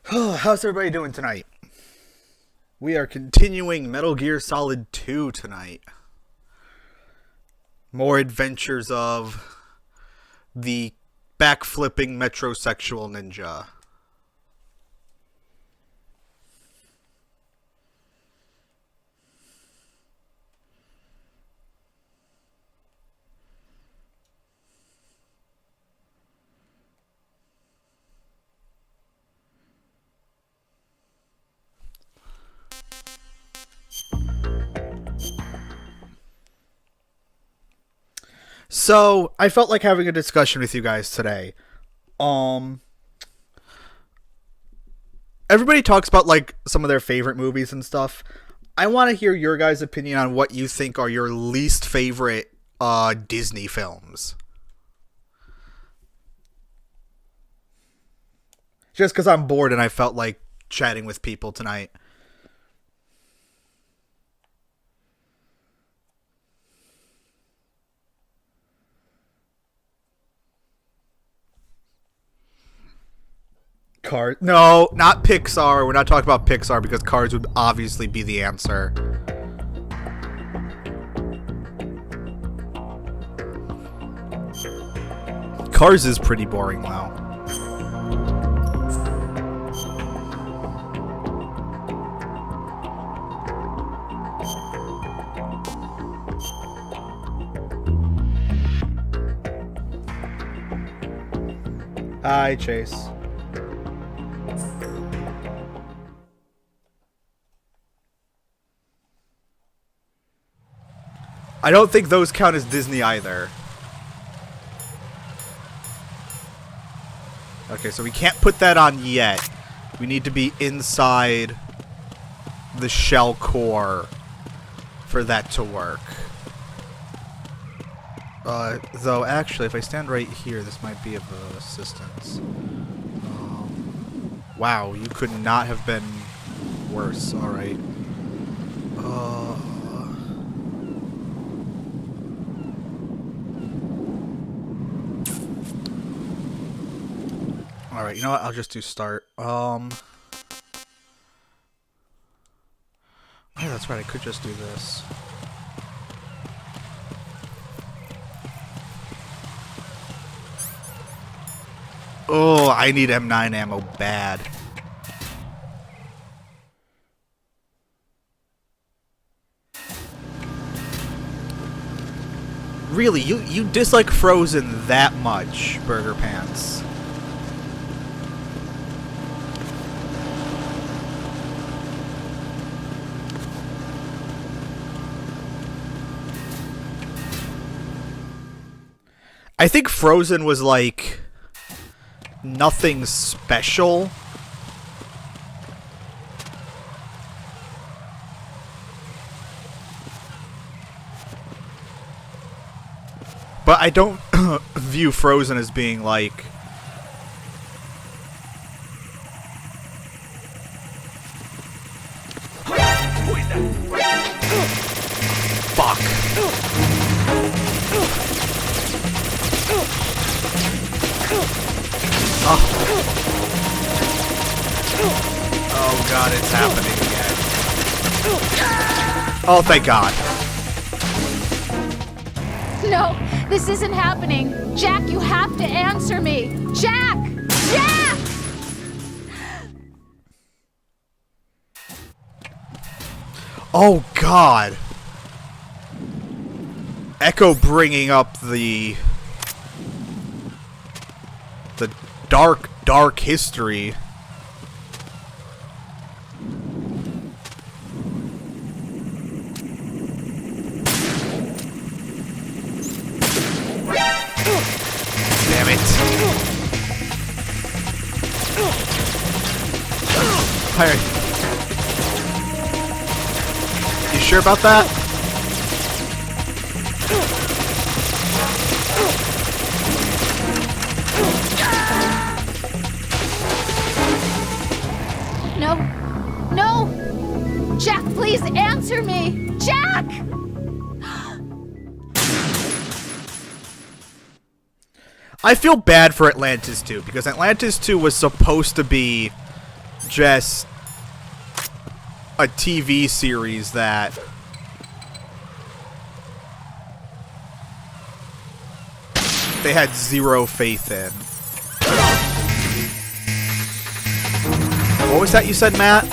How's everybody doing tonight? We are continuing Metal Gear Solid 2 tonight. More adventures of the backflipping metrosexual ninja. So, I felt like having a discussion with you guys today. Um, Everybody talks about like some of their favorite movies and stuff. I want to hear your guys' opinion on what you think are your least favorite Disney films. Just because I'm bored and I felt like chatting with people tonight. Cars? No, not Pixar. We're not talking about Pixar because Cars would obviously be the answer. Cars is pretty boring though. Hi, Chase. I don't think those count as Disney either. Okay, so we can't put that on yet. We need to be inside the shell core for that to work. Though, actually, if I stand right here, this might be of assistance. Wow, you could not have been worse. Alright. Alright, you know what? I'll just do start. Oh, that's right. I could just do this. Oh, I need M9 ammo bad. Really, you dislike Frozen that much, Burger Pants? I think Frozen was like nothing special. But I don't view Frozen as being like fuck. Oh god, it's happening again. Oh, thank god. No, this isn't happening. Jack, you have to answer me. Jack! Jack! Oh god. Echo bringing up the dark history. Damn it. Alright. You sure about that? No. No! Jack, please answer me! Jack! I feel bad for Atlantis 2 because Atlantis 2 was supposed to be just a TV series that they had zero faith in. What was that you said, Matt?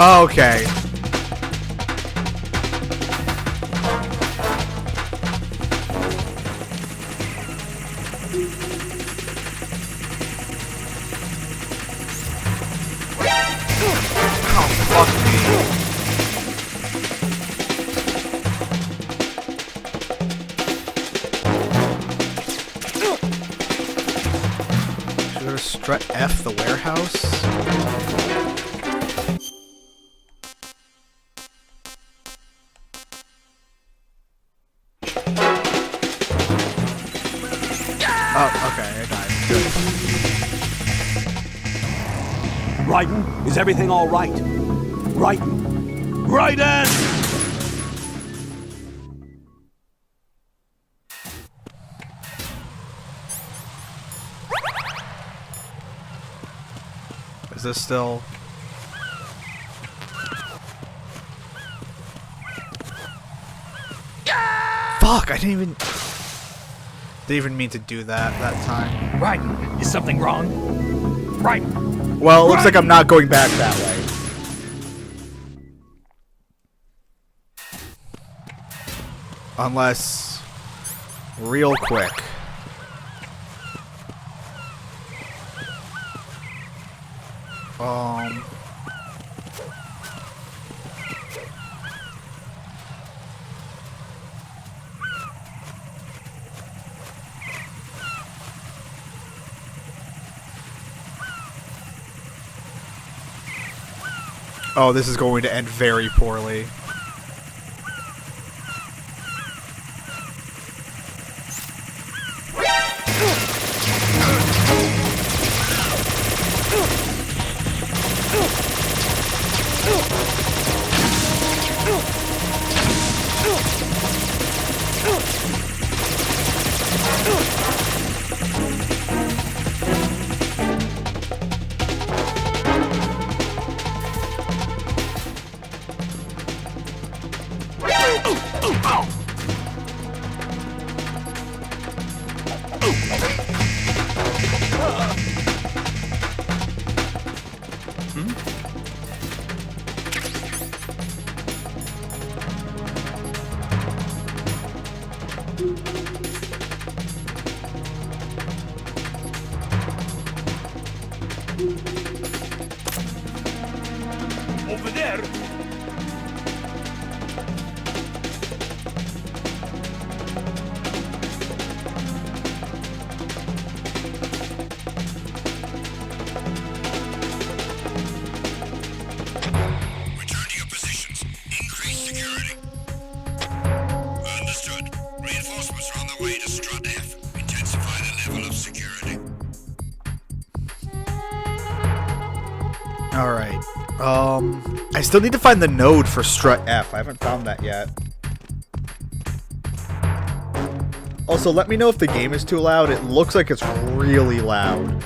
Oh, okay. Oh, fuck me. Should I strut F the warehouse? Oh, okay, I died. Good. Raiden, is everything all right? Raiden! Raiden! Is this still... Fuck, I didn't even mean to do that time. Raiden, is something wrong? Raiden! Well, it looks like I'm not going back that way. Unless... real quick. Oh, this is going to end very poorly. Over there! Return to your positions. Increase security. Understood. Reinforcements are on their way to Strut F. Intensify the level of security. Alright. I still need to find the node for Strut F. I haven't found that yet. Also, let me know if the game is too loud. It looks like it's really loud.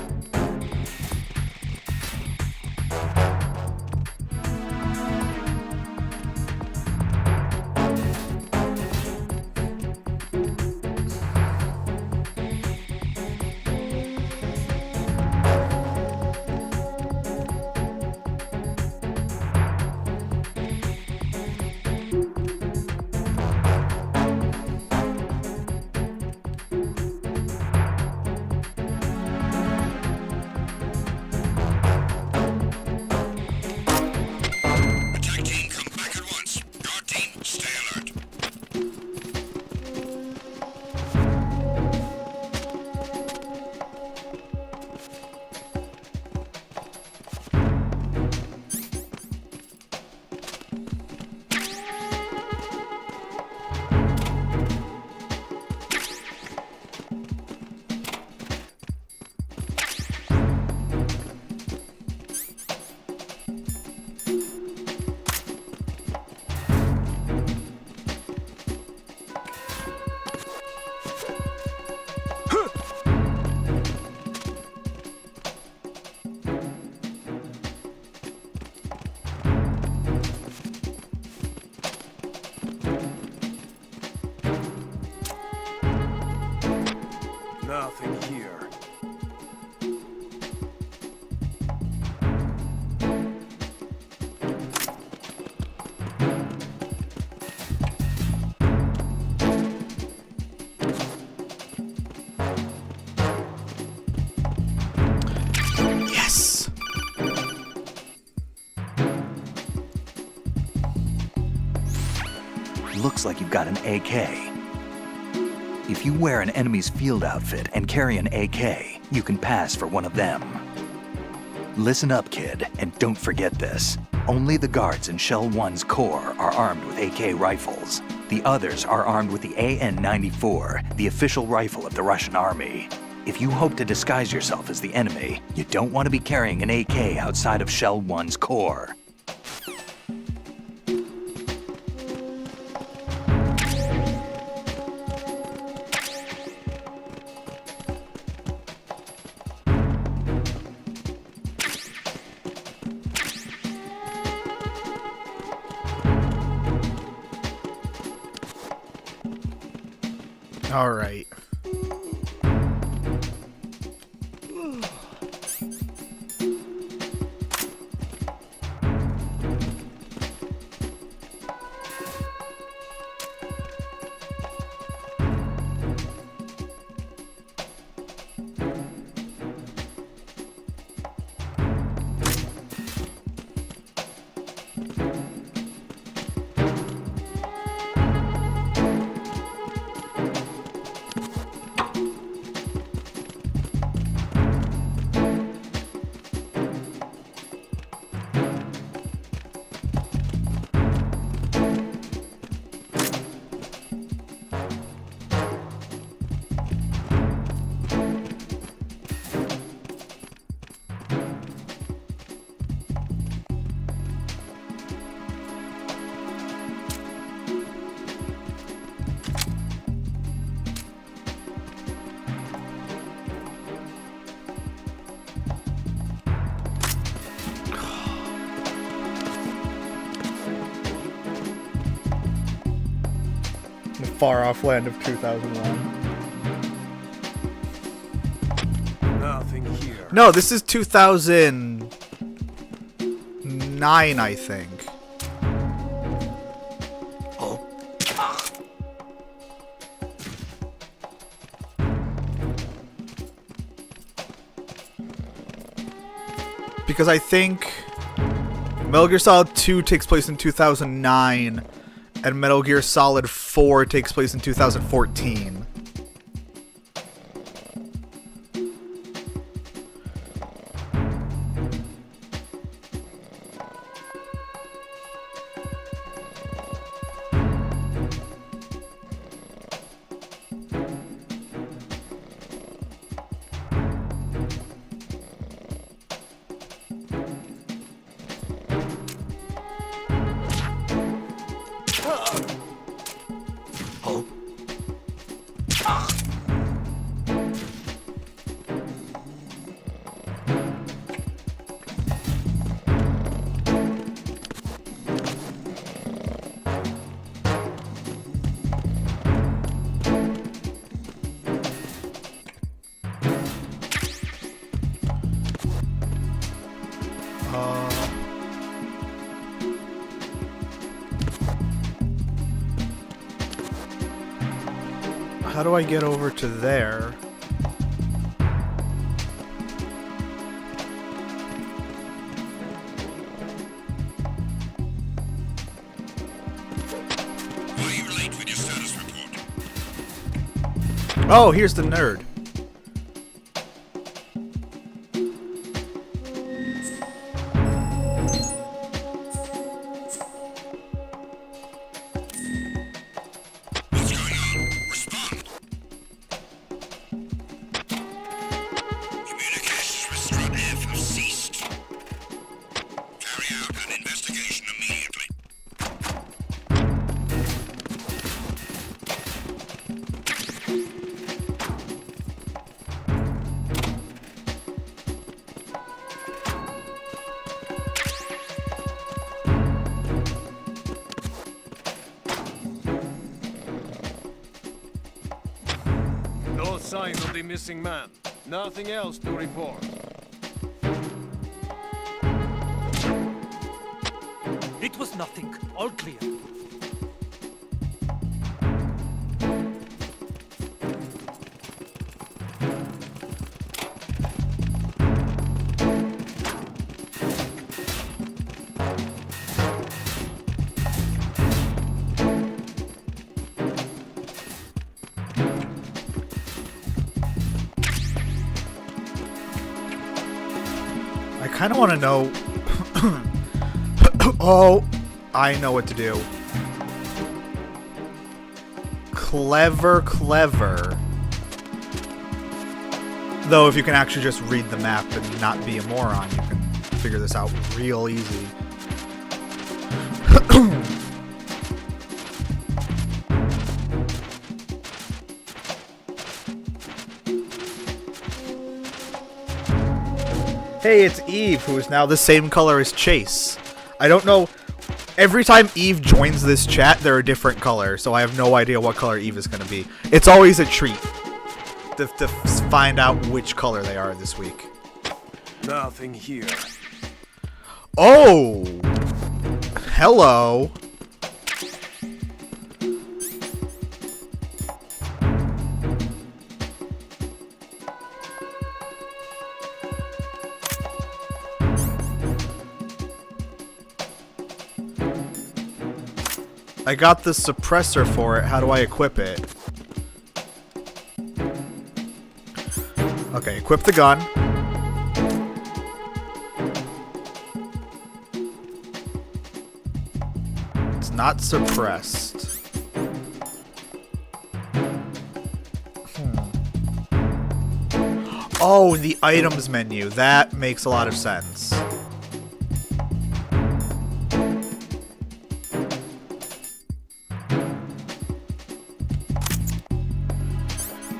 looks like you've got an AK. If you wear an enemy's field outfit and carry an AK, you can pass for one of them. Listen up, kid, and don't forget this. Only the guards in Shell 1's core are armed with AK rifles. The others are armed with the AN-94, the official rifle of the Russian army. If you hope to disguise yourself as the enemy, you don't want to be carrying an AK outside of Shell 1's core. All right. The far-off land of 2001. Nothing here. No, this is 2009, I think. Because I think Metal Gear Solid 2 takes place in 2009, and Metal Gear Solid 4 takes place in 2014. How do I get over to there? Why are you late with your status report? Oh, here's the nerd. What's going on? Respond. Communications with Strut F have ceased. Carry out an investigation immediately. No sign of the missing man. Nothing else to report. It was nothing. All clear. I kind of want to know. Oh, I know what to do. Clever, clever. Though, if you can actually just read the map and not be a moron, you can figure this out real easy. Hey, it's Eve, who is now the same color as Chase. I don't know. Every time Eve joins this chat, they're a different color, so I have no idea what color Eve is going to be. It's always a treat to find out which color they are this week. Nothing here. Oh! Hello. I got the suppressor for it. How do I equip it? Okay, equip the gun. It's not suppressed. Oh, the items menu. That makes a lot of sense.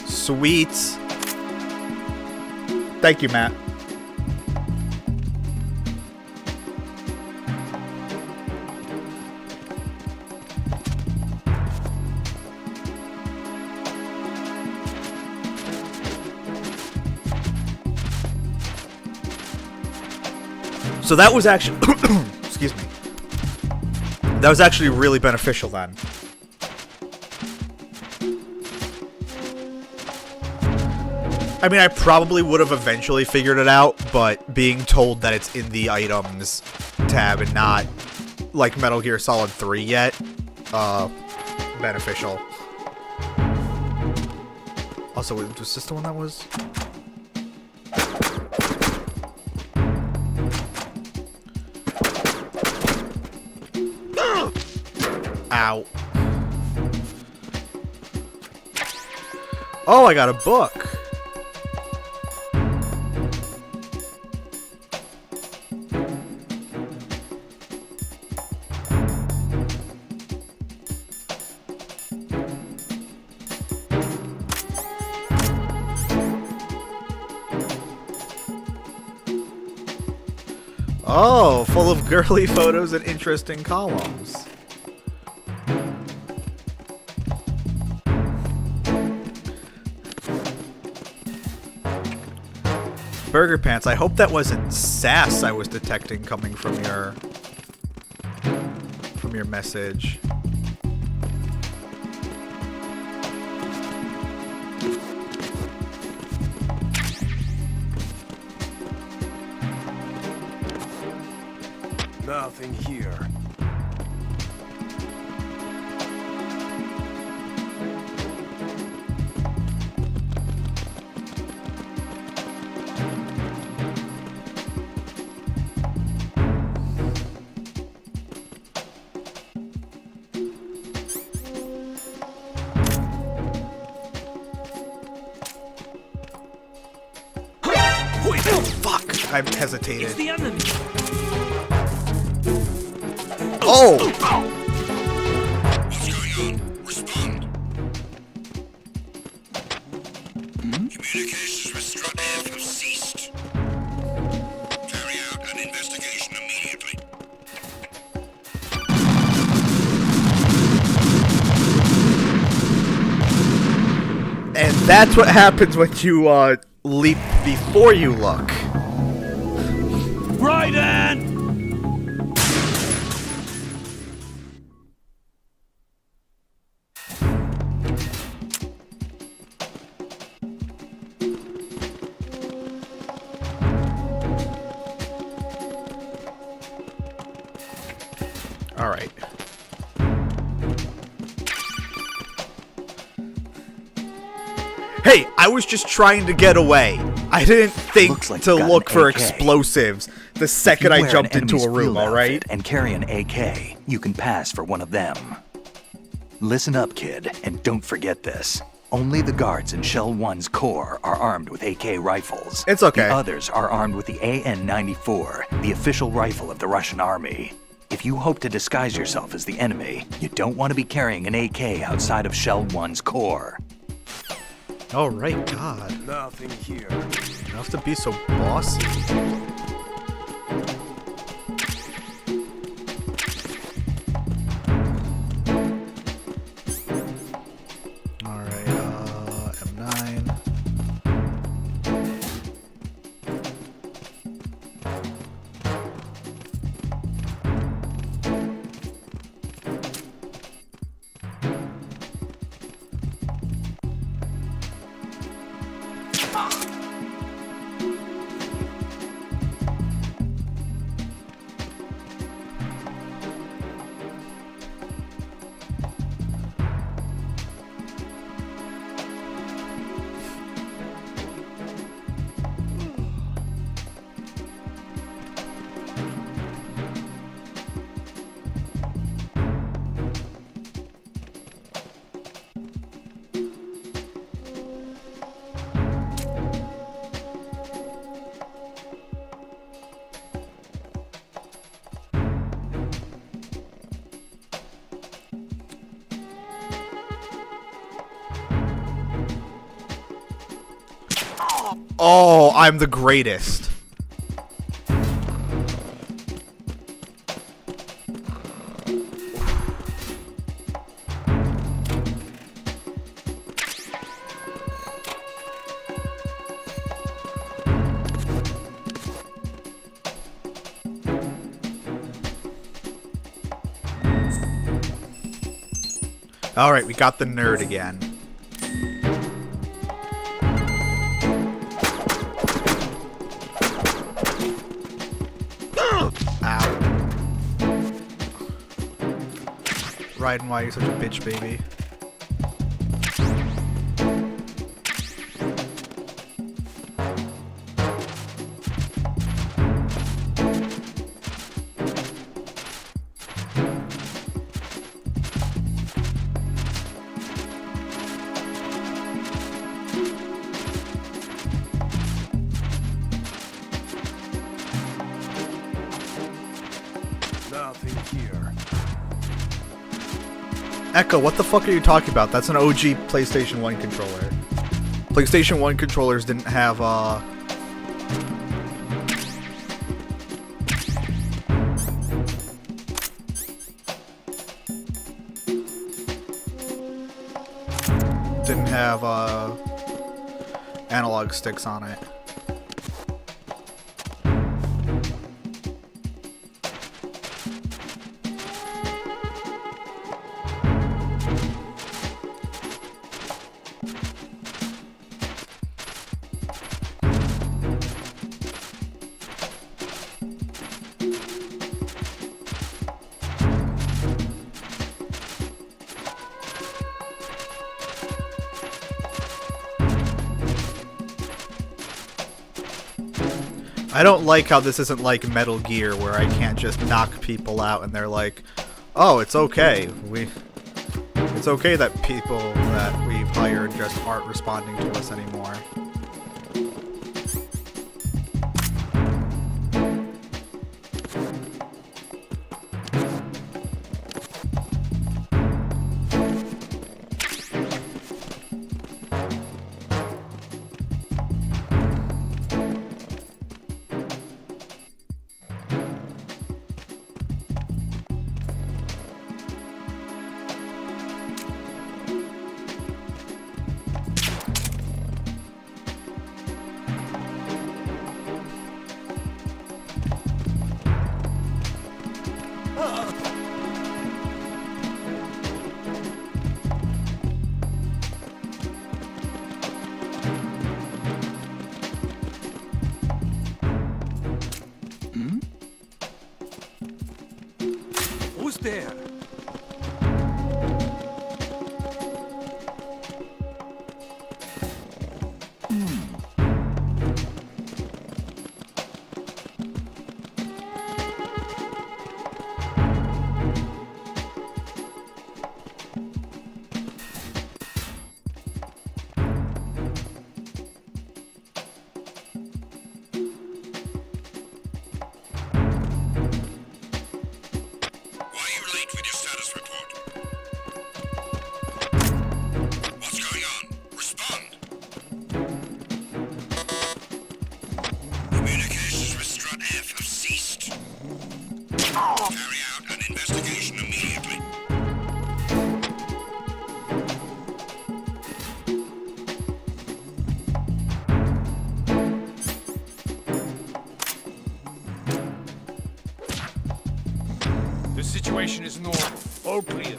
Sweet. Thank you, Matt. So that was actually excuse me. That was actually really beneficial then. I mean, I probably would have eventually figured it out, but being told that it's in the items tab and not like Metal Gear Solid 3 yet, beneficial. Also, was this the one that was? Ow. Oh, I got a book. Oh, full of girly photos and interesting columns. Burger Pants, I hope that wasn't sass I was detecting coming from your message. Nothing here. Fuck! I hesitated. It's the enemy. Oh! What's going on? Respond. Communications with Strut F have ceased. Carry out an investigation immediately. And that's what happens when you leap before you look. Raiden! All right. Hey, I was just trying to get away. I didn't think Looks like to you got look an for AK. explosives the second If you I wear jumped an into a enemy's room, field alright? outfit and carry an AK, you can pass for one of them. Listen up, kid, and don't forget this. Only the guards in Shell 1's core are armed with AK rifles. It's okay. The others are armed with the AN-94, the official rifle of the Russian army. If you hope to disguise yourself as the enemy, you don't want to be carrying an AK outside of Shell 1's core. Alright, God. Nothing here. You have to be so bossy. Alright, M9. Oh, I'm the greatest. Alright, we got the nerd again. Raiden, why are you such a bitch, baby? Nothing here. Echo, what the fuck are you talking about? That's an OG PlayStation 1 controller. PlayStation 1 controllers didn't have, analog sticks on it. I don't like how this isn't like Metal Gear, where I can't just knock people out and they're like, oh, it's okay. It's okay that people that we've hired just aren't responding to us anymore. Who's there? situation is normal. All clear.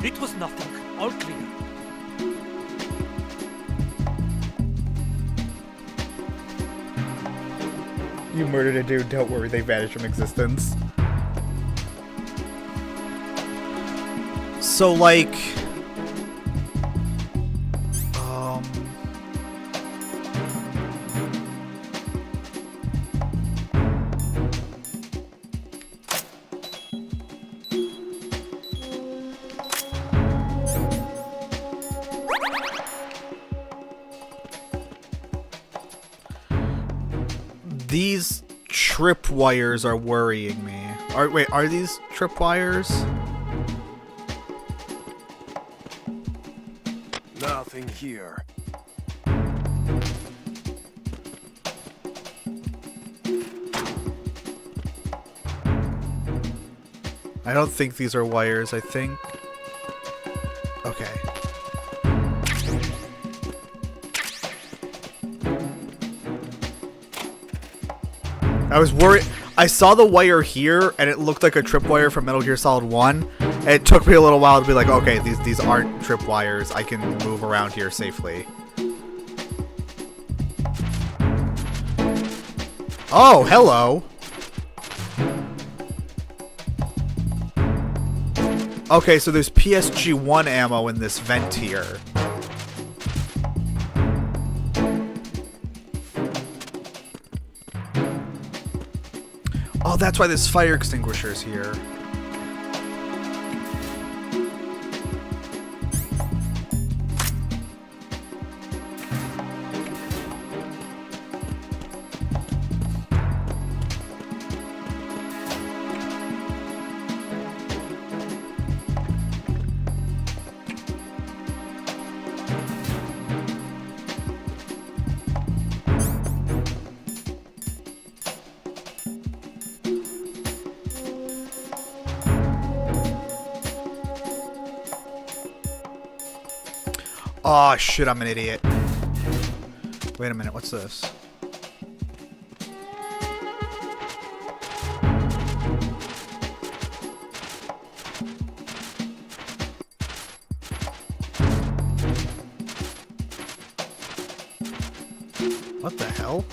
It was nothing. All clear. You murdered a dude, don't worry, they vanished from existence. So, like... These tripwires are worrying me. Are these tripwires? Nothing here. I don't think these are wires, I think... Okay. I was worried. I saw the wire here, and it looked like a tripwire from Metal Gear Solid 1. And it took me a little while to be like, okay, these aren't tripwires. I can move around here safely. Oh, hello. Okay, so there's PSG-1 ammo in this vent here. Oh, that's why this fire extinguisher's here. Oh shit, I'm an idiot. Wait a minute, what's this? What the hell?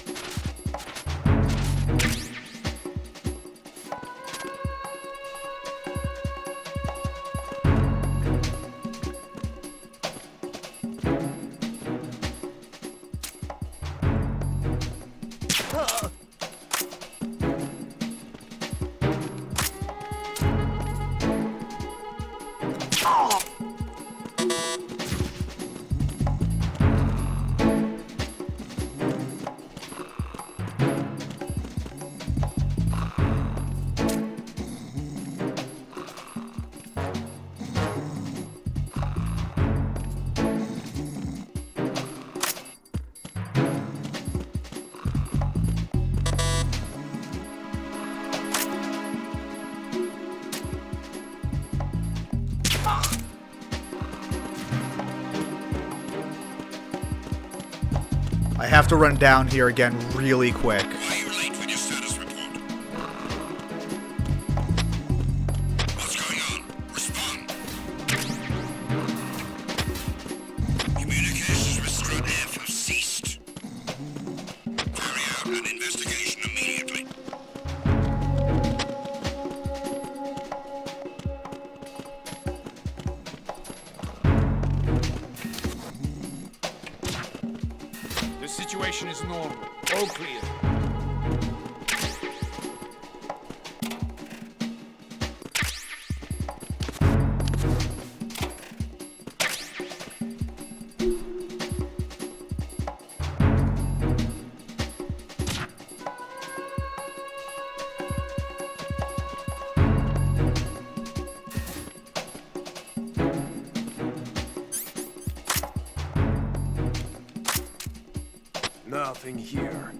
I have to run down here again really quick. Why are you late with your status report? What's going on? Respond. Communications with Strut F have ceased. Carry out an investigation immediately. The situation is normal. All clear. Nothing here.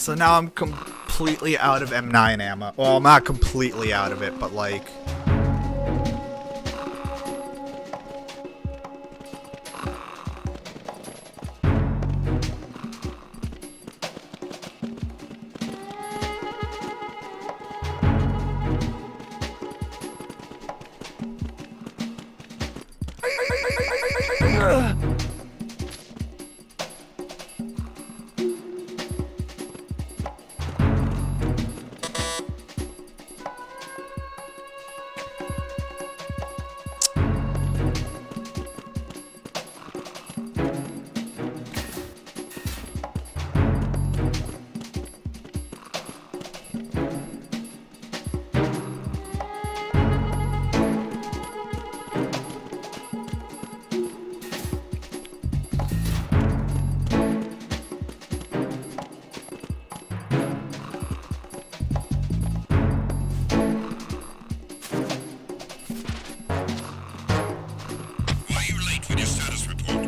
So now I'm completely out of M9 ammo. Well, I'm not completely out of it, but like... Why are you late with your status report?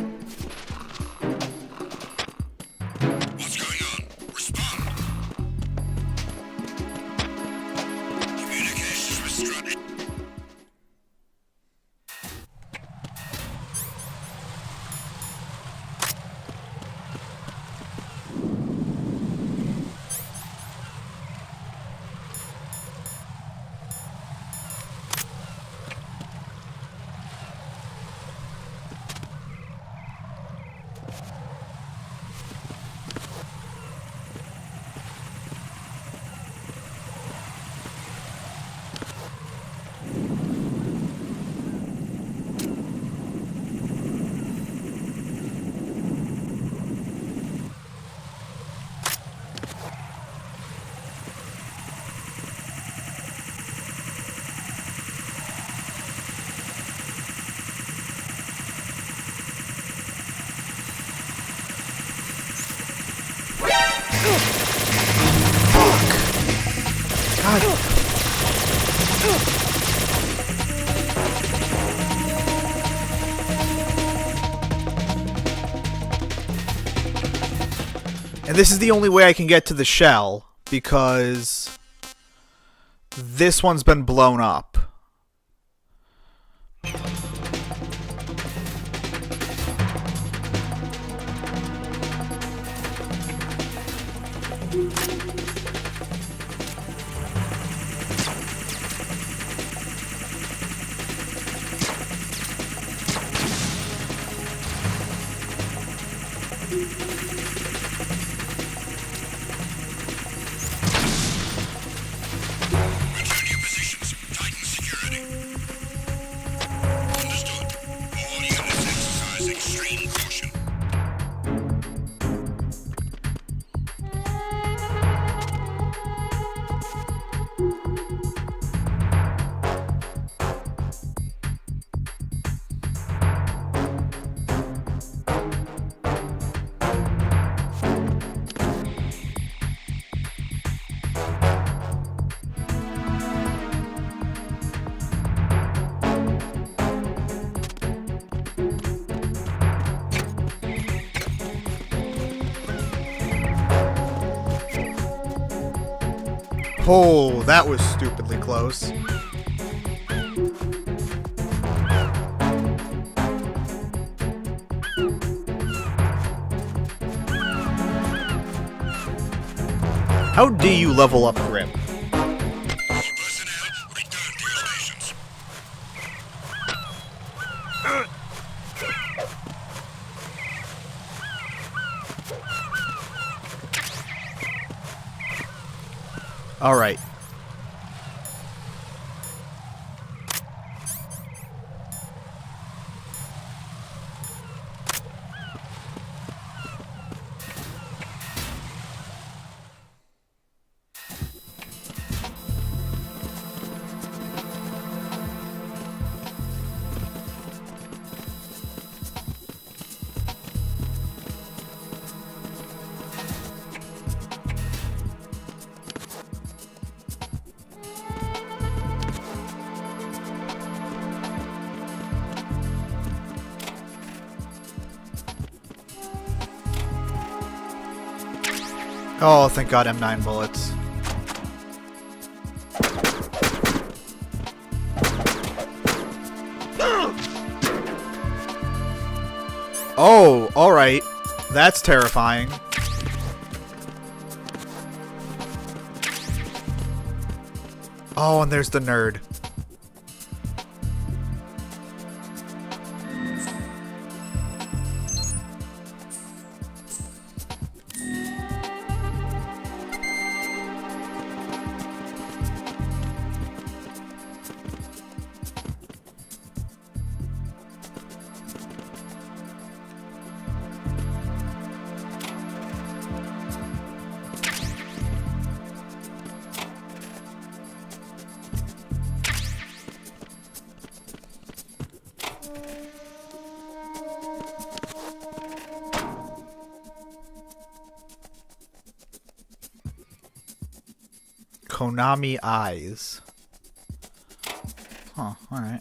What's going on? Respond! Communications restriction. And this is the only way I can get to the shell, because this one's been blown up. Return to your positions. Tighten security. Understood. All units exercise extreme caution. Oh, that was stupidly close. How do you level up grip? Personnel, return to your stations. All right. Oh, thank God, M9 bullets. Oh, alright. That's terrifying. Oh, and there's the nerd. Konami Eyes. Huh, alright.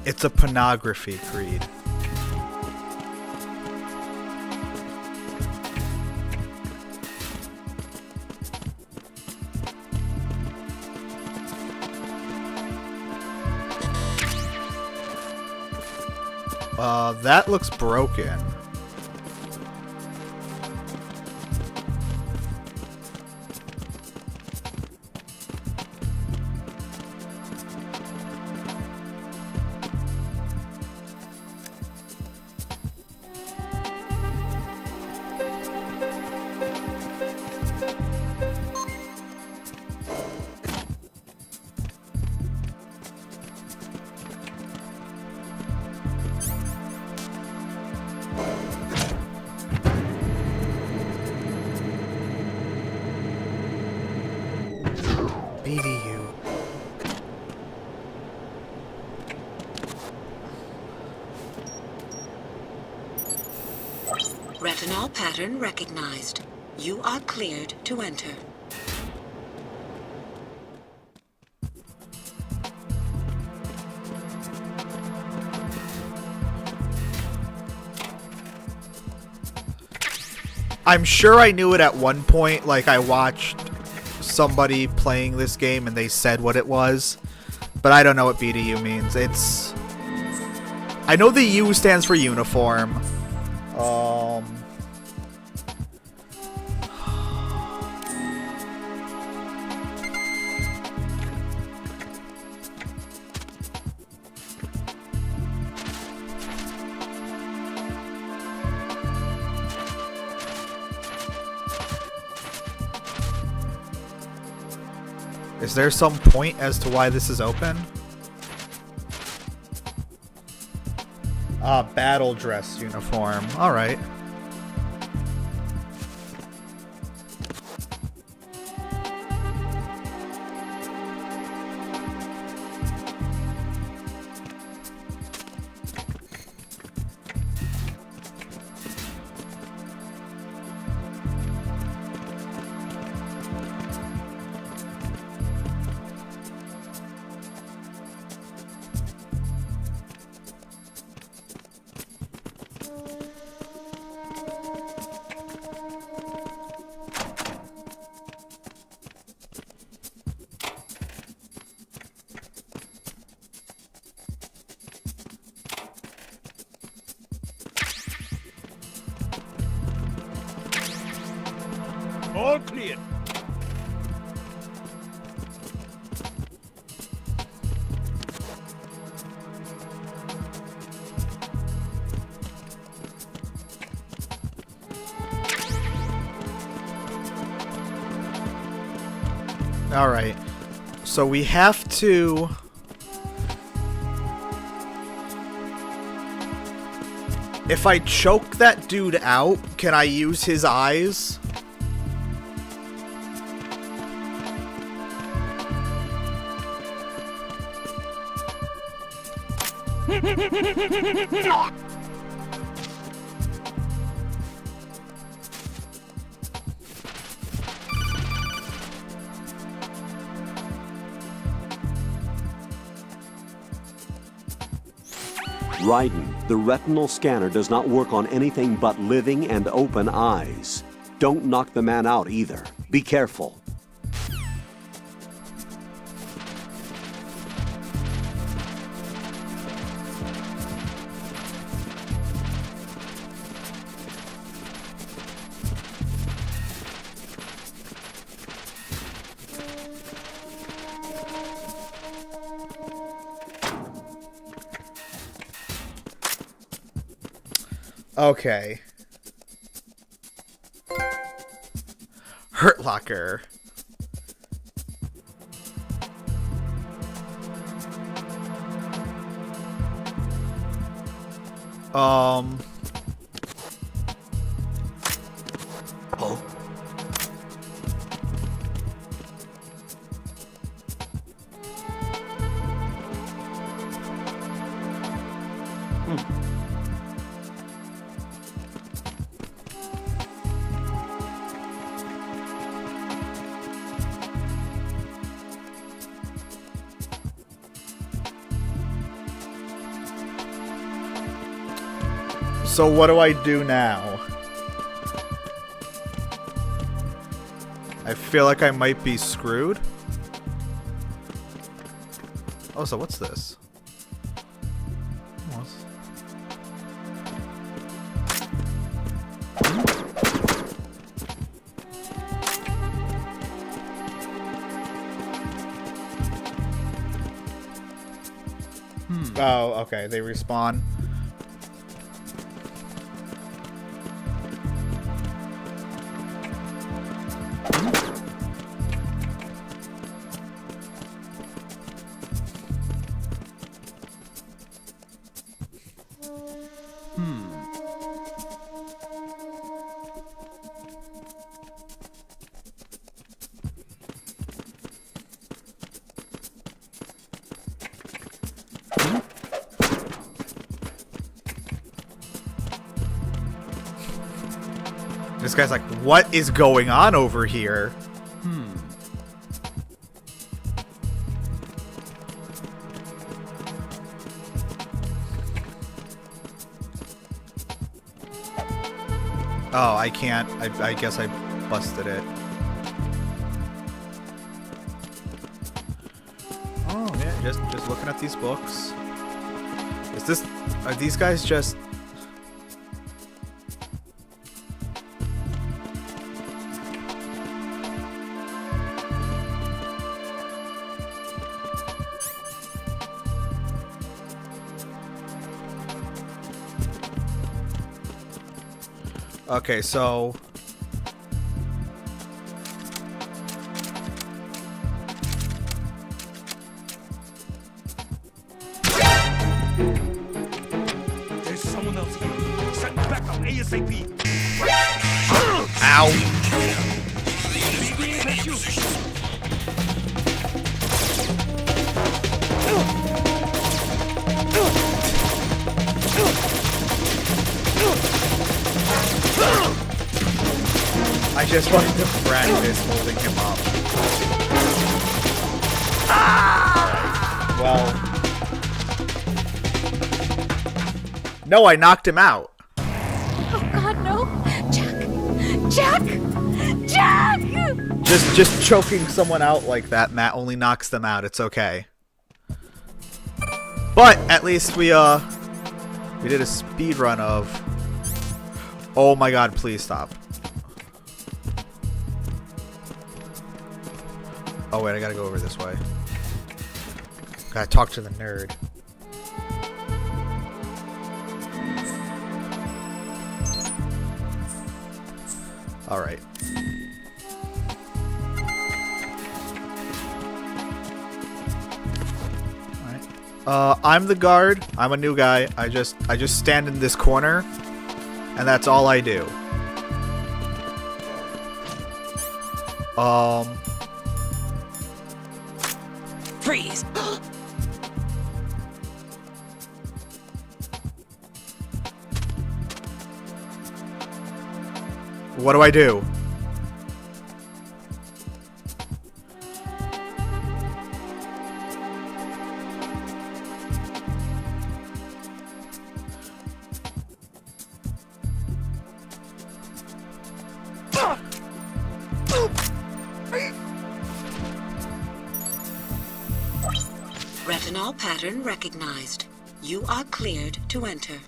It's a pornography creed. That looks broken. BDU. Retinol pattern recognized. You are cleared to enter. I'm sure I knew it at one point, like I watched somebody playing this game and they said what it was, but I don't know what BDU means. It's... I know the U stands for uniform. Is there some point as to why this is open? Ah, battle dress uniform. Alright. All clear. Alright. So we have to... If I choke that dude out, can I use his eyes? Raiden, the retinal scanner does not work on anything but living and open eyes. Don't knock the man out either. Be careful. Okay. Hurt Locker. Oh. So what do I do now? I feel like I might be screwed. Oh, so what's this? What's... Oh, okay, they respawn. This guy's like, what is going on over here? Oh, I can't. I guess I busted it. Oh, yeah, just looking at these books. Is this... Are these guys just... Okay, so... There's someone else here. Send back up ASAP. Ow! I just wanted to practice holding him up. Well... No, I knocked him out. Oh God, no! Jack! Jack! Just choking someone out like that, Matt, only knocks them out. It's okay. But at least we did a speed run of... Oh my God, please stop. Oh wait, I gotta go over this way. Gotta talk to the nerd. Alright. I'm the guard. I'm a new guy. I just stand in this corner, and that's all I do. Freeze! What do I do? Retinol pattern recognized. You are cleared to enter.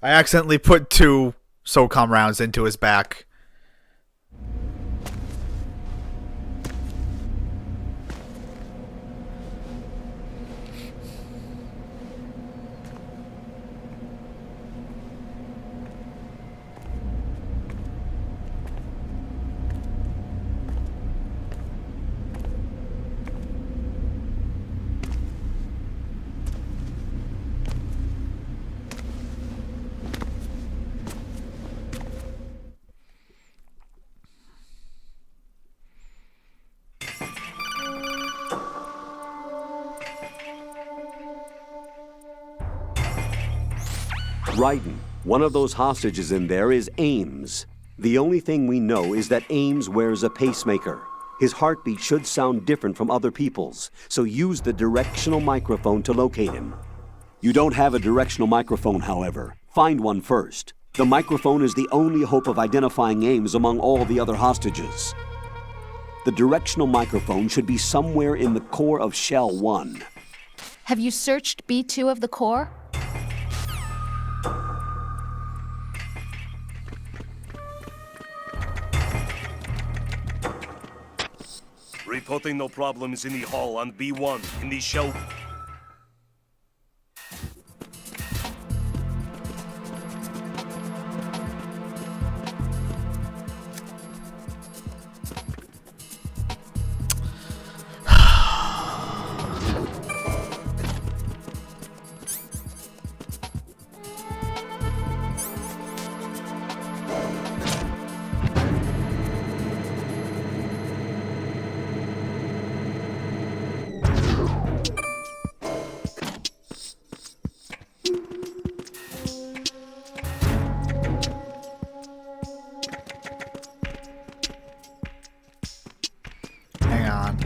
I accidentally put 2 SOCOM rounds into his back. Raiden, one of those hostages in there is Ames. The only thing we know is that Ames wears a pacemaker. His heartbeat should sound different from other people's, so use the directional microphone to locate him. You don't have a directional microphone, however. Find one first. The microphone is the only hope of identifying Ames among all the other hostages. The directional microphone should be somewhere in the core of Shell 1. Have you searched B2 of the core? Reporting no problems in the hall on B1 in the shell. Hang on.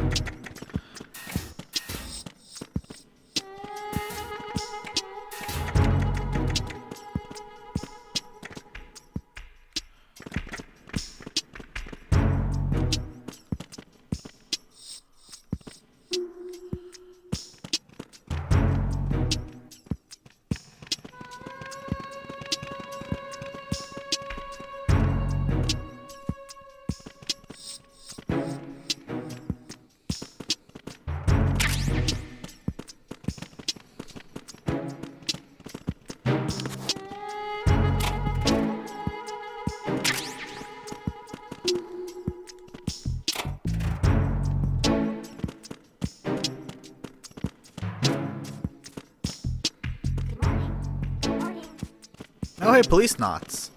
Oh, hey, police knots.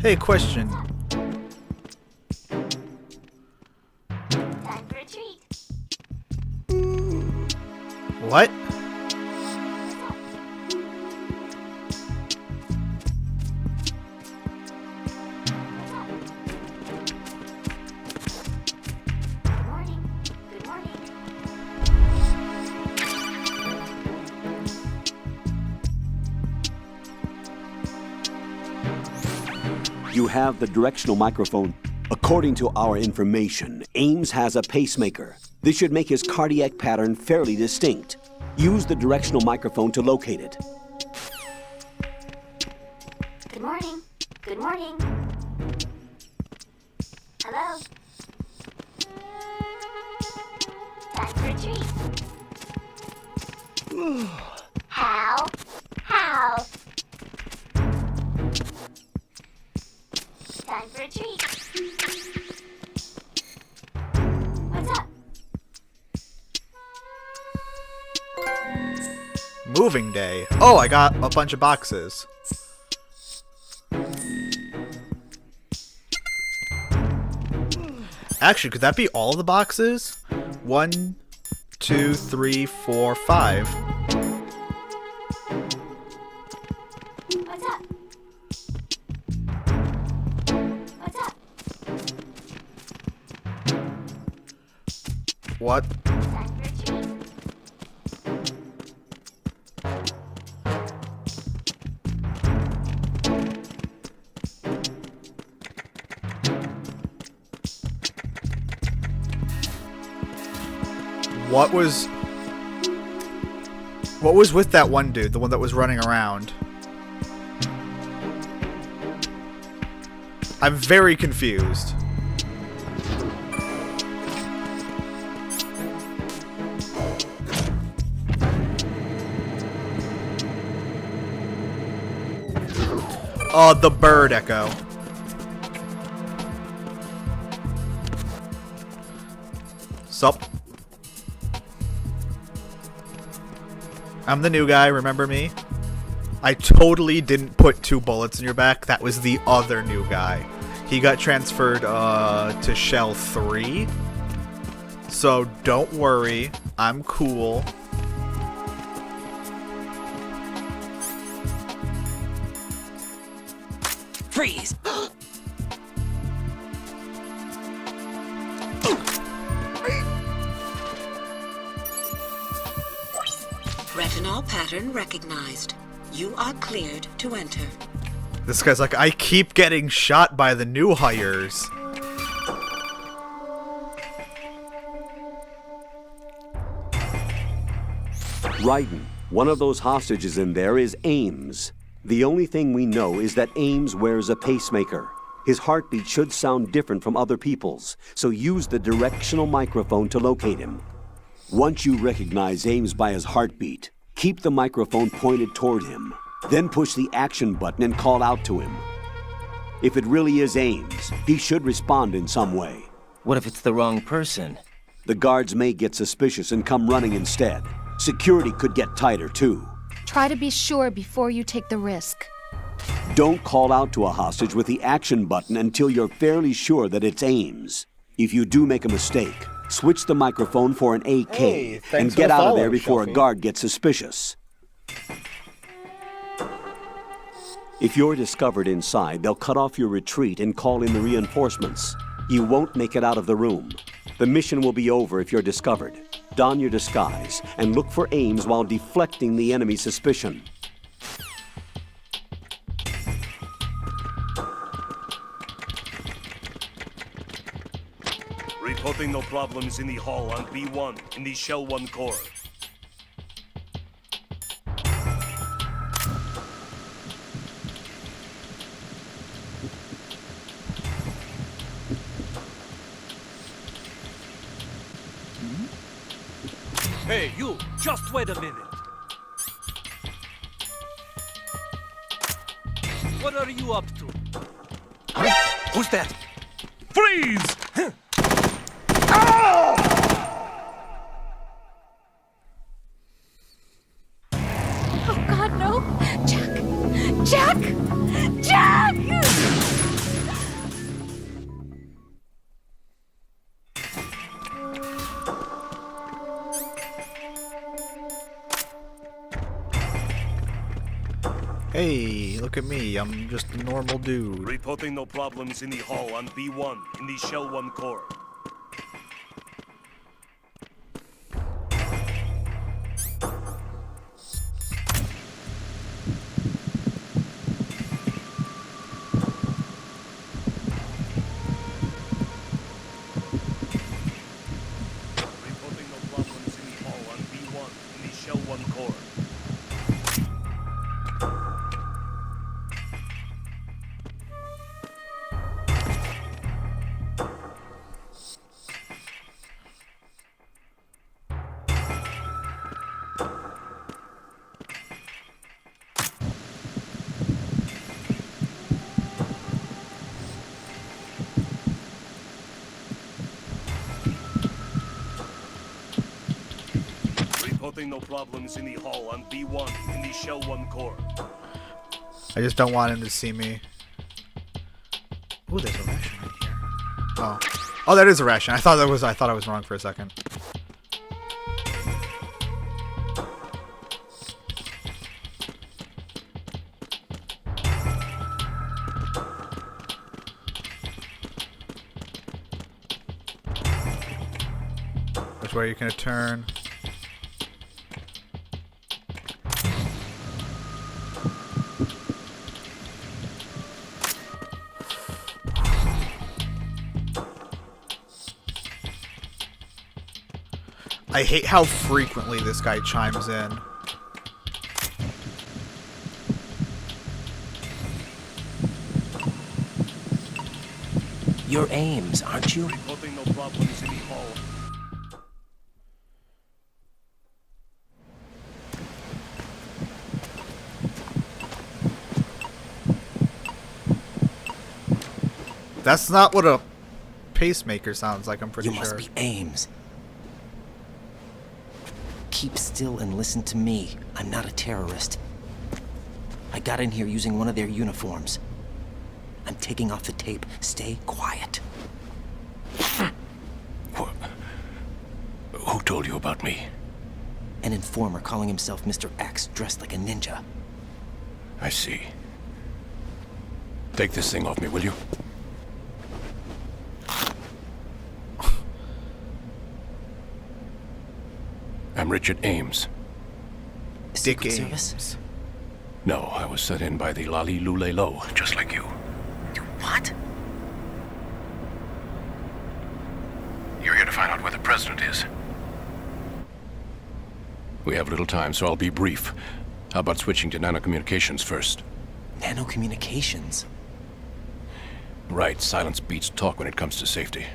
Hey, question. Time for a treat. What? Good morning. Good morning. You have the directional microphone. According to our information, Ames has a pacemaker. This should make his cardiac pattern fairly distinct. Use the directional microphone to locate it. Good morning. Good morning. Hello. Time for a treat. How? How? Time for a treat. What's up? Moving day. Oh, I got a bunch of boxes. Actually, could that be all the boxes? 1, 2, 3, 4, 5. What's What? Time for retreat. What was with that one dude, the one that was running around? I'm very confused. Oh, the bird echo. Sup? I'm the new guy, remember me? I totally didn't put 2 bullets in your back. That was the other new guy. He got transferred to Shell 3. So don't worry, I'm cool. Freeze! Retinol pattern recognized. You are cleared to enter. This guy's like, I keep getting shot by the new hires. Raiden, one of those hostages in there is Ames. The only thing we know is that Ames wears a pacemaker. His heartbeat should sound different from other people's, so use the directional microphone to locate him. Once you recognize Ames by his heartbeat, keep the microphone pointed toward him. Then push the action button and call out to him. If it really is Ames, he should respond in some way. What if it's the wrong person? The guards may get suspicious and come running instead. Security could get tighter too. Try to be sure before you take the risk. Don't call out to a hostage with the action button until you're fairly sure that it's Ames. If you do make a mistake, switch the microphone for an AK Hey, thanks and for get the out of follow, there before Shelfie. a guard gets suspicious. If you're discovered inside, they'll cut off your retreat and call in the reinforcements. You won't make it out of the room. The mission will be over if you're discovered. Don your disguise and look for Ames while deflecting the enemy's suspicion. Reporting no problems in the hall on B1 in the Shell 1 core. Hey, you! Just wait a minute! What are you up to? Who's that? Freeze! Oh God, no! Jack! Jack! Jack! Hey, look at me. I'm just a normal dude. Reporting no problems in the hall on B1 in the Shell 1 core. Reporting no problems in the hall on B1 in the Shell 1 core. Reporting no problems in the hall on B1 in the Shell 1 core. I just don't want him to see me. Ooh, there's a ration right here. Oh. Oh, that is a ration. I thought I was wrong for a second. where you're gonna turn. I hate how frequently this guy chimes in. You're Ames, aren't you? Reporting no problems in the hall. That's not what a pacemaker sounds like, I'm pretty You sure. must be Ames. Keep still and listen to me. I'm not a terrorist. I got in here using one of their uniforms. I'm taking off the tape. Stay quiet. Who told you about me? An informer calling himself Mr. X, dressed like a ninja. I see. Take this thing off me, will you? I'm Richard Ames. Dick Secret Ames. Service? No, I was sent in by the Lali Lule Lo, just like you. What? You're here to find out where the president is. We have little time, so I'll be brief. How about switching to nanocommunications first? Nanocommunications? Right, silence beats talk when it comes to safety.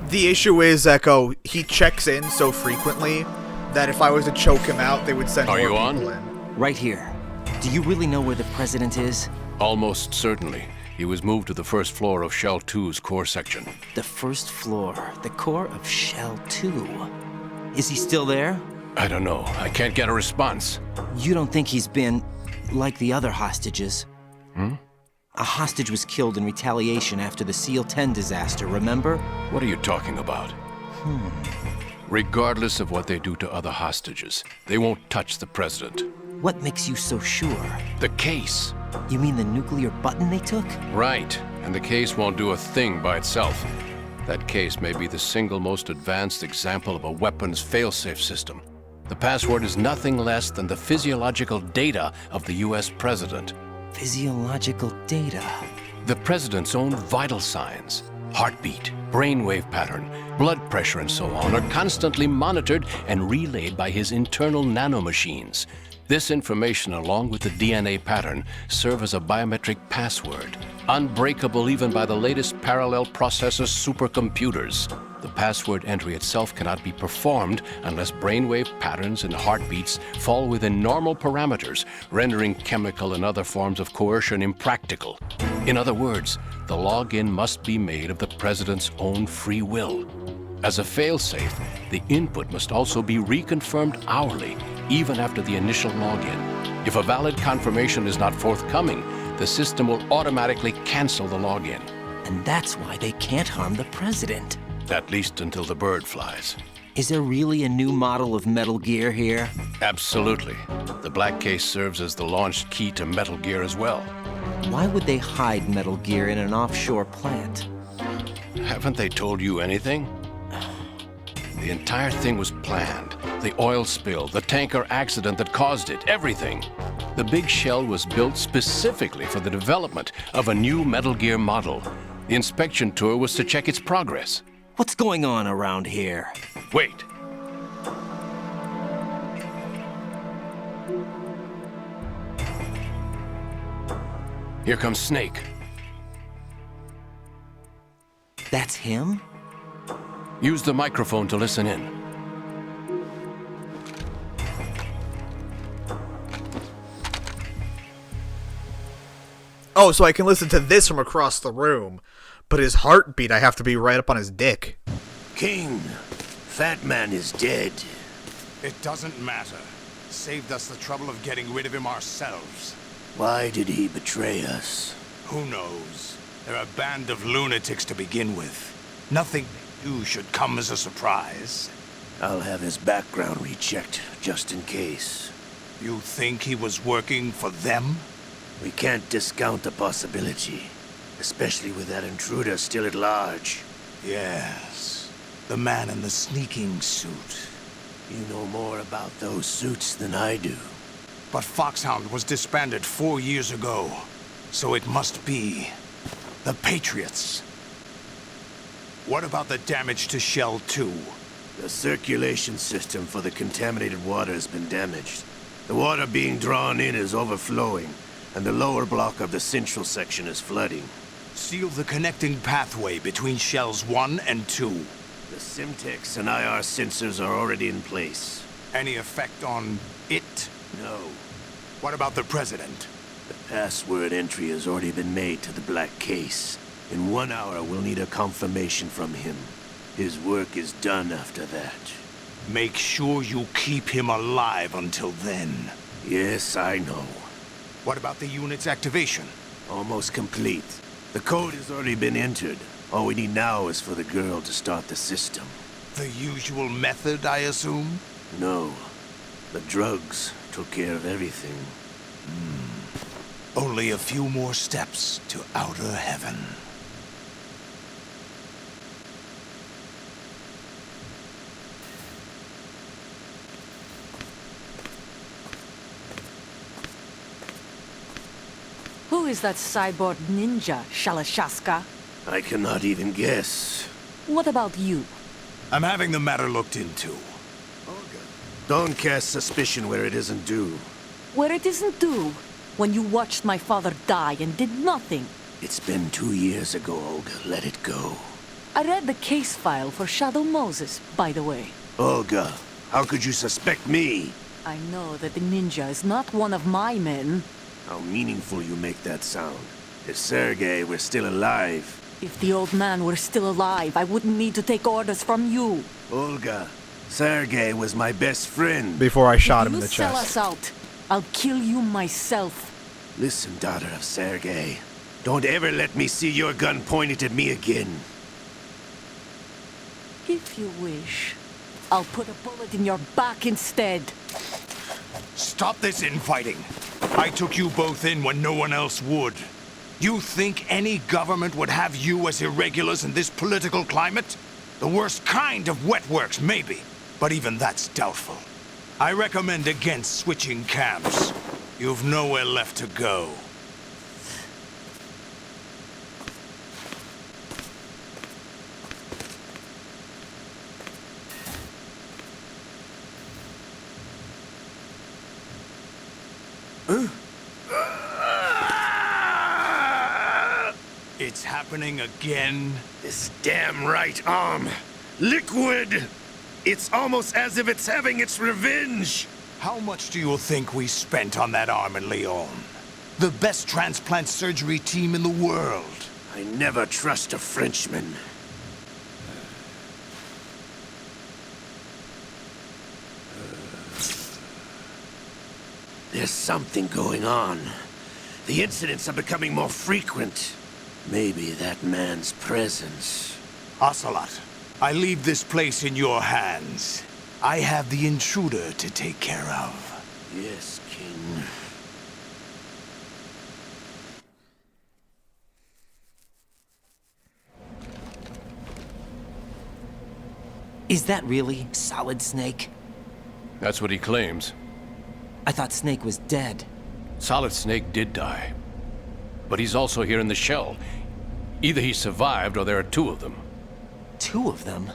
The issue is, Echo, he checks in so frequently that if I was to choke him out, they would send Are more you on? people in. Right here. Do you really know where the president is? Almost certainly. He was moved to the first floor of Shell 2's core section. The first floor, the core of Shell 2. Is he still there? I don't know. I can't get a response. You don't think he's been like the other hostages? A hostage was killed in retaliation after the SEAL 10 disaster, remember? What are you talking about? Regardless of what they do to other hostages, they won't touch the president. What makes you so sure? The case. You mean the nuclear button they took? Right. And the case won't do a thing by itself. That case may be the single most advanced example of a weapons failsafe system. The password is nothing less than the physiological data of the US president. Physiological data. The president's own vital signs, heartbeat, brainwave pattern, blood pressure, and so on, are constantly monitored and relayed by his internal nanomachines. This information, along with the DNA pattern, serve as a biometric password, unbreakable even by the latest parallel processor supercomputers. The password entry itself cannot be performed unless brainwave patterns and heartbeats fall within normal parameters, rendering chemical and other forms of coercion impractical. In other words, the login must be made of the president's own free will. As a failsafe, the input must also be reconfirmed hourly, even after the initial login. If a valid confirmation is not forthcoming, the system will automatically cancel the login. And that's why they can't harm the president. At least until the bird flies. Is there really a new model of Metal Gear here? Absolutely. The black case serves as the launch key to Metal Gear as well. Why would they hide Metal Gear in an offshore plant? Haven't they told you anything? The entire thing was planned. The oil spill, the tanker accident that caused it, everything. The big shell was built specifically for the development of a new Metal Gear model. The inspection tour was to check its progress. What's going on around here? Wait. Here comes Snake. That's him? Use the microphone to listen in. Oh, so I can listen to this from across the room, but his heartbeat, I have to be right up on his dick. King, Fat Man is dead. It doesn't matter. Saved us the trouble of getting rid of him ourselves. Why did he betray us? Who knows? They're a band of lunatics to begin with. Nothing they do should come as a surprise. I'll have his background rechecked, just in case. You think he was working for them? We can't discount the possibility, especially with that intruder still at large. Yes, the man in the sneaking suit. You know more about those suits than I do. But Foxhound was disbanded 4 years ago, so it must be the Patriots. What about the damage to Shell 2? The circulation system for the contaminated water has been damaged. The water being drawn in is overflowing, and the lower block of the central section is flooding. Seal the connecting pathway between Shells 1 and 2. The Simtex and IR sensors are already in place. Any effect on it? No. What about the President? The password entry has already been made to the black case. In 1 hour, we'll need a confirmation from him. His work is done after that. Make sure you keep him alive until then. Yes, I know. What about the unit's activation? Almost complete. The code has already been entered. All we need now is for the girl to start the system. The usual method, I assume? No. The drugs took care of everything. Only a few more steps to outer heaven. Who is that cyborg ninja, Shalashaska? I cannot even guess. What about you? I'm having the matter looked into. Don't cast suspicion where it isn't due. Where it isn't due? When you watched my father die and did nothing. It's been 2 years ago, Olga. Let it go. I read the case file for Shadow Moses, by the way. Olga, how could you suspect me? I know that the ninja is not one of my men. How meaningful you make that sound. If Sergei were still alive... If the old man were still alive, I wouldn't need to take orders from you. Olga, Sergei was my best friend. Before I shot him in the If you sell chest. us out, I'll kill you myself. Listen, daughter of Sergei. Don't ever let me see your gun pointed at me again. If you wish, I'll put a bullet in your back instead. Stop this infighting. I took you both in when no one else would. You think any government would have you as irregulars in this political climate? The worst kind of wet works, maybe. But even that's doubtful. I recommend against switching camps. You've nowhere left to go. It's happening again? This damn right arm. Liquid! It's almost as if it's having its revenge! How much do you think we spent on that arm in Lyon? The best transplant surgery team in the world. I never trust a Frenchman. There's something going on. The incidents are becoming more frequent. Maybe that man's presence. Ocelot, I leave this place in your hands. I have the intruder to take care of. Yes, King. Is that really Solid Snake? That's what he claims. I thought Snake was dead. Solid Snake did die. But he's also here in the shell. Either he survived or there are two of them. Two of them?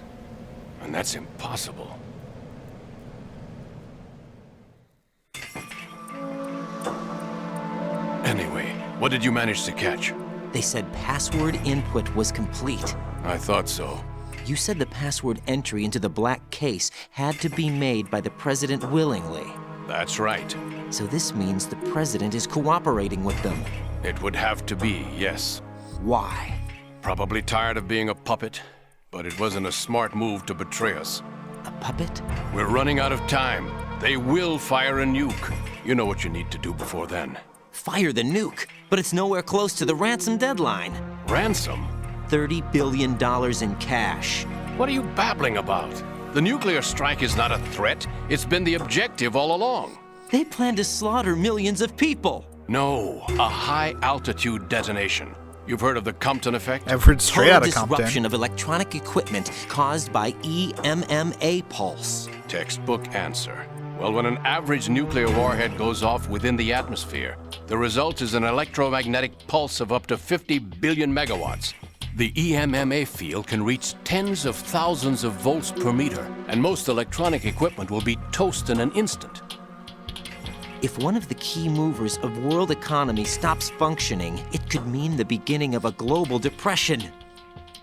And that's impossible. Anyway, what did you manage to catch? They said password input was complete. I thought so. You said the password entry into the black case had to be made by the President willingly. That's right. So this means the President is cooperating with them. It would have to be, yes. Why? Probably tired of being a puppet, but it wasn't a smart move to betray us. A puppet? We're running out of time. They will fire a nuke. You know what you need to do before then. Fire the nuke, but it's nowhere close to the ransom deadline. Ransom? $30 billion in cash. What are you babbling about? The nuclear strike is not a threat. It's been the objective all along. They plan to slaughter millions of people. No, a high-altitude detonation. You've heard of the Compton effect? I've heard straight Total out of disruption Compton. of electronic equipment caused by EMMA pulse. Textbook answer. Well, when an average nuclear warhead goes off within the atmosphere, the result is an electromagnetic pulse of up to 50 billion megawatts. The EMMA field can reach tens of thousands of volts per meter, and most electronic equipment will be toast in an instant. If one of the key movers of world economy stops functioning, it could mean the beginning of a global depression.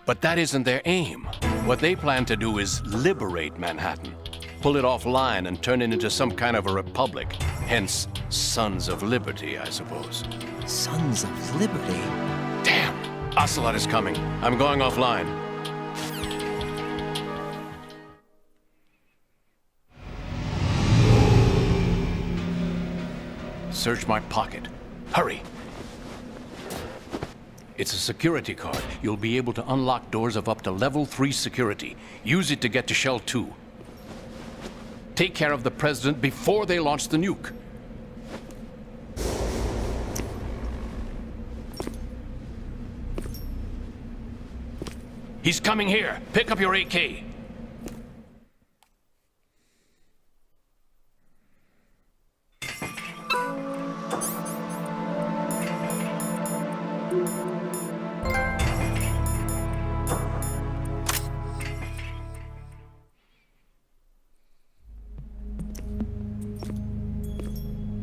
But that isn't their aim. What they plan to do is liberate Manhattan. Pull it offline and turn it into some kind of a republic. Hence, Sons of Liberty, I suppose. Sons of Liberty? Damn! Ocelot is coming. I'm going offline. Search my pocket. Hurry! It's a security card. You'll be able to unlock doors of up to level 3 security. Use it to get to Shell 2. Take care of the President before they launch the nuke. He's coming here. Pick up your AK.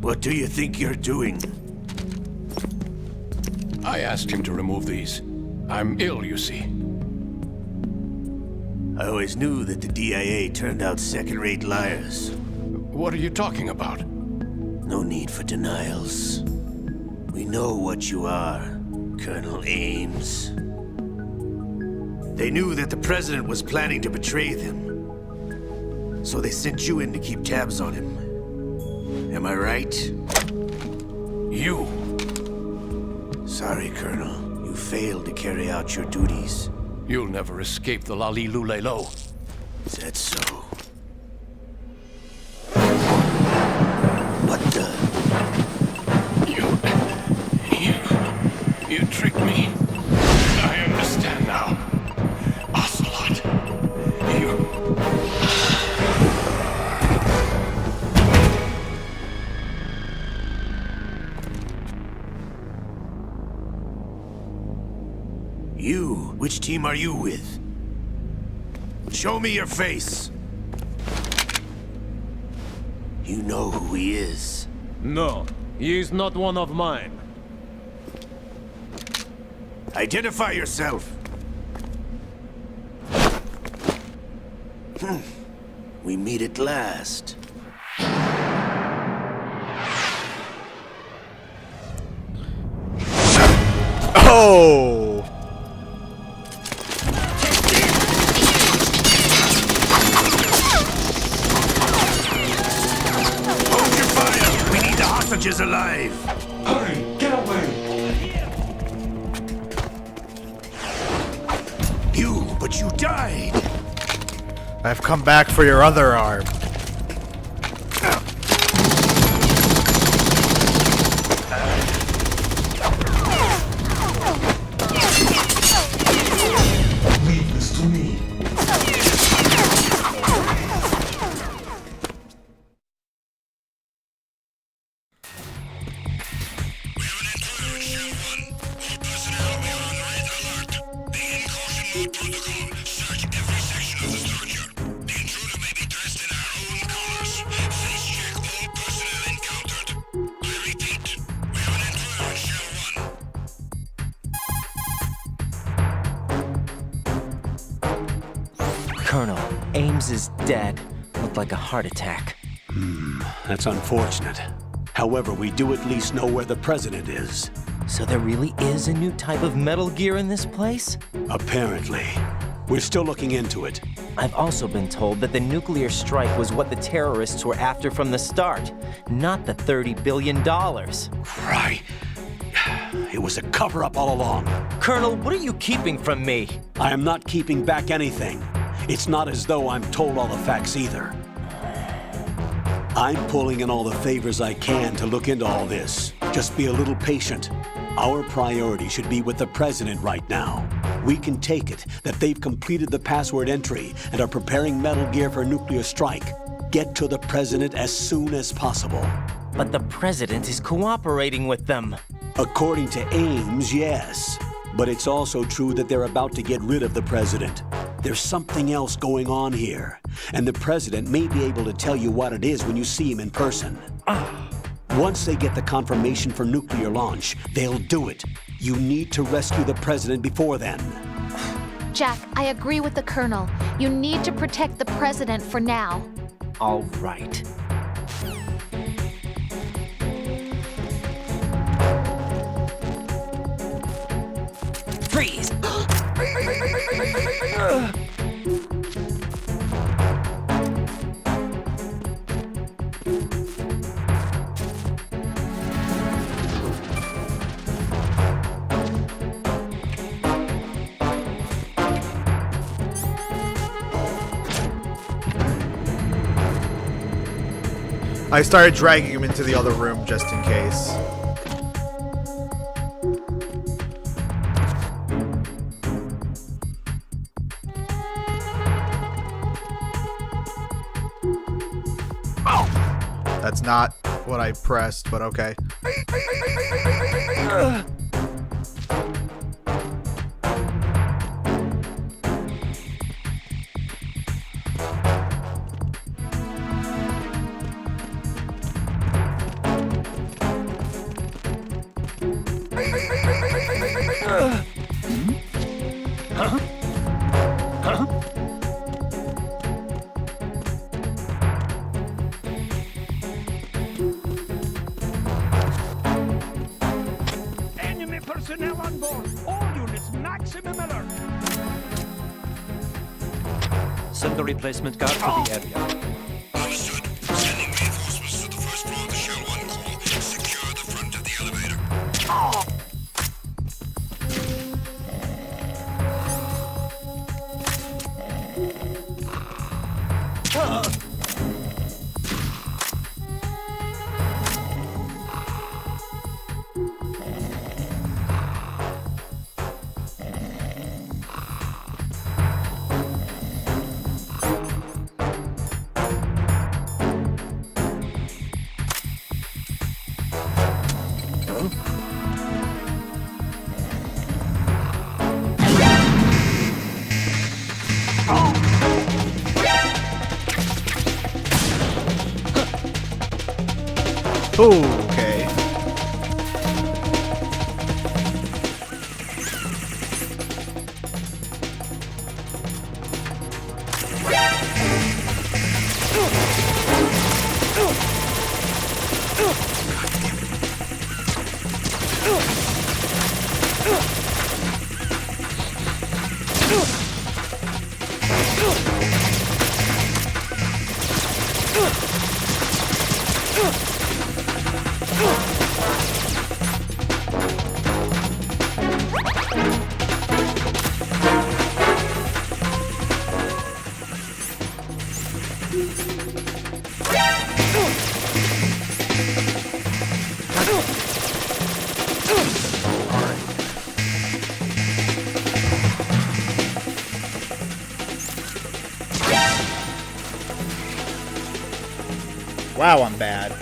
What do you think you're doing? I asked him to remove these. I'm ill, you see. I always knew that the DIA turned out second-rate liars. What are you talking about? No need for denials. We know what you are, Colonel Ames. They knew that the President was planning to betray them. So they sent you in to keep tabs on him. Am I right? You. Sorry, Colonel. You failed to carry out your duties. You'll never escape the Lali Lulelo. Is that so? What the? You tricked me. I understand now. Ocelot. You? Which team are you with? Show me your face! You know who he is. No, he is not one of mine. Identify yourself! We meet at last. Oh! Hold your fire! We need the hostages alive! Hurry! Get away! But you died! I've come back for your other arm. Leave this to me. Colonel, Ames is dead. Looked like a heart attack. That's unfortunate. However, we do at least know where the President is. So there really is a new type of Metal Gear in this place? Apparently. We're still looking into it. I've also been told that the nuclear strike was what the terrorists were after from the start, not the $30 billion. Right. It was a cover-up all along. Colonel, what are you keeping from me? I am not keeping back anything. It's not as though I'm told all the facts either. I'm pulling in all the favors I can to look into all this. Just be a little patient. Our priority should be with the President right now. We can take it that they've completed the password entry and are preparing Metal Gear for a nuclear strike. Get to the President as soon as possible. But the President is cooperating with them. According to Ames, yes. But it's also true that they're about to get rid of the President. There's something else going on here, and the President may be able to tell you what it is when you see him in person. Once they get the confirmation for nuclear launch, they'll do it. You need to rescue the President before then. Jack, I agree with the Colonel. You need to protect the President for now. All right. Freeze! I started dragging him into the other room just in case. That's not what I pressed, but okay. Enemy personnel on board. All units maximum alert. Send the replacement guard to the area. Understood. Sending reinforcements to the first floor of the Shell 1 core. Secure the front of the elevator. Okay. Wow, I'm bad.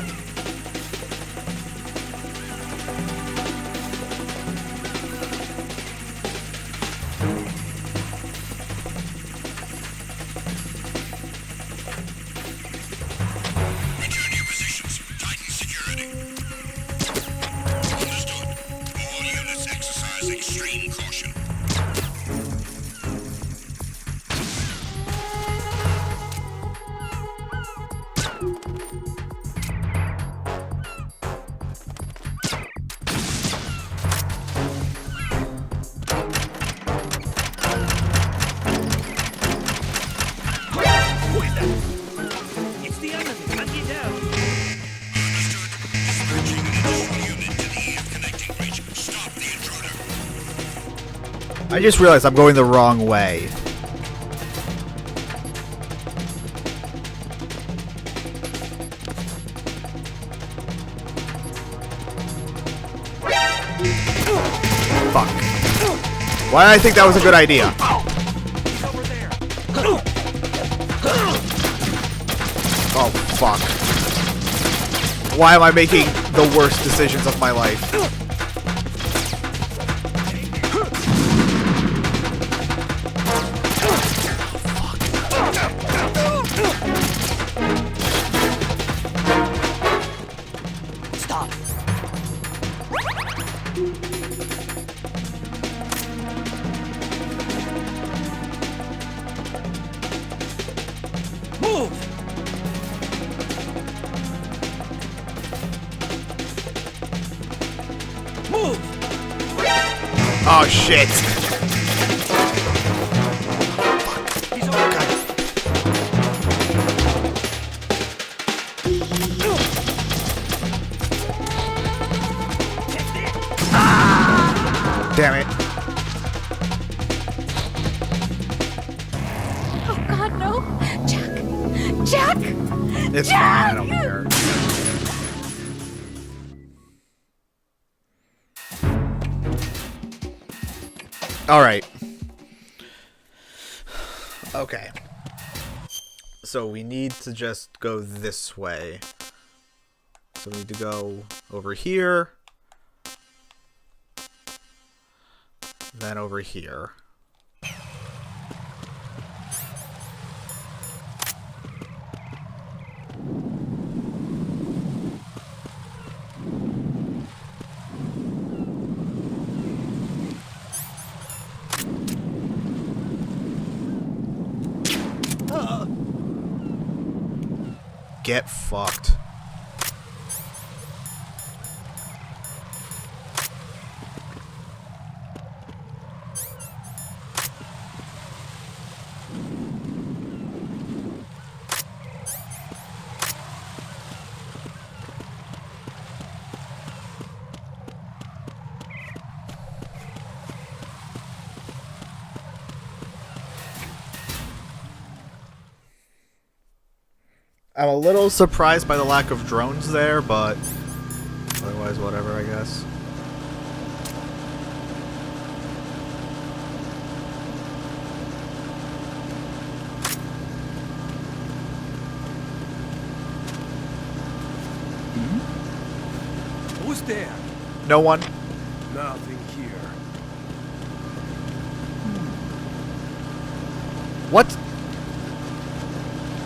Return to your positions. Tighten security. Understood. All units exercise extreme caution. It's the enemy. Hunt it down. Understood. Dispatching an additional unit to the EF connecting bridge. Stop the intruder. I just realized I'm going the wrong way. Fuck. Why did I think that was a good idea? Oh, fuck. Why am I making the worst decisions of my life? Stop. Move! Move! Oh, shit. Damn it. Oh God, no! Jack! Jack! It's Jack! fine, I don't care. Alright. Okay. So we need to just go this way. So we need to go over here. Then over here. Get fucked. I'm a little surprised by the lack of drones there, but otherwise, whatever, I guess. Who's there? No one. Nothing here. What?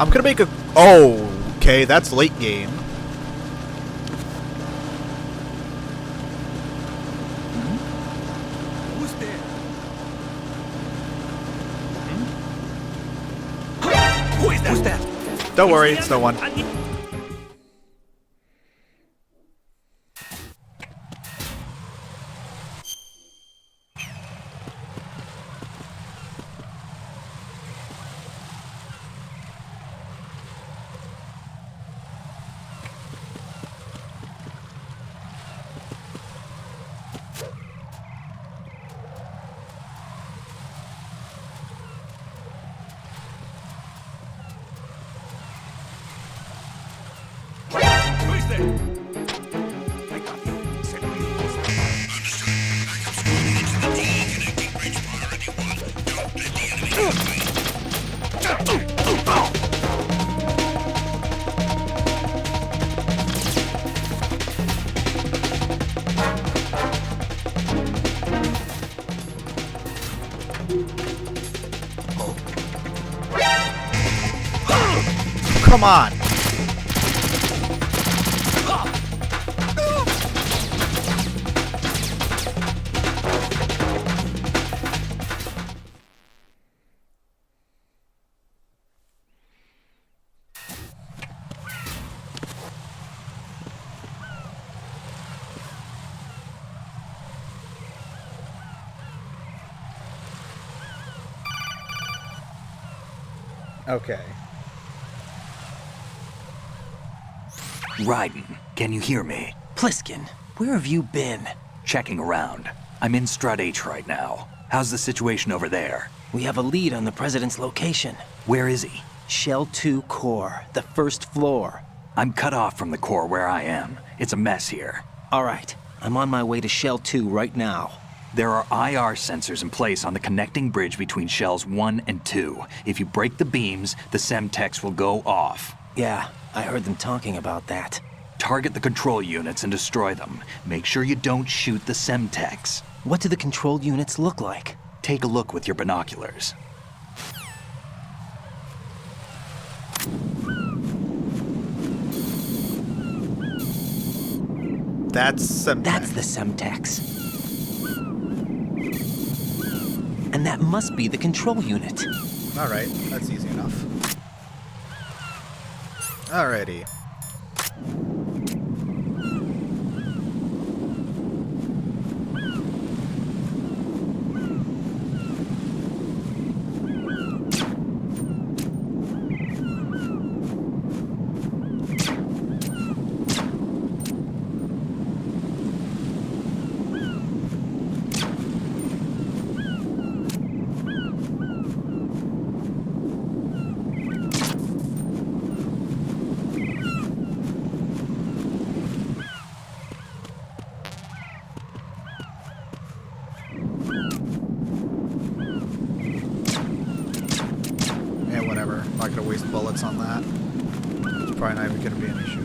I'm gonna make a... Oh, okay, that's late game. Who's there? Who is that? Who's that? Don't worry, it's no one. Come on. Okay. Raiden, can you hear me? Pliskin, where have you been? Checking around. I'm in Strut H right now. How's the situation over there? We have a lead on the President's location. Where is he? Shell 2 core, the first floor. I'm cut off from the core where I am. It's a mess here. All right, I'm on my way to Shell 2 right now. There are IR sensors in place on the connecting bridge between shells 1 and 2. If you break the beams, the Semtex will go off. Yeah, I heard them talking about that. Target the control units and destroy them. Make sure you don't shoot the Semtex. What do the control units look like? Take a look with your binoculars. That's Semtex. That's the Semtex. And that must be the control unit. Alright, that's easy enough. Alrighty. Not gonna waste bullets on that. It's probably not even gonna be an issue.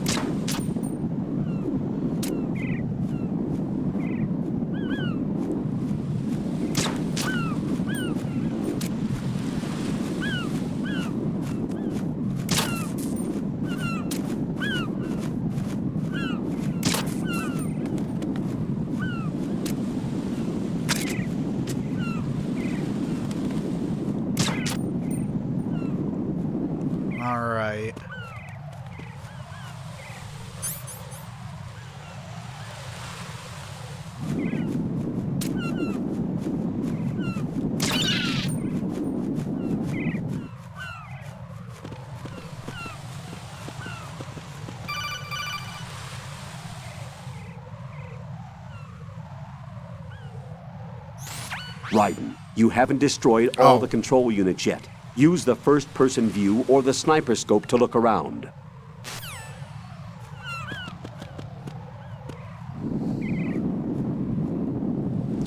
Alright. Raiden, you haven't destroyed all the control units yet. Use the first-person view or the sniper scope to look around.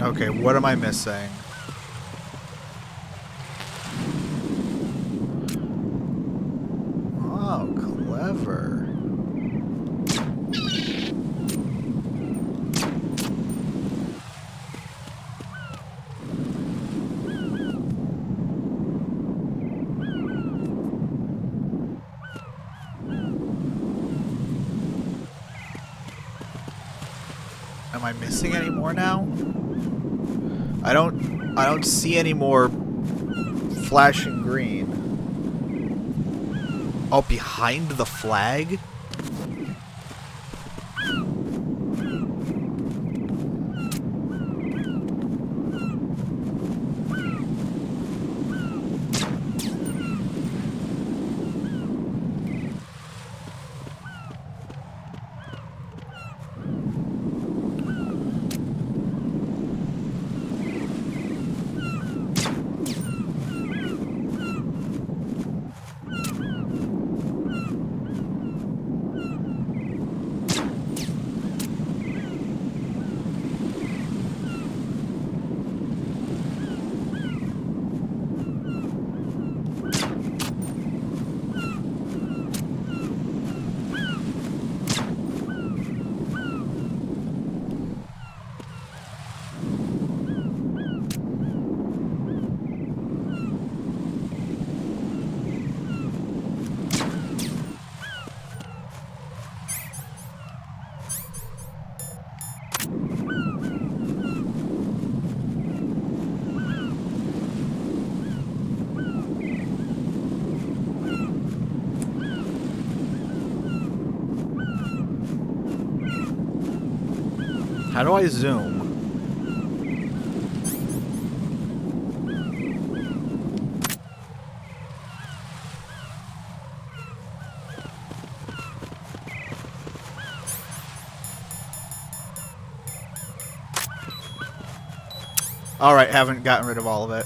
Okay, what am I missing? Oh, clever. Am I missing any more now? I don't see any more flashing green. Oh, behind the flag? How do I zoom? Alright, haven't gotten rid of all of it.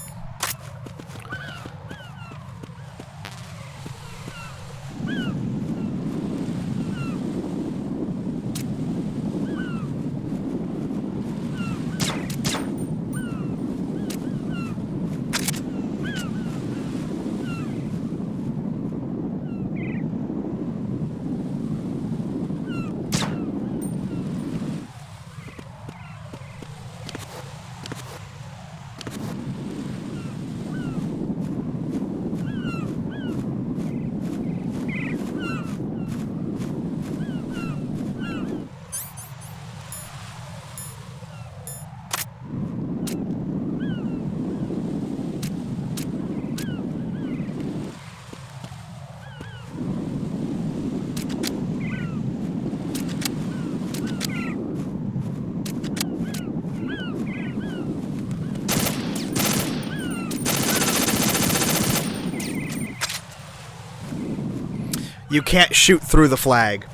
You can't shoot through the flag.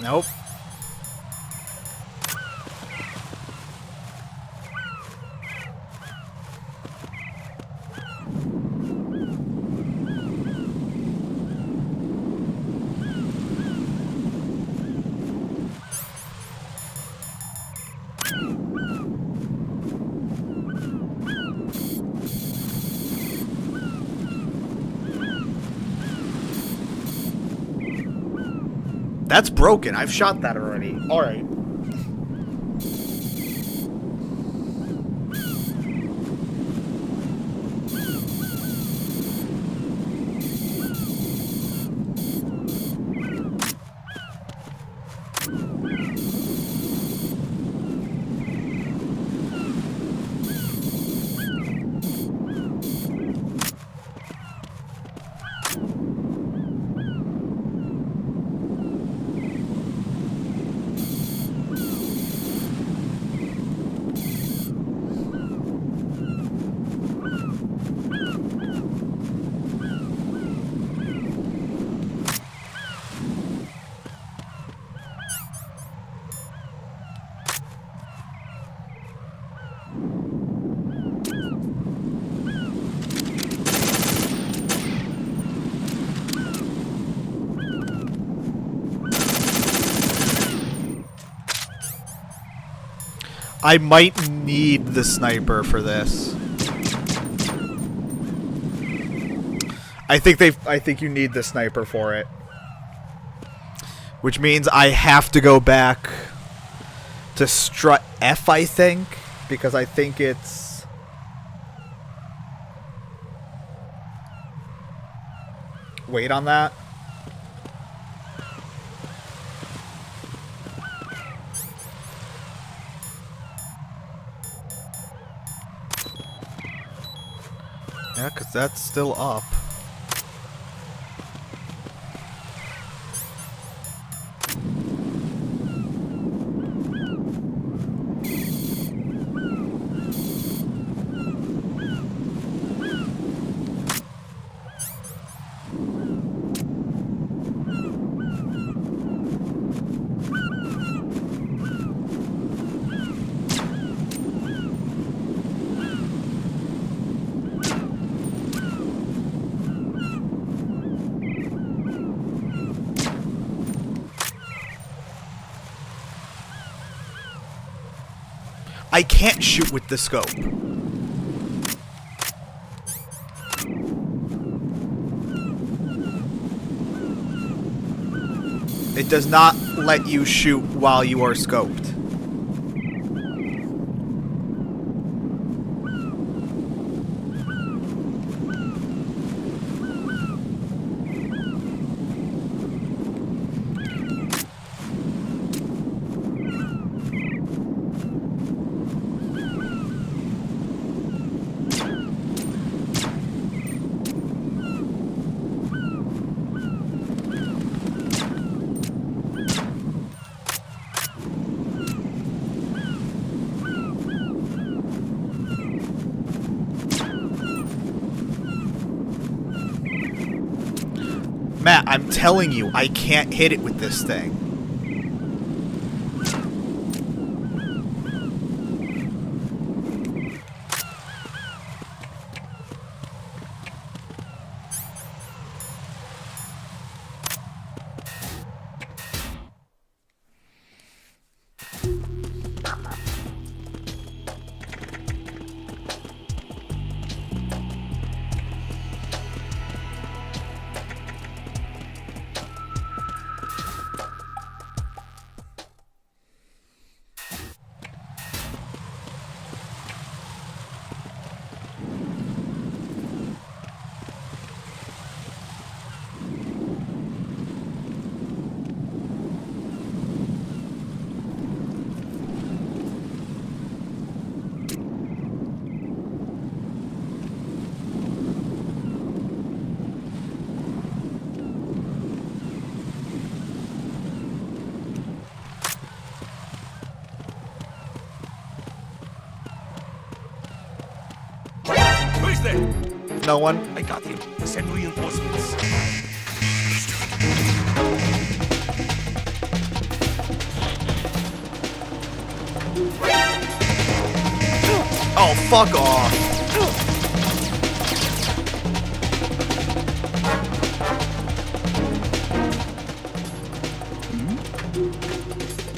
Nope. That's broken. I've shot that already. Alright. I might need the sniper for this. I think you need the sniper for it. Which means I have to go back to strut F, I think, because I think it's wait on that. Yeah, because that's still up. I can't shoot with the scope. It does not let you shoot while you are scoped. Matt, I'm telling you, I can't hit it with this thing. No one? I got him. Send reinforcements. Oh, fuck off.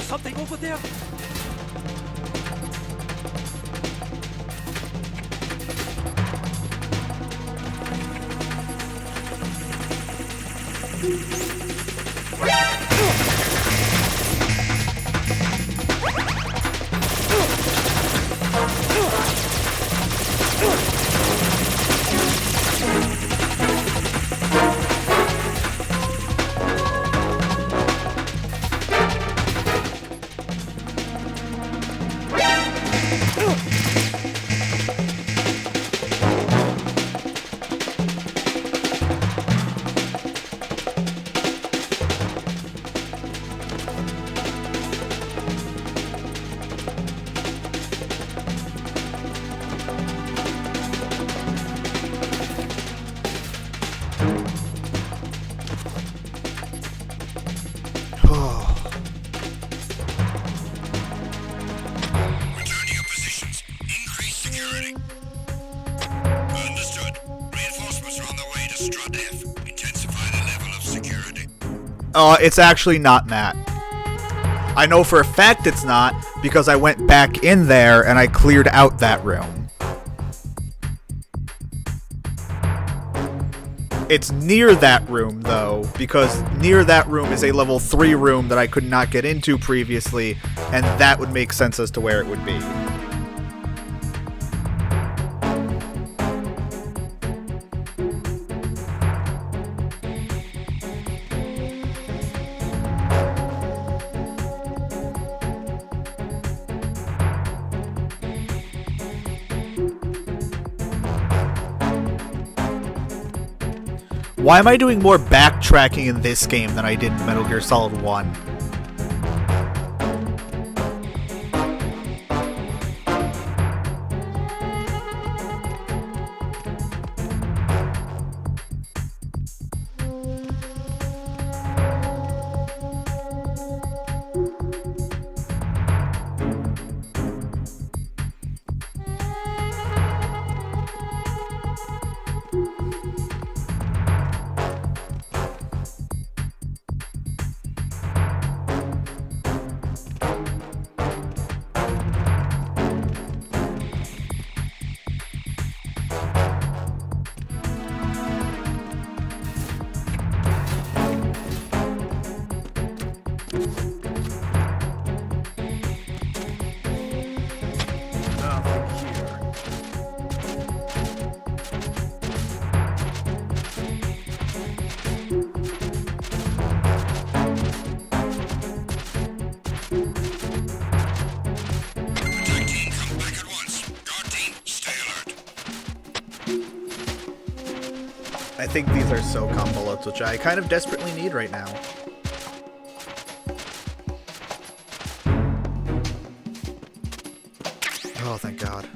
Something over there. Return to your positions. Increase security. Understood. Reinforcements are on their way to Strut F. Intensify the level of security. It's actually not that. I know for a fact it's not, because I went back in there and I cleared out that room. It's near that room, though, because near that room is a level 3 room that I could not get into previously, and that would make sense as to where it would be. Why am I doing more backtracking in this game than I did in Metal Gear Solid 1? I think these are so bullets, which I kind of desperately need right now. Oh, thank God.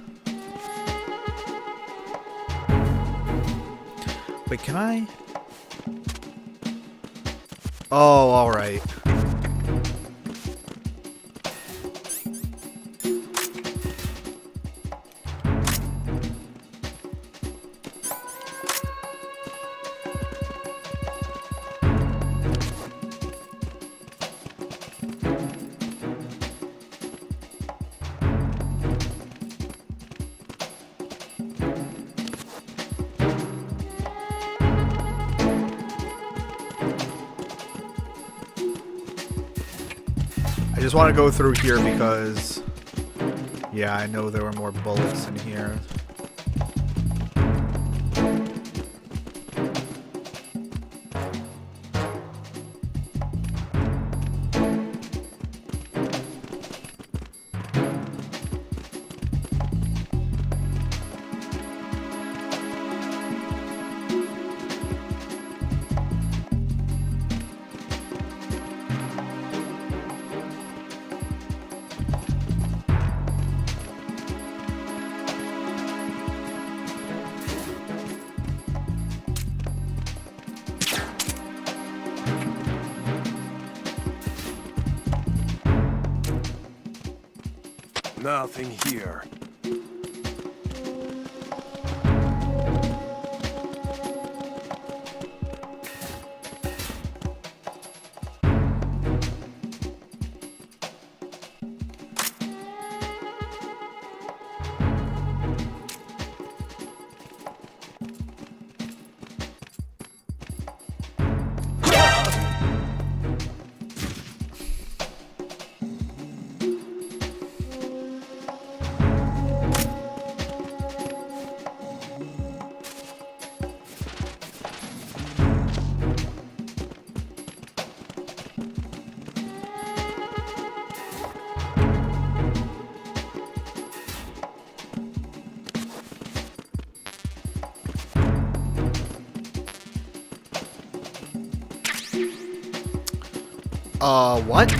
Wait, can I? Oh, alright. I just want to go through here because, yeah, I know there were more bullets in here. Nothing here. What?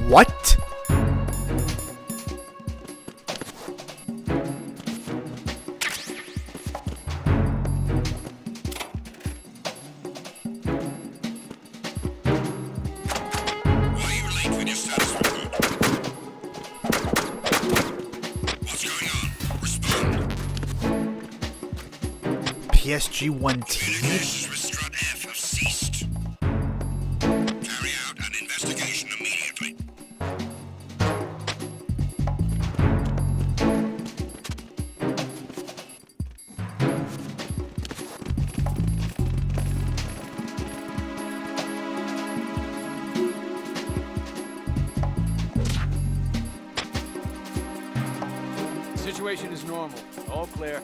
What? Why are you late with your status report? What's going on? Respond. PSG-1 team? Communications with Strut F have ceased. Carry out an investigation immediately. Situation is normal. All clear.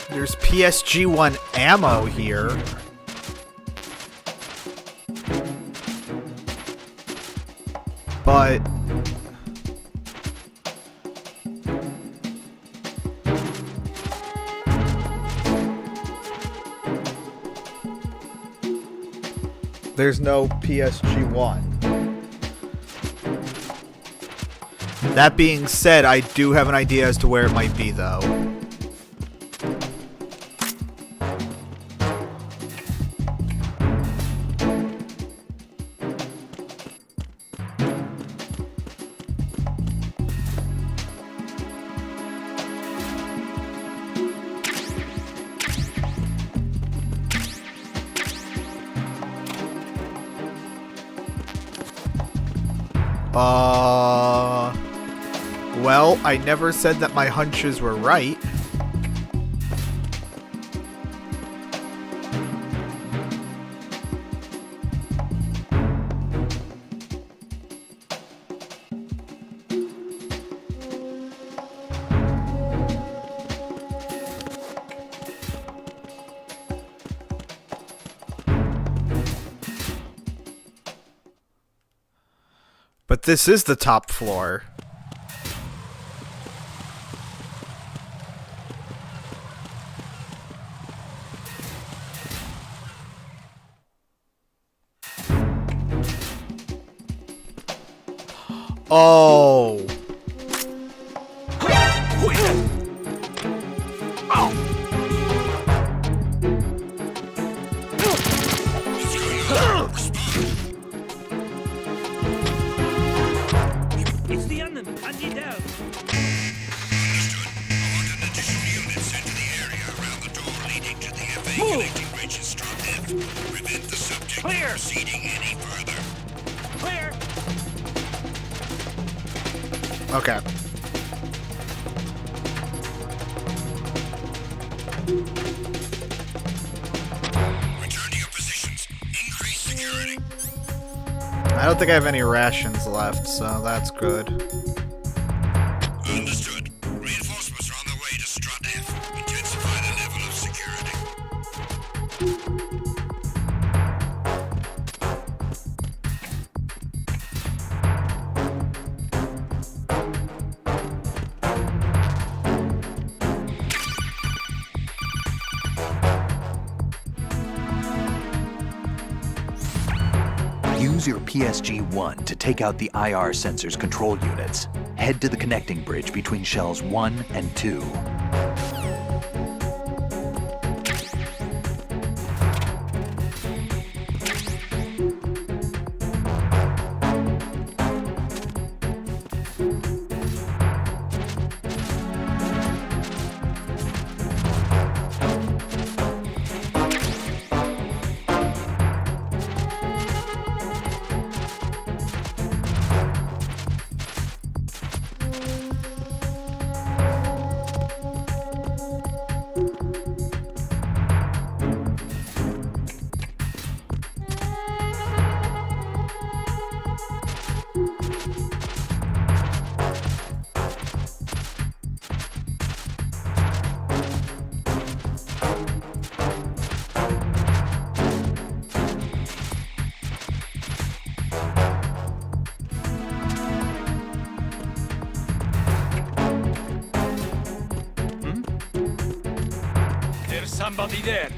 There's PSG-1 ammo here. But... there's no PSG-1. That being said, I do have an idea as to where it might be, though. Well, I never said that my hunches were right. But this is the top floor. Oh. It's the enemy. I need help. Understood. I want an additional unit sent to the area around the door leading to the FA connecting bridge in Strut F. Prevent the subject from proceeding any further. Clear. Okay. I don't think I have any rations left, so that's good. Understood. Reinforcements are on their way to Strut F. Intensify the level of security. Use your PSG-1 to take out the IR sensor's control units. Head to the connecting bridge between shells 1 and 2. There's somebody there.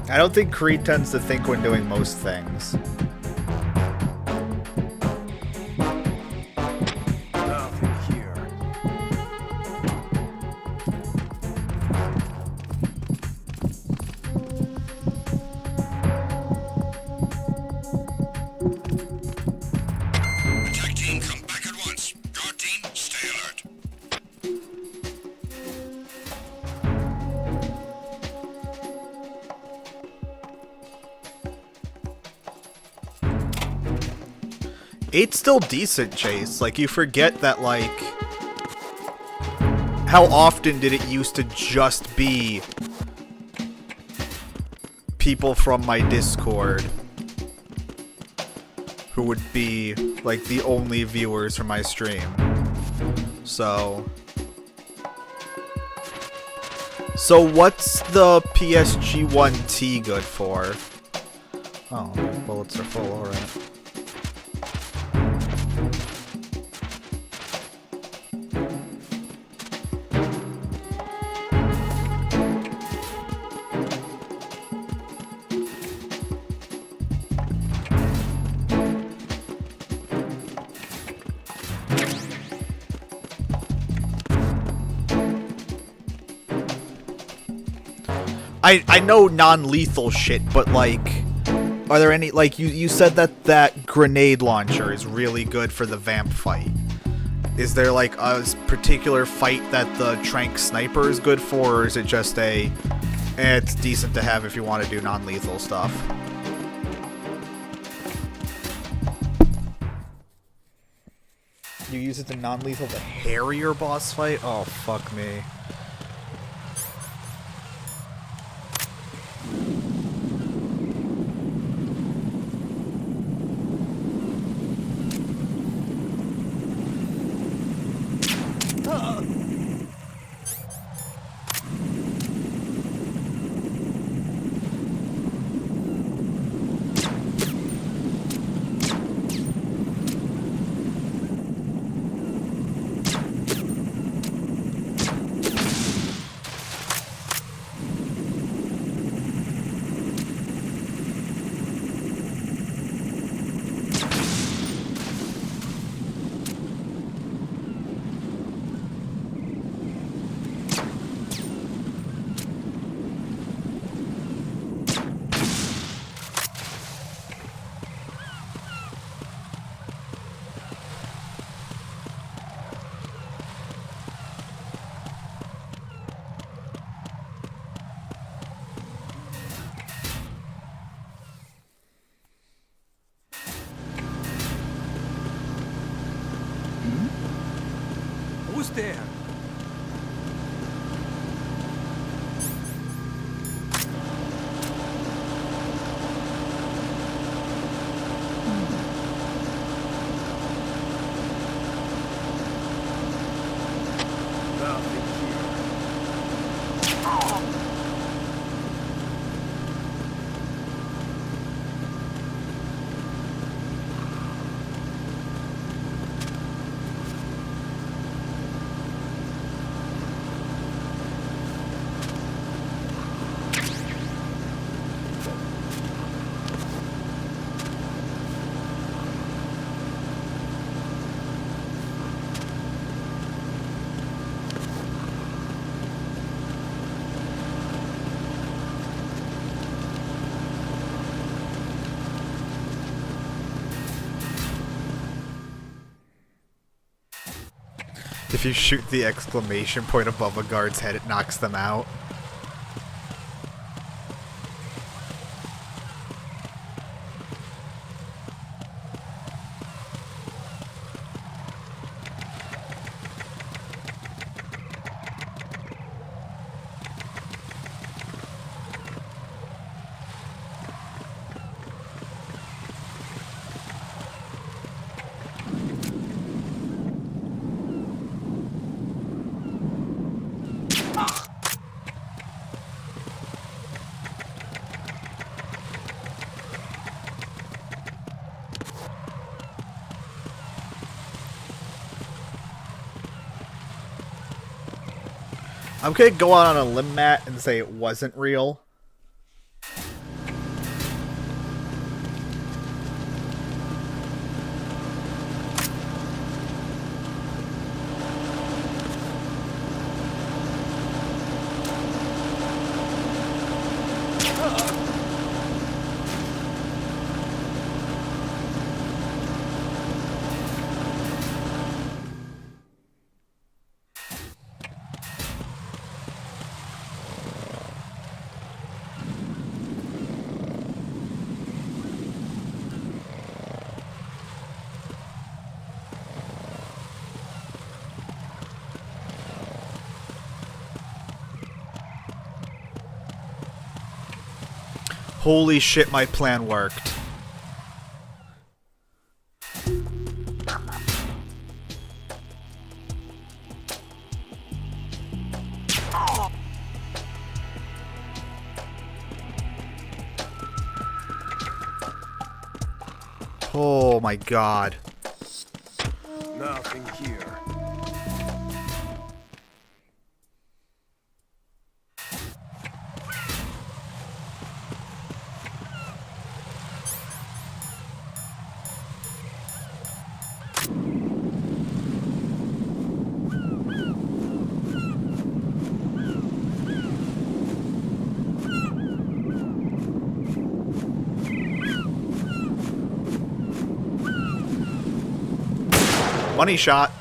I don't think Creed tends to think when doing most things. Nothing here. Attack team, come back at once. Guard team, stay alert. Eight's still decent, Chase. Like, you forget that, like... How often did it used to just be people from my Discord who would be, like, the only viewers from my stream. So what's the PSG-1T good for? Oh, bullets are full, alright. I know non-lethal shit, but like, are there any, like, you said that grenade launcher is really good for the vamp fight. Is there like a particular fight that the Trank sniper is good for, or is it just it's decent to have if you want to do non-lethal stuff? You use it to non-lethal the Harrier boss fight? Oh, fuck me. Who's there? If you shoot the exclamation point above a guard's head, it knocks them out. I'm gonna go out on a limb, Matt, and say it wasn't real. Holy shit, my plan worked. Oh my god. Nothing here. Money shot.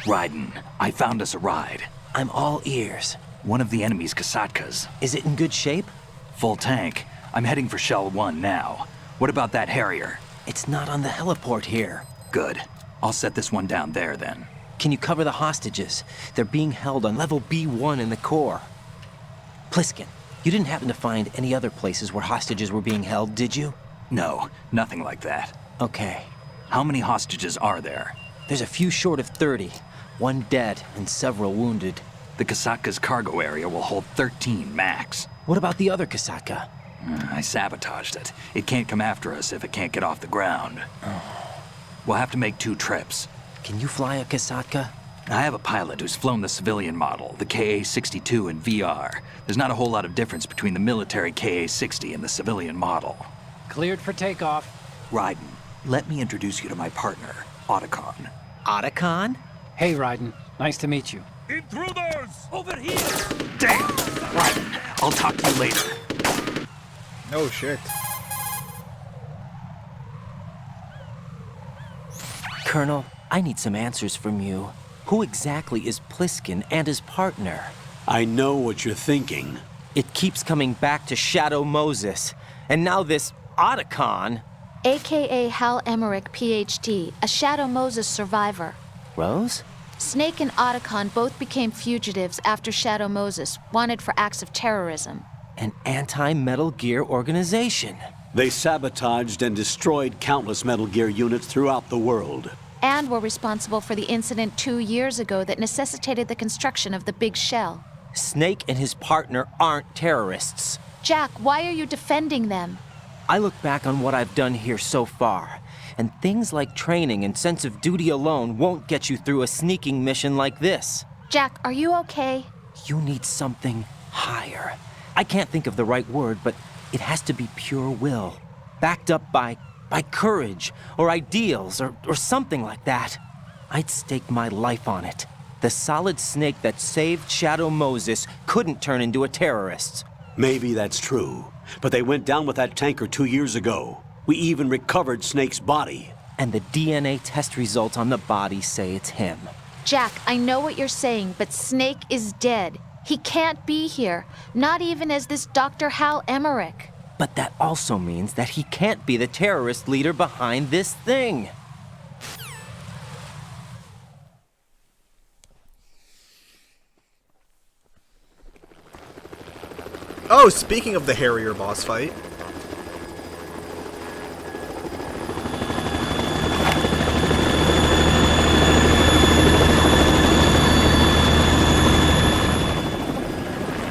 Raiden, I found us a ride. I'm all ears. One of the enemy's Kasatkas. Is it in good shape? Full tank. I'm heading for Shell 1 now. What about that Harrier? It's not on the heliport here. Good. I'll set this one down there then. Can you cover the hostages? They're being held on level B1 in the core. Pliskin, you didn't happen to find any other places where hostages were being held, did you? No, nothing like that. Okay. How many hostages are there? There's a few short of 30. One dead and several wounded. The Kasatka's cargo area will hold 13 max. What about the other Kasatka? I sabotaged it. It can't come after us if it can't get off the ground. We'll have to make 2 trips. Can you fly a Kasatka? I have a pilot who's flown the civilian model, the KA-62 in VR. There's not a whole lot of difference between the military KA-60 and the civilian model. Cleared for takeoff. Raiden, let me introduce you to my partner, Otacon. Otacon? Hey, Raiden. Nice to meet you. Intruders! Over here! Damn! Raiden, I'll talk to you later. No shit. Colonel, I need some answers from you. Who exactly is Pliskin and his partner? I know what you're thinking. It keeps coming back to Shadow Moses. And now this Otacon. AKA Hal Emmerich, PhD, a Shadow Moses survivor. Rose? Snake and Otacon both became fugitives after Shadow Moses, wanted for acts of terrorism. An anti-Metal Gear organization. They sabotaged and destroyed countless Metal Gear units throughout the world. And were responsible for the incident 2 years ago that necessitated the construction of the Big Shell. Snake and his partner aren't terrorists. Jack, why are you defending them? I look back on what I've done here so far, and things like training and sense of duty alone won't get you through a sneaking mission like this. Jack, are you okay? You need something higher. I can't think of the right word, but it has to be pure will, backed up by courage, or ideals, or something like that. I'd stake my life on it. The solid Snake that saved Shadow Moses couldn't turn into a terrorist. Maybe that's true, but they went down with that tanker 2 years ago. We even recovered Snake's body. And the DNA test results on the body say it's him. Jack, I know what you're saying, but Snake is dead. He can't be here, not even as this Dr. Hal Emmerich. But that also means that he can't be the terrorist leader behind this thing. Oh, speaking of the Harrier boss fight.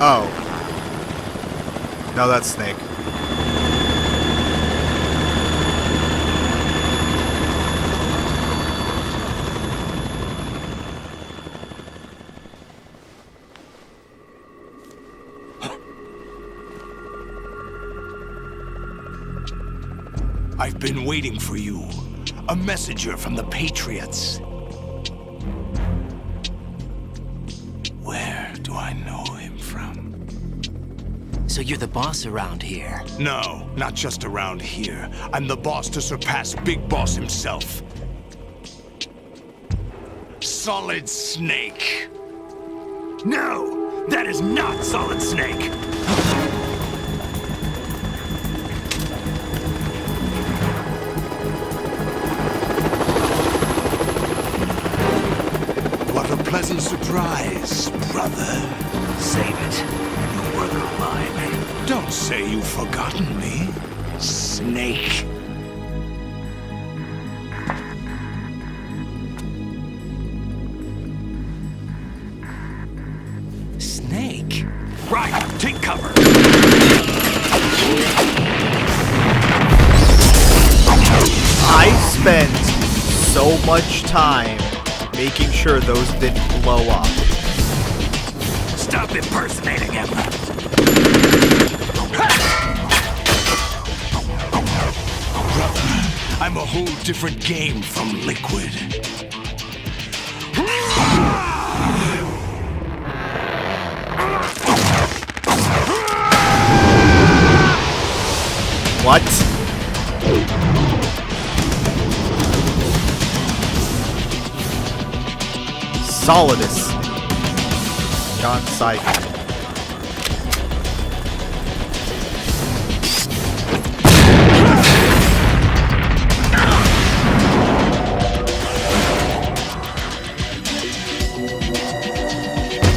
Oh. No, that's Snake. I've been waiting for you. A messenger from the Patriots. Where do I know him from? So you're the boss around here? No, not just around here. I'm the boss to surpass Big Boss himself. Solid Snake. No! That is not Solid Snake! What a pleasant surprise, brother. Save it. You'll work on mine. Don't say you've forgotten me, Snake. Snake? Right, take cover. I spent so much time making sure those didn't blow up. Stop impersonating him. Brother, I'm a whole different game from Liquid. What? Solidus. John Seidel.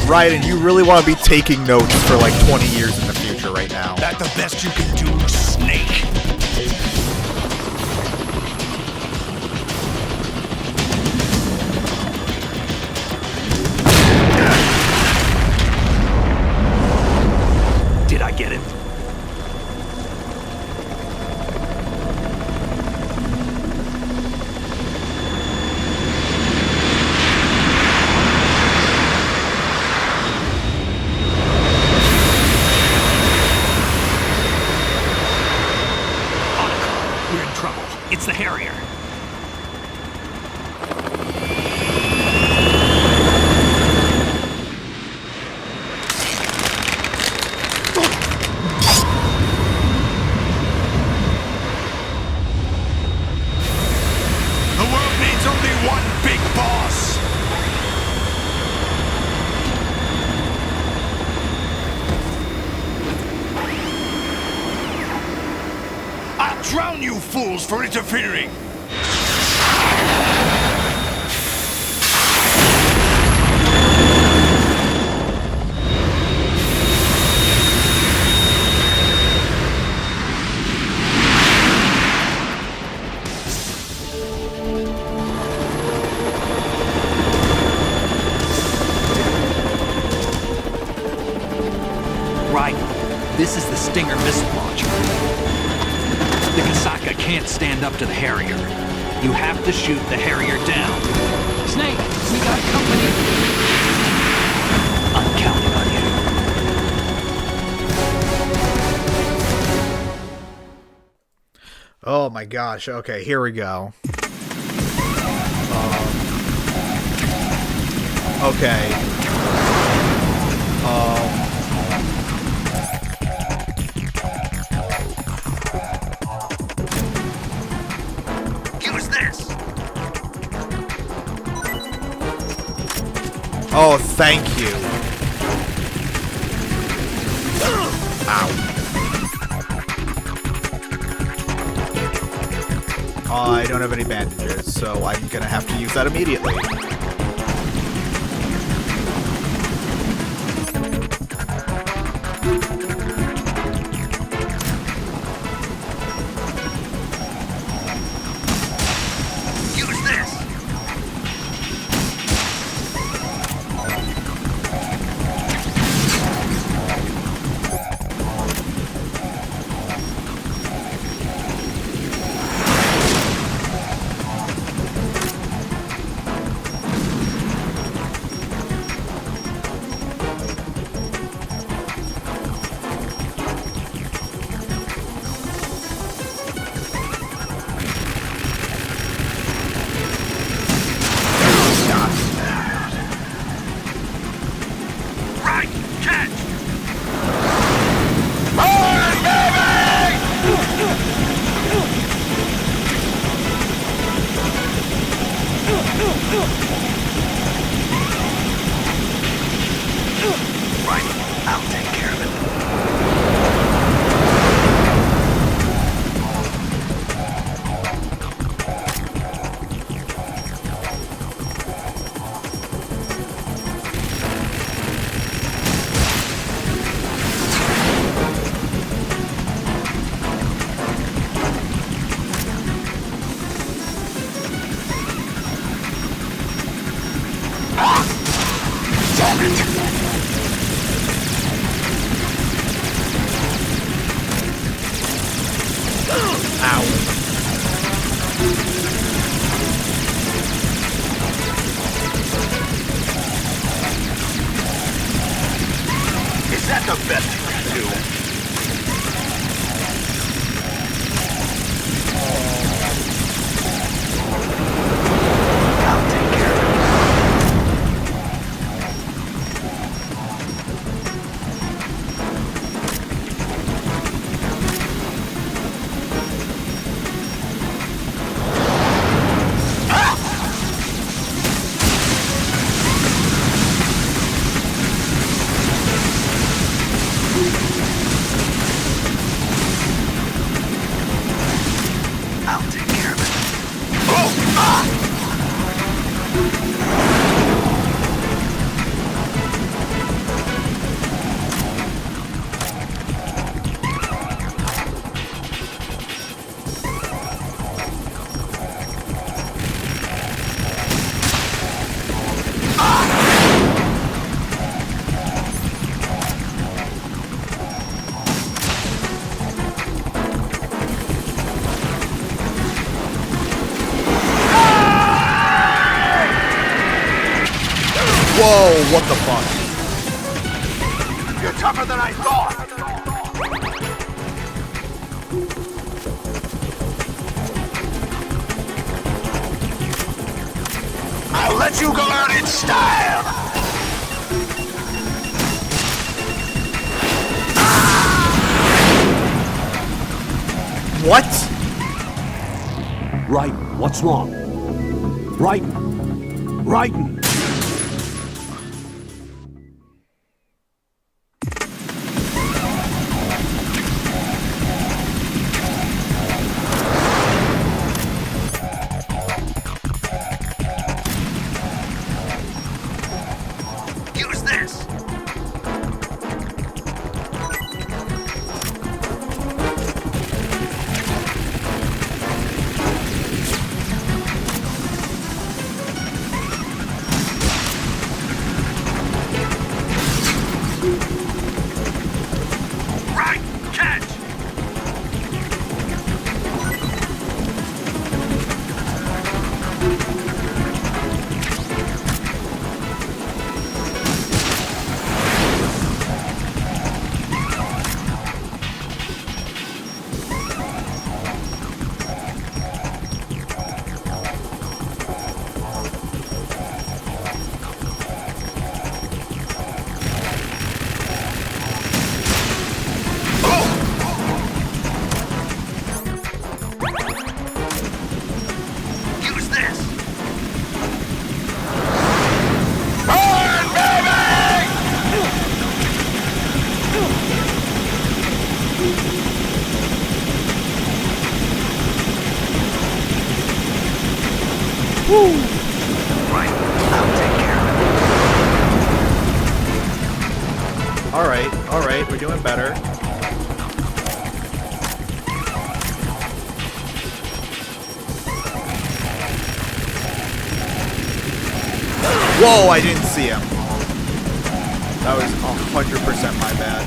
Right, and you really want to be taking notes for like 20 years in the future right now. That the best you can do, Snake? Did I get it? fools for interfering! Right. This is the Stinger missile launcher. The Kasaka can't stand up to the Harrier. You have to shoot the Harrier down. Snake, we got company. I'm counting on you. Oh my gosh. Okay, here we go. Okay. Use this! Oh, thank you. Ow. I don't have any bandages, so I'm gonna have to use that immediately. Use this! Right! Catch! Right, I'll take care of it. Damn it! Is that the best you can do? I'll take care of it. I'll take care of it. Oh! Ah! Whoa, what the fuck? You're tougher than I thought! I'll let you go out in style! What? Raiden, what's wrong? Raiden! Raiden! this? Right, catch! Use this! Burn, baby! Woo! Right, I'll take care of Alright, we're doing better. Whoa, I didn't see him. That was 100% my bad.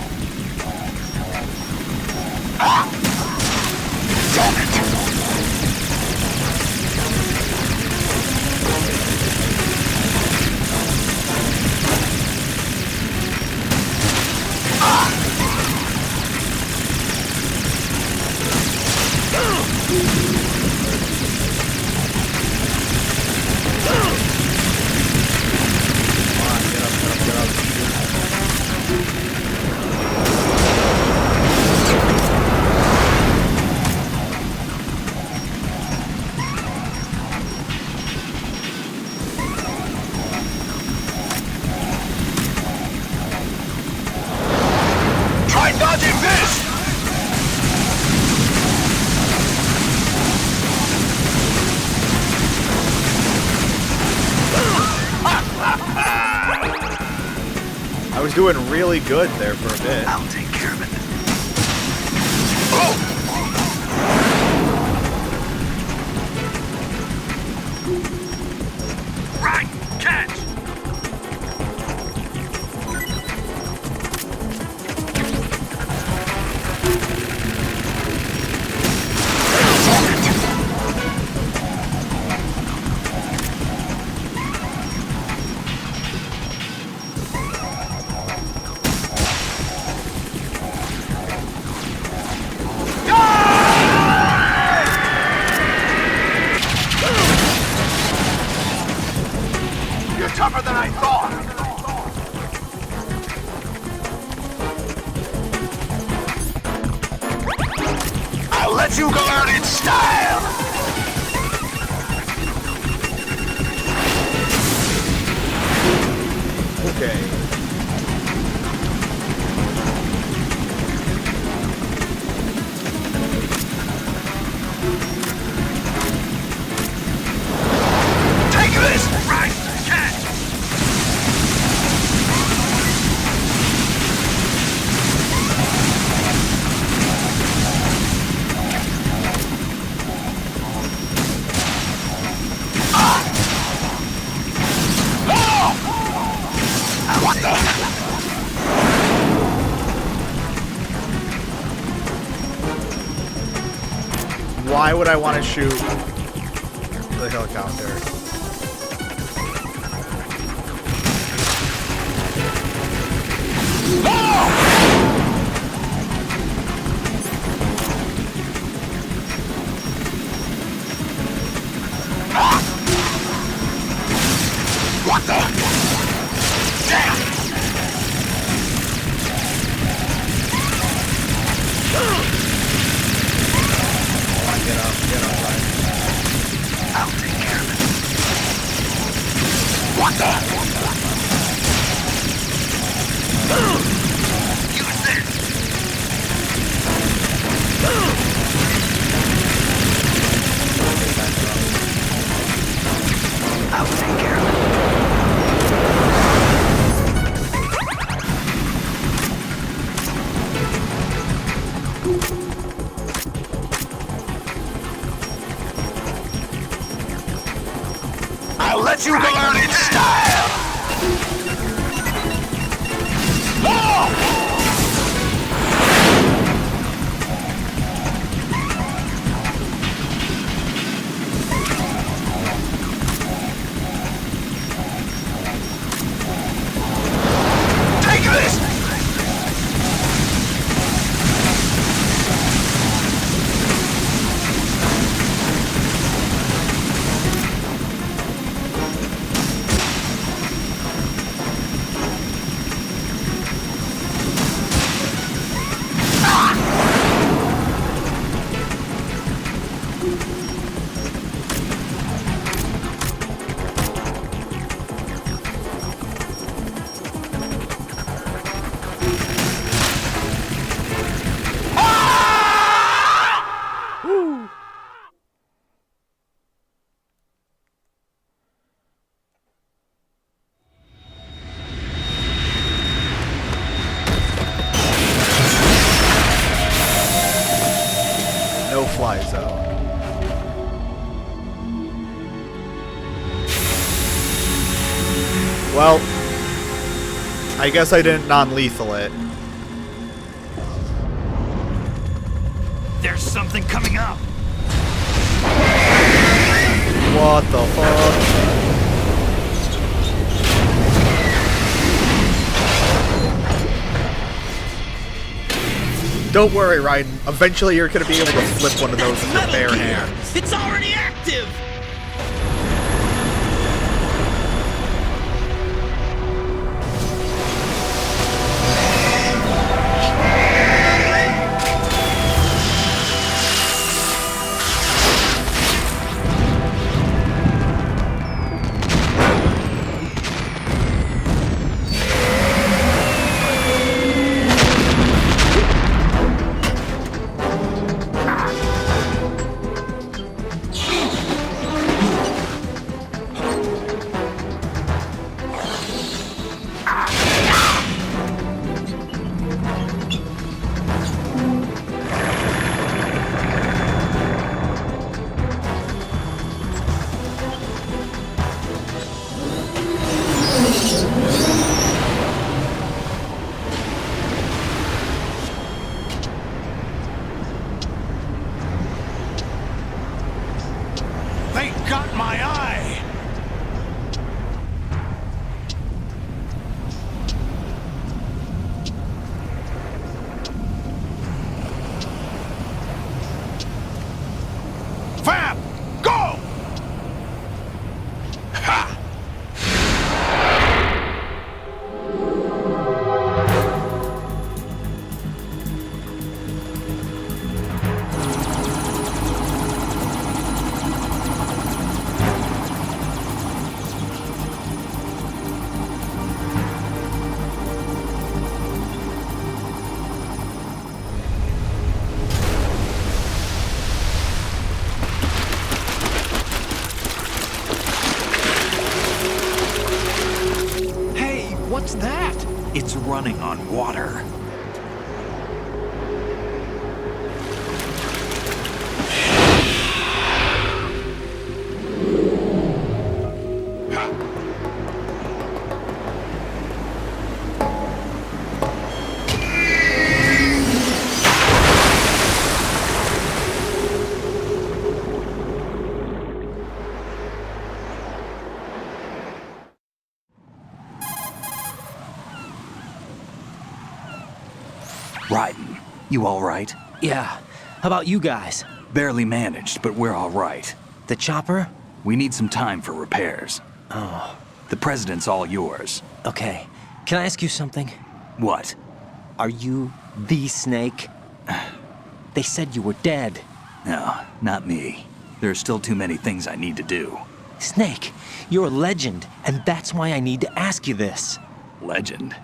Try dodging this! I was doing really good there for a bit. I'll take care of it. Right, catch! You're tougher than I thought! I'll let you go out in style! Okay. Take this! Right, catch! What the? Why would I want to shoot the helicopter? What the? Damn! Get up, right. I'll take care of it. What the? Use this! I'll take care of it. I'll let you learn in style! Take this! No fly zone. Well, I guess I didn't non-lethal it. There's something coming up. What the fuck? Don't worry, Raiden. Eventually you're gonna be able to flip one of those with your bare hands. It's already active! They got my eye! Fab! Go! Ha! What's that? It's running on water. Raiden, you all right? Yeah. How about you guys? Barely managed, but we're all right. The chopper? We need some time for repairs. Oh. The president's all yours. Okay. Can I ask you something? What? Are you the Snake? They said you were dead. No, not me. There are still too many things I need to do. Snake, you're a legend, and that's why I need to ask you this. Legend?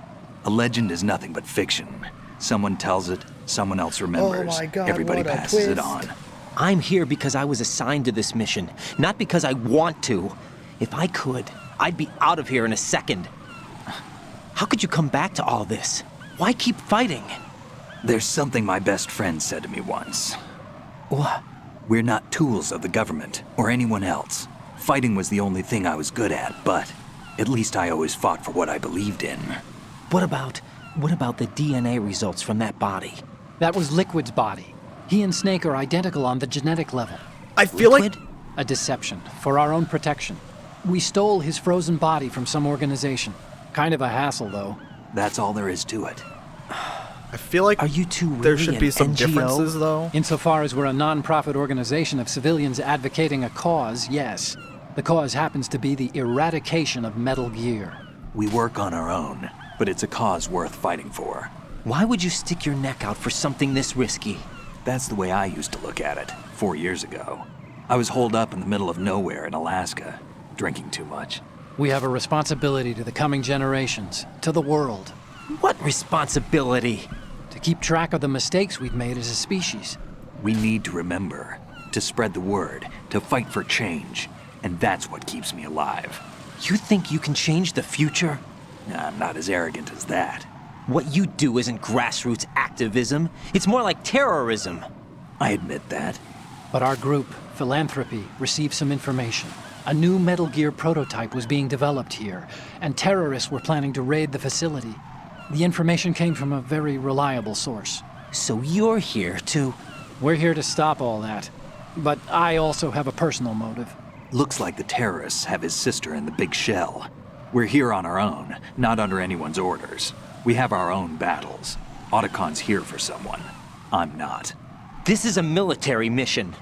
A legend is nothing but fiction. Someone tells it, someone else remembers. Oh my God, everybody what a passes it twist. on. I'm here because I was assigned to this mission, not because I want to. If I could, I'd be out of here in a second. How could you come back to all this? Why keep fighting? There's something my best friend said to me once. What? We're not tools of the government or anyone else. Fighting was the only thing I was good at, but at least I always fought for what I believed in. What about the DNA results from that body? That was Liquid's body. He and Snake are identical on the genetic level. I feel Liquid? A deception, for our own protection. We stole his frozen body from some organization. Kind of a hassle, though. That's all there is to it. I feel like Are you two really there should be an some NGO? differences, though. Insofar as we're a non-profit organization of civilians advocating a cause, yes. The cause happens to be the eradication of Metal Gear. We work on our own, but it's a cause worth fighting for. Why would you stick your neck out for something this risky? That's the way I used to look at it 4 years ago. I was holed up in the middle of nowhere in Alaska, drinking too much. We have a responsibility to the coming generations, to the world. What responsibility? To keep track of the mistakes we've made as a species. We need to remember, to spread the word, to fight for change, and that's what keeps me alive. You think you can change the future? Nah, I'm not as arrogant as that. What you do isn't grassroots activism. It's more like terrorism. I admit that. But our group, Philanthropy, received some information. A new Metal Gear prototype was being developed here, and terrorists were planning to raid the facility. The information came from a very reliable source. So you're here to... We're here to stop all that. But I also have a personal motive. Looks like the terrorists have his sister in the big shell. We're here on our own, not under anyone's orders. We have our own battles. Otacon's here for someone. I'm not. This is a military mission.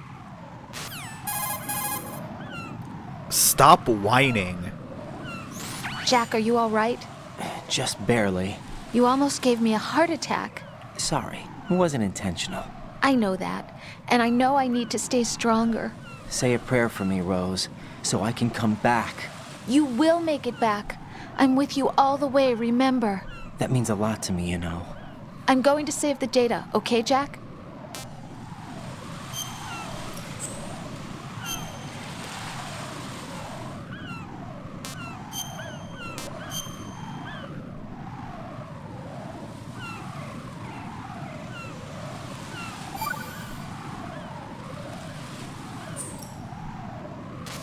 Stop whining. Jack, are you all right? Just barely. You almost gave me a heart attack. Sorry, it wasn't intentional. I know that, and I know I need to stay stronger. Say a prayer for me, Rose, so I can come back. You will make it back. I'm with you all the way, remember. That means a lot to me, you know. I'm going to save the data, okay, Jack?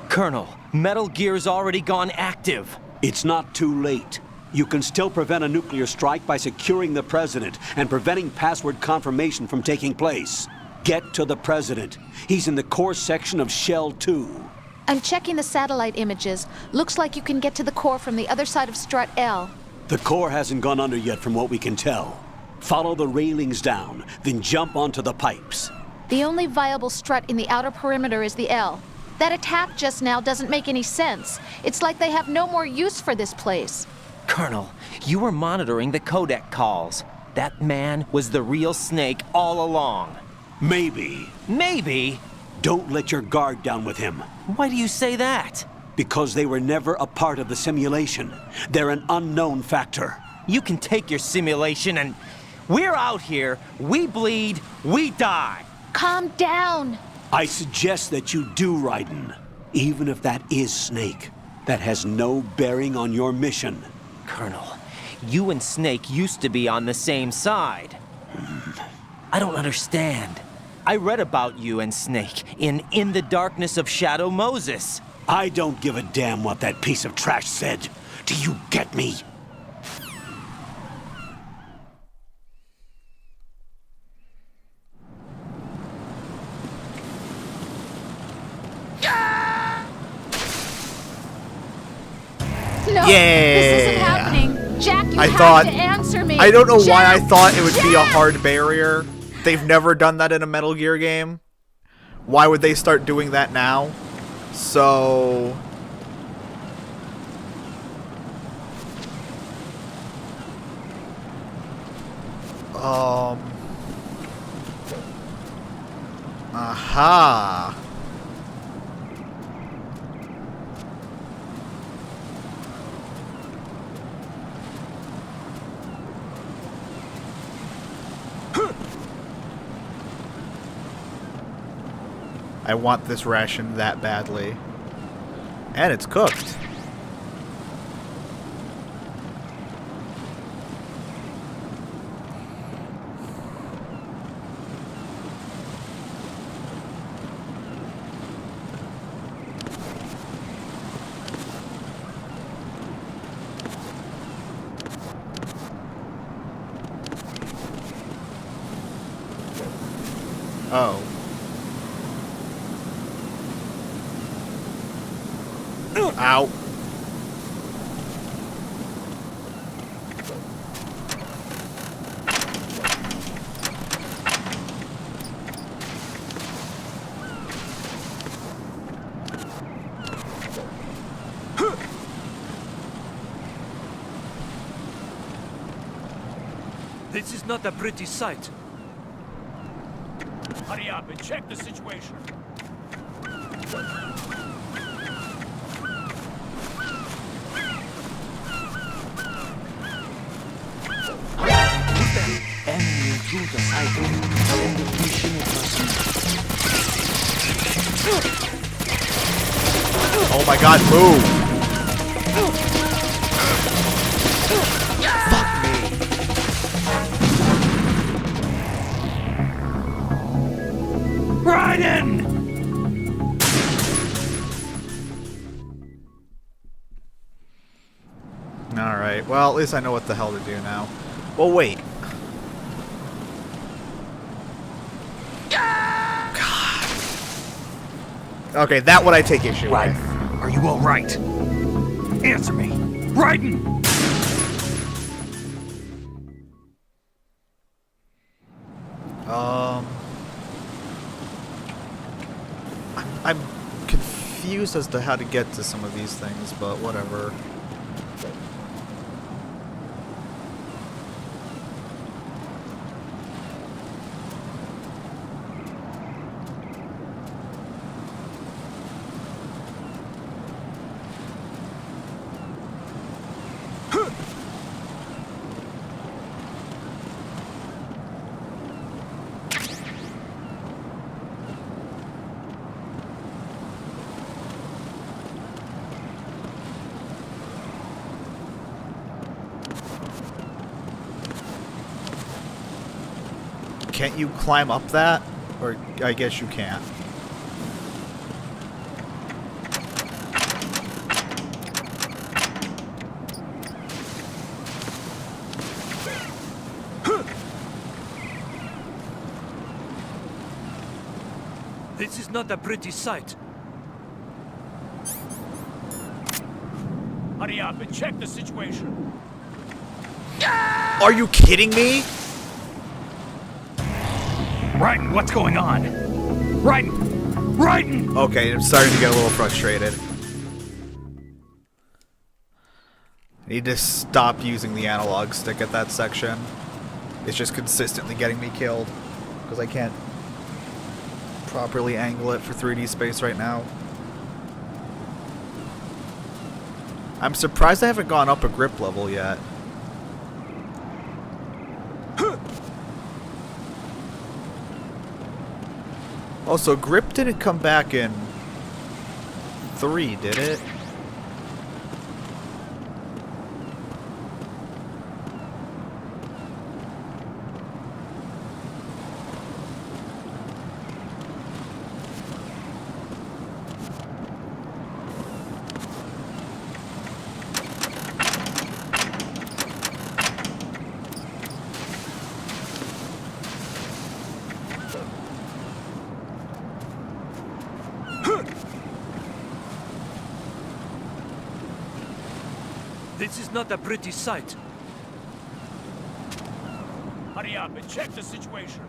Colonel, Metal Gear's already gone active. It's not too late. You can still prevent a nuclear strike by securing the president and preventing password confirmation from taking place. Get to the president. He's in the core section of Shell 2. I'm checking the satellite images. Looks like you can get to the core from the other side of Strut L. The core hasn't gone under yet from what we can tell. Follow the railings down, then jump onto the pipes. The only viable strut in the outer perimeter is the L. That attack just now doesn't make any sense. It's like they have no more use for this place. Colonel, you were monitoring the codec calls. That man was the real Snake all along. Maybe. Maybe? Don't let your guard down with him. Why do you say that? Because they were never a part of the simulation. They're an unknown factor. You can take your simulation and... We're out here, we bleed, we die. Calm down. I suggest that you do, Raiden. Even if that is Snake. That has no bearing on your mission. Colonel, you and Snake used to be on the same side. I don't understand. I read about you and Snake in the Darkness of Shadow Moses. I don't give a damn what that piece of trash said. Do you get me? No, this isn't happening. Jack, you have to answer me. I don't know why I Jack! thought it would be a hard barrier. They've never done that in a Metal Gear game. Why would they start doing that now? So... Aha! I want this ration that badly. And it's cooked. Oh. Ow. This is not a pretty sight. Hurry up and check the situation. Enemy intruder sighted. Send a mission Oh my god, move! Fuck me. Raiden! Alright, well, at least I know what the hell to do now. Well, wait. God. Okay, that would I take issue with. Are you all right? Answer me. Raiden! I'm confused as to how to get to some of these things, but whatever. Can't you climb up that? Or I guess you can't. This is not a pretty sight. Hurry up and check the situation. Are you kidding me? Raiden, what's going on? Raiden! Raiden! Okay, I'm starting to get a little frustrated. I need to stop using the analog stick at that section. It's just consistently getting me killed. Because I can't properly angle it for 3D space right now. I'm surprised I haven't gone up a grip level yet. Also, grip didn't come back in 3, did it? This is not a pretty sight. Hurry up and check the situation.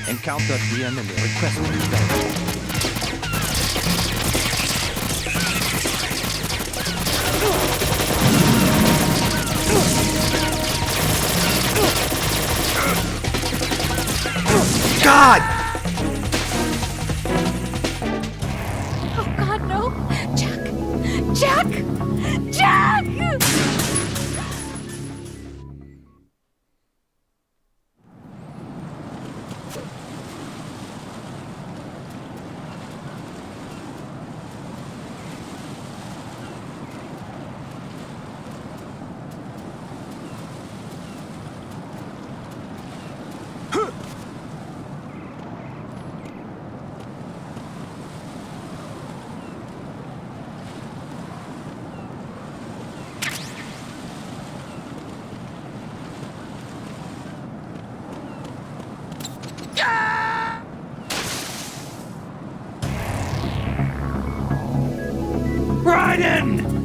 Encounter the enemy. Request to be God! Oh God, no! Jack! Jack! Jack! Raiden!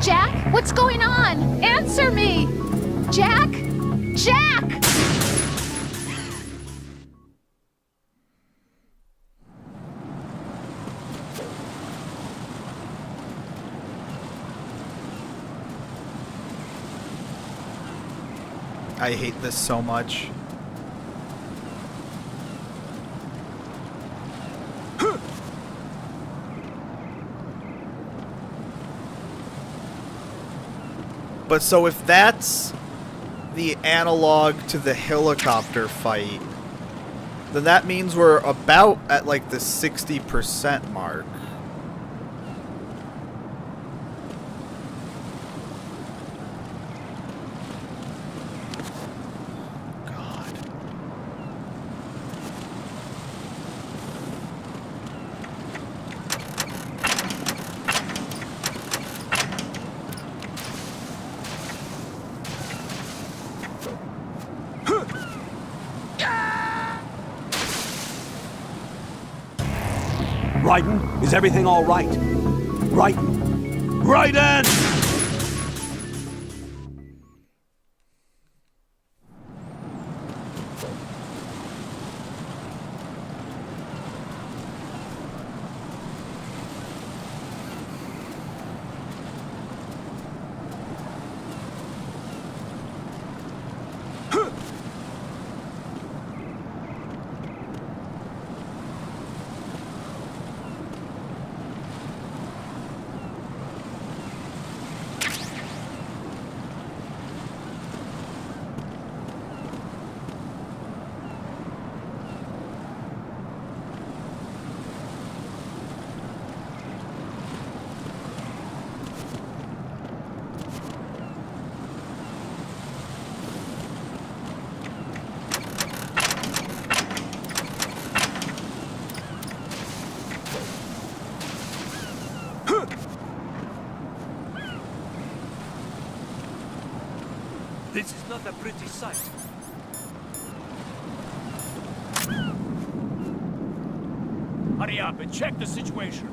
Jack, what's going on? Answer me! Jack! Jack! I hate this so much. But so if that's the analog to the helicopter fight, then that means we're about at like the 60% mark. Raiden, is everything all right? Raiden! Raiden! This is not a pretty sight. Hurry up and check the situation.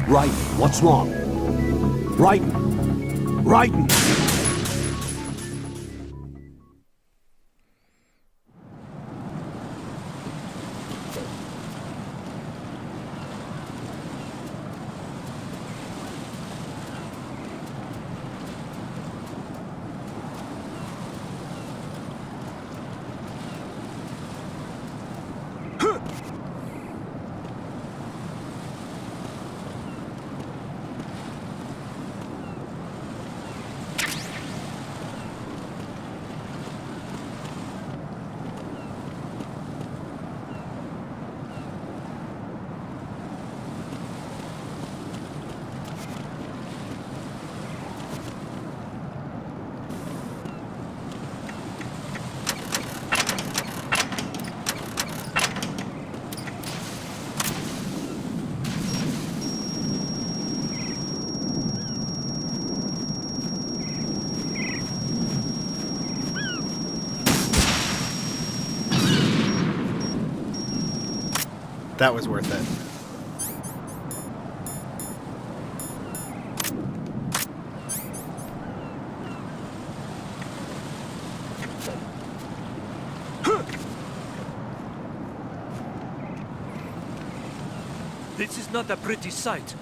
Raiden, what's wrong? Raiden! Raiden! That was worth it. This is not a pretty sight.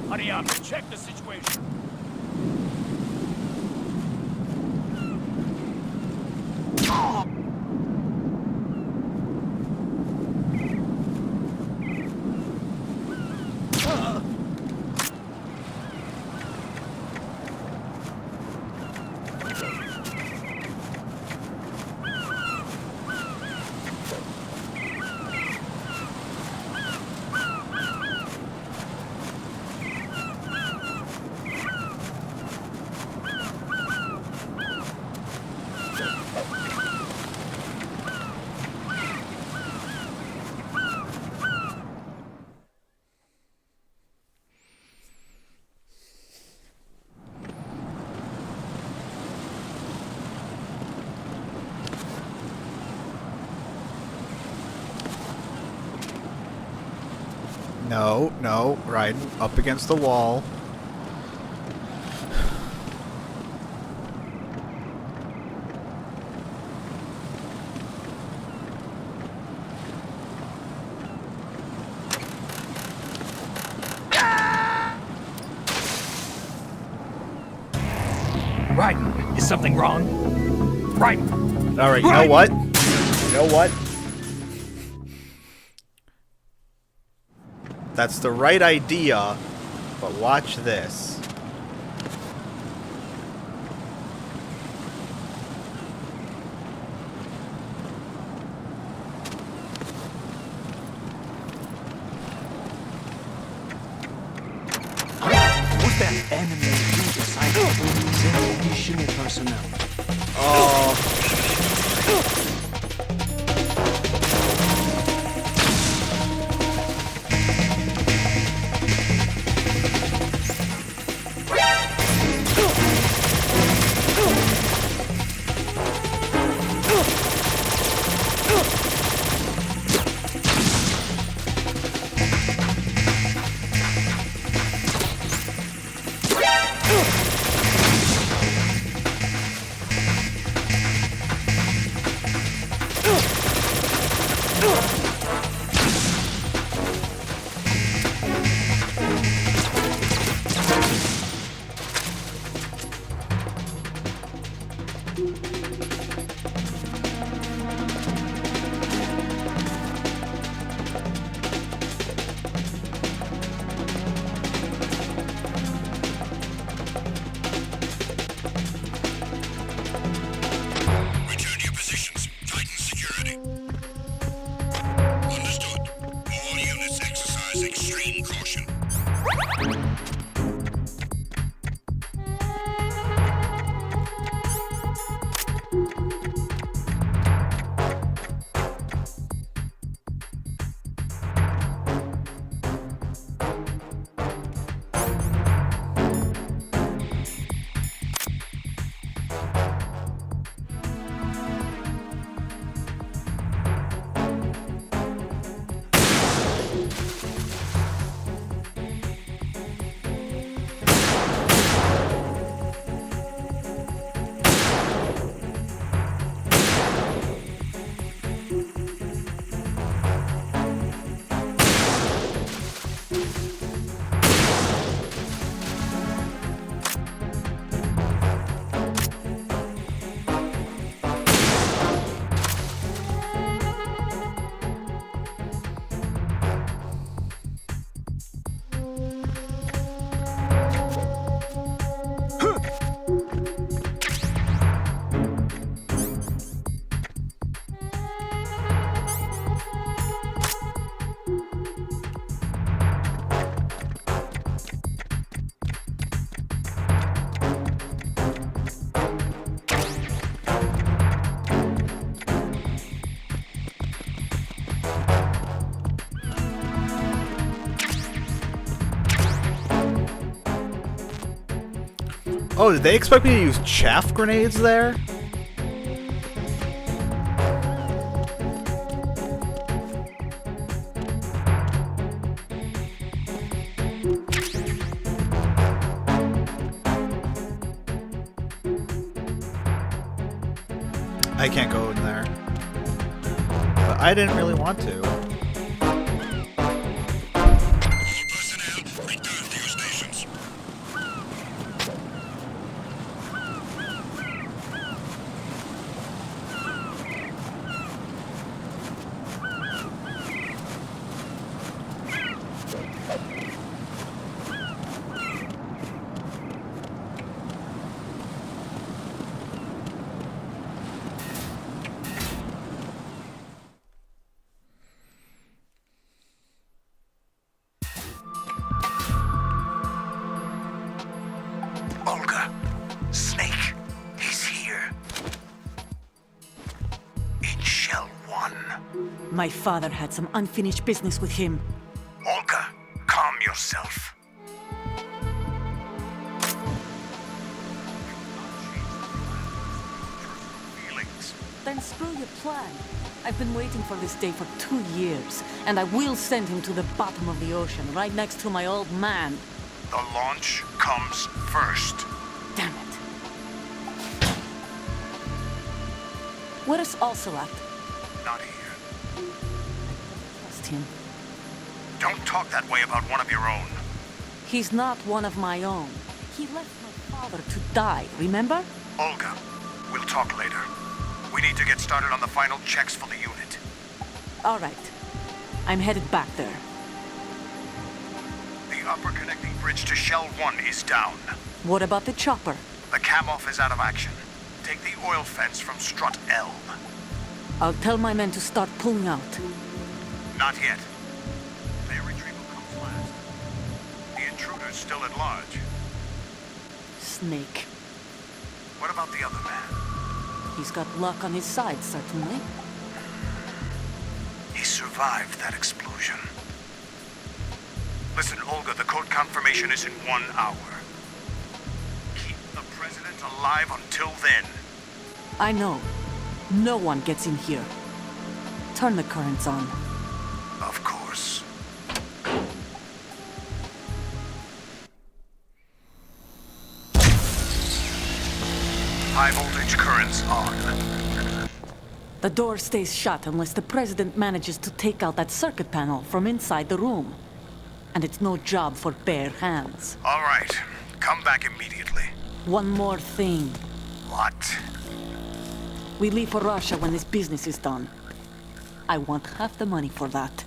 Hurry up, check the situation. No, no, Raiden, up against the wall. Raiden, is something wrong? Raiden! Alright, you know what? You know what? That's the right idea, but watch this. Who's that enemy send additional personnel? Oh. Oh, did they expect me to use chaff grenades there? I can't go in there. But I didn't really want to. Olga, Snake, he's here. In Shell 1. My father had some unfinished business with him. Olga, calm yourself. Then screw your plan. I've been waiting for this day for 2 years, and I will send him to the bottom of the ocean, right next to my old man. The launch comes first. Damn it. Where is Ocelot? Not here. Trust him. Don't talk that way about one of your own. He's not one of my own. He left my father to die, remember? Olga, we'll talk later. We need to get started on the final checks for the unit. All right. I'm headed back there. The upper connecting bridge to Shell 1 is down. What about the chopper? The cam-off is out of action. Take the oil fence from strut L. I'll tell my men to start pulling out. Not yet. Their retrieval comes last. The intruder's still at large. Snake. What about the other man? He's got luck on his side, certainly. He survived that explosion. Listen, Olga, the code confirmation is in 1 hour. Keep the president alive until then. I know. No one gets in here. Turn the currents on. Of course. High voltage currents on. The door stays shut unless the president manages to take out that circuit panel from inside the room. And it's no job for bare hands. All right. Come back immediately. One more thing. What? We leave for Russia when this business is done. I want half the money for that.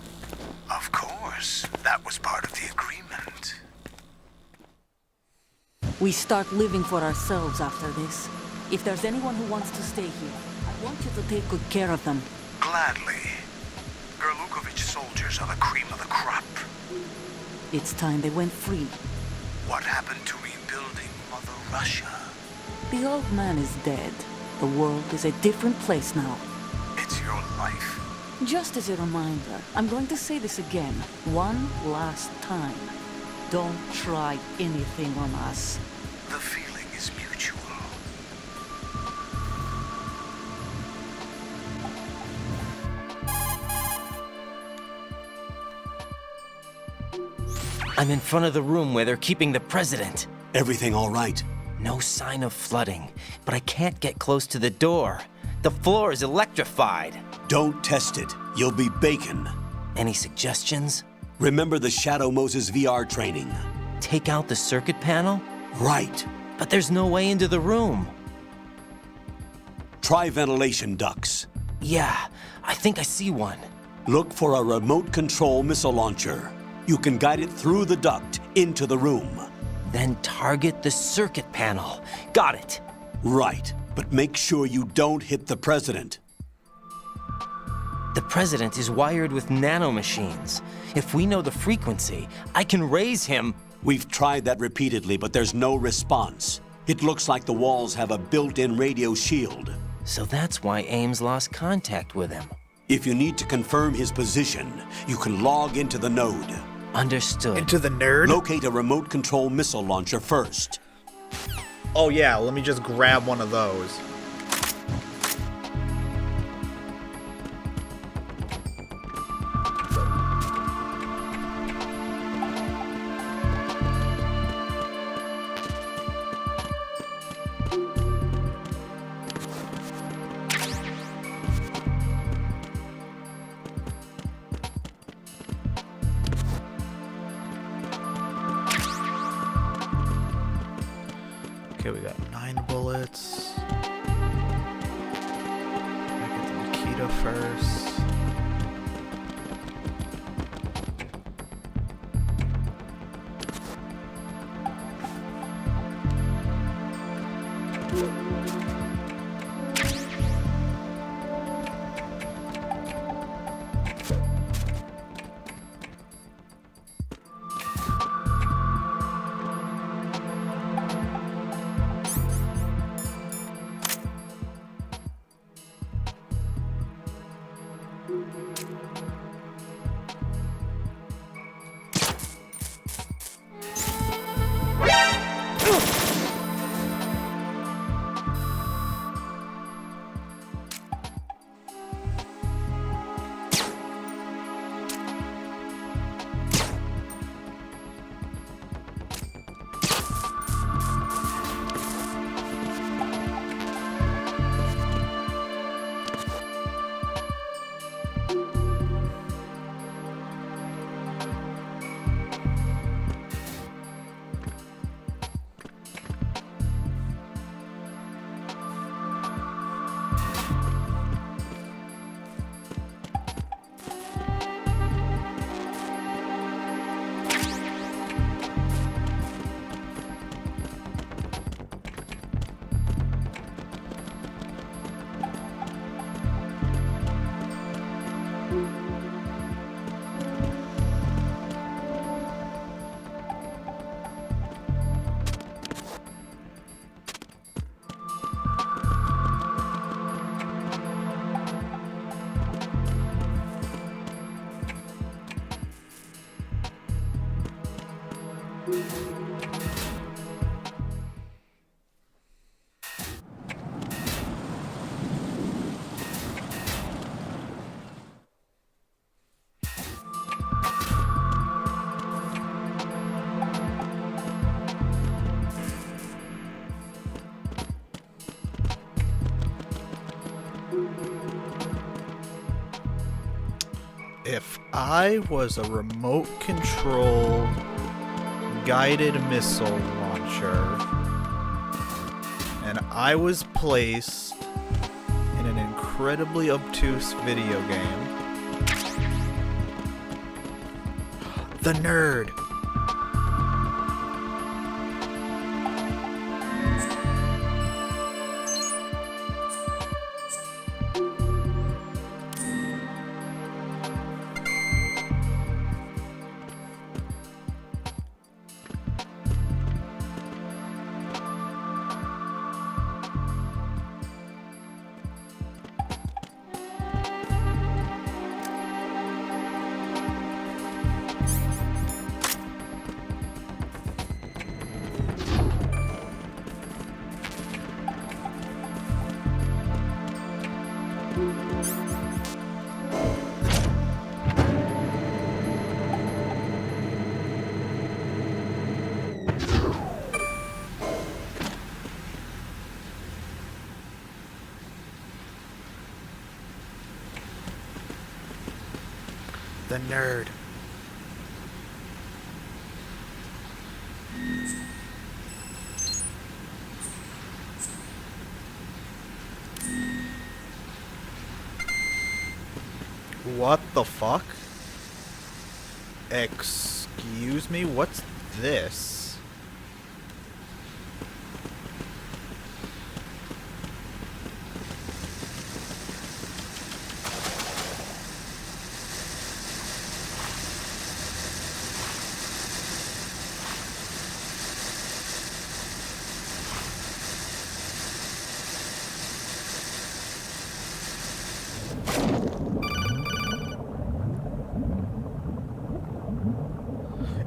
Of course. That was part of the agreement. We start living for ourselves after this. If there's anyone who wants to stay here, I want you to take good care of them. Gladly. Gerlukovich soldiers are the cream of the crop. It's time they went free. What happened to rebuilding Mother Russia? The old man is dead. The world is a different place now. It's your life. Just as a reminder, I'm going to say this again, one last time. Don't try anything on us. The feeling is mutual. I'm in front of the room where they're keeping the president. Everything all right? No sign of flooding, but I can't get close to the door. The floor is electrified. Don't test it. You'll be bacon. Any suggestions? Remember the Shadow Moses VR training. Take out the circuit panel? Right. But there's no way into the room. Try ventilation ducts. Yeah, I think I see one. Look for a remote control missile launcher. You can guide it through the duct into the room. Then target the circuit panel. Got it. Right, but make sure you don't hit the president. The president is wired with nanomachines. If we know the frequency, I can raise him. We've tried that repeatedly, but there's no response. It looks like the walls have a built-in radio shield. So that's why Ames lost contact with him. If you need to confirm his position, you can log into the node. Understood. Into the nerd? Locate a remote control missile launcher first. Oh yeah, let me just grab one of those. Okay, we got 9 bullets. I get the Nikita first. If I was a remote control guided missile launcher and I was placed in an incredibly obtuse video game, the nerd. The nerd. What the fuck? Excuse me, what's this?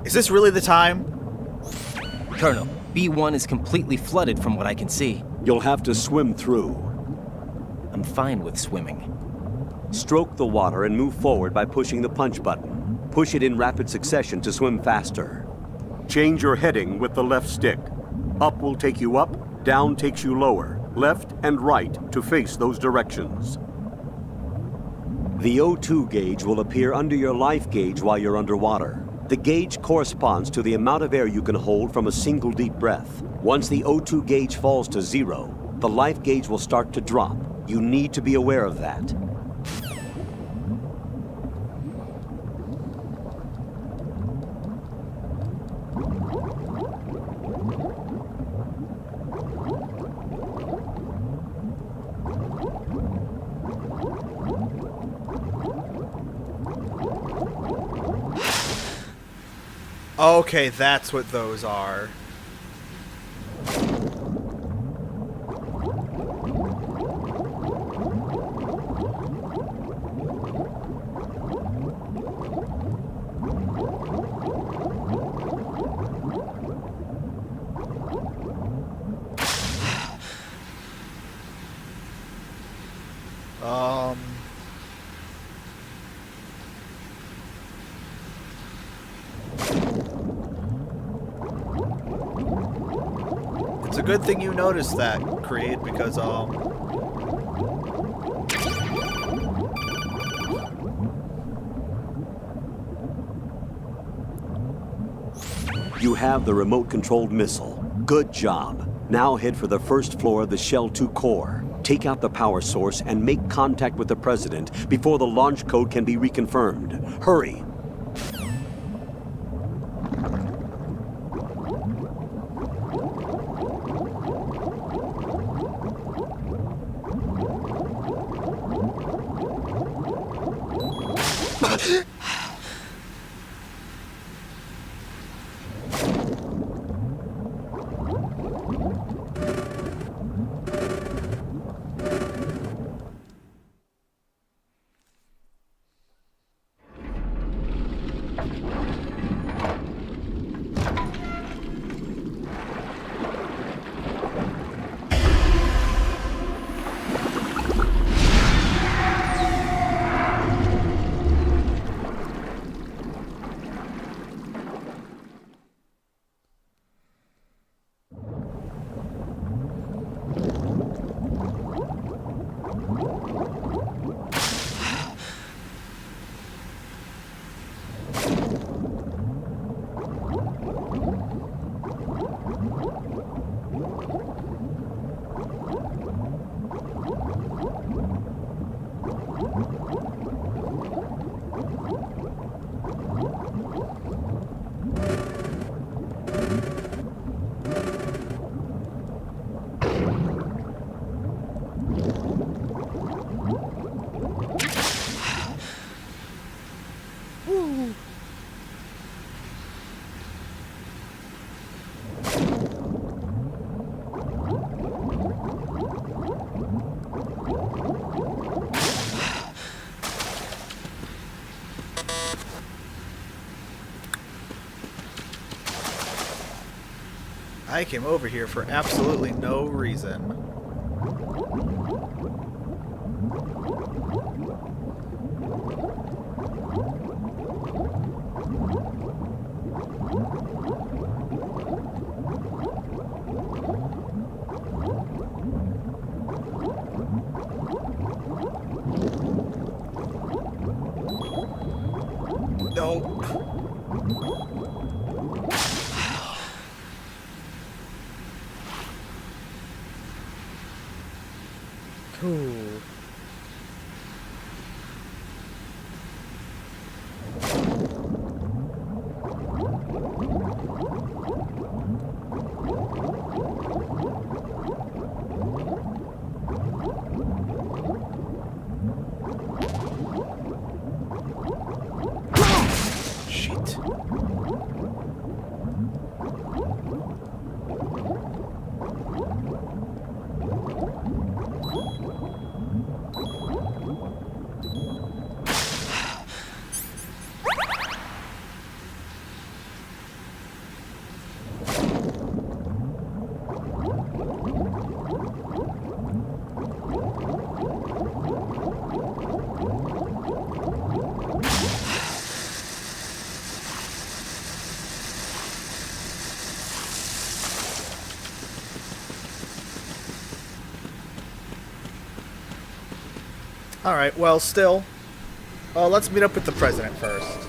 Is this really the time? Colonel, B1 is completely flooded from what I can see. You'll have to swim through. I'm fine with swimming. Stroke the water and move forward by pushing the punch button. Push it in rapid succession to swim faster. Change your heading with the left stick. Up will take you up, down takes you lower, left and right to face those directions. The O2 gauge will appear under your life gauge while you're underwater. The gauge corresponds to the amount of air you can hold from a single deep breath. Once the O2 gauge falls to 0, the life gauge will start to drop. You need to be aware of that. Okay, that's what those are. It's a good thing you noticed that, Creed, because, You have the remote-controlled missile. Good job. Now head for the first floor of the Shell 2 core. Take out the power source and make contact with the President before the launch code can be reconfirmed. Hurry. I came over here for absolutely no reason. No. Ooh. Shit. Alright, well, still. Let's meet up with the president first.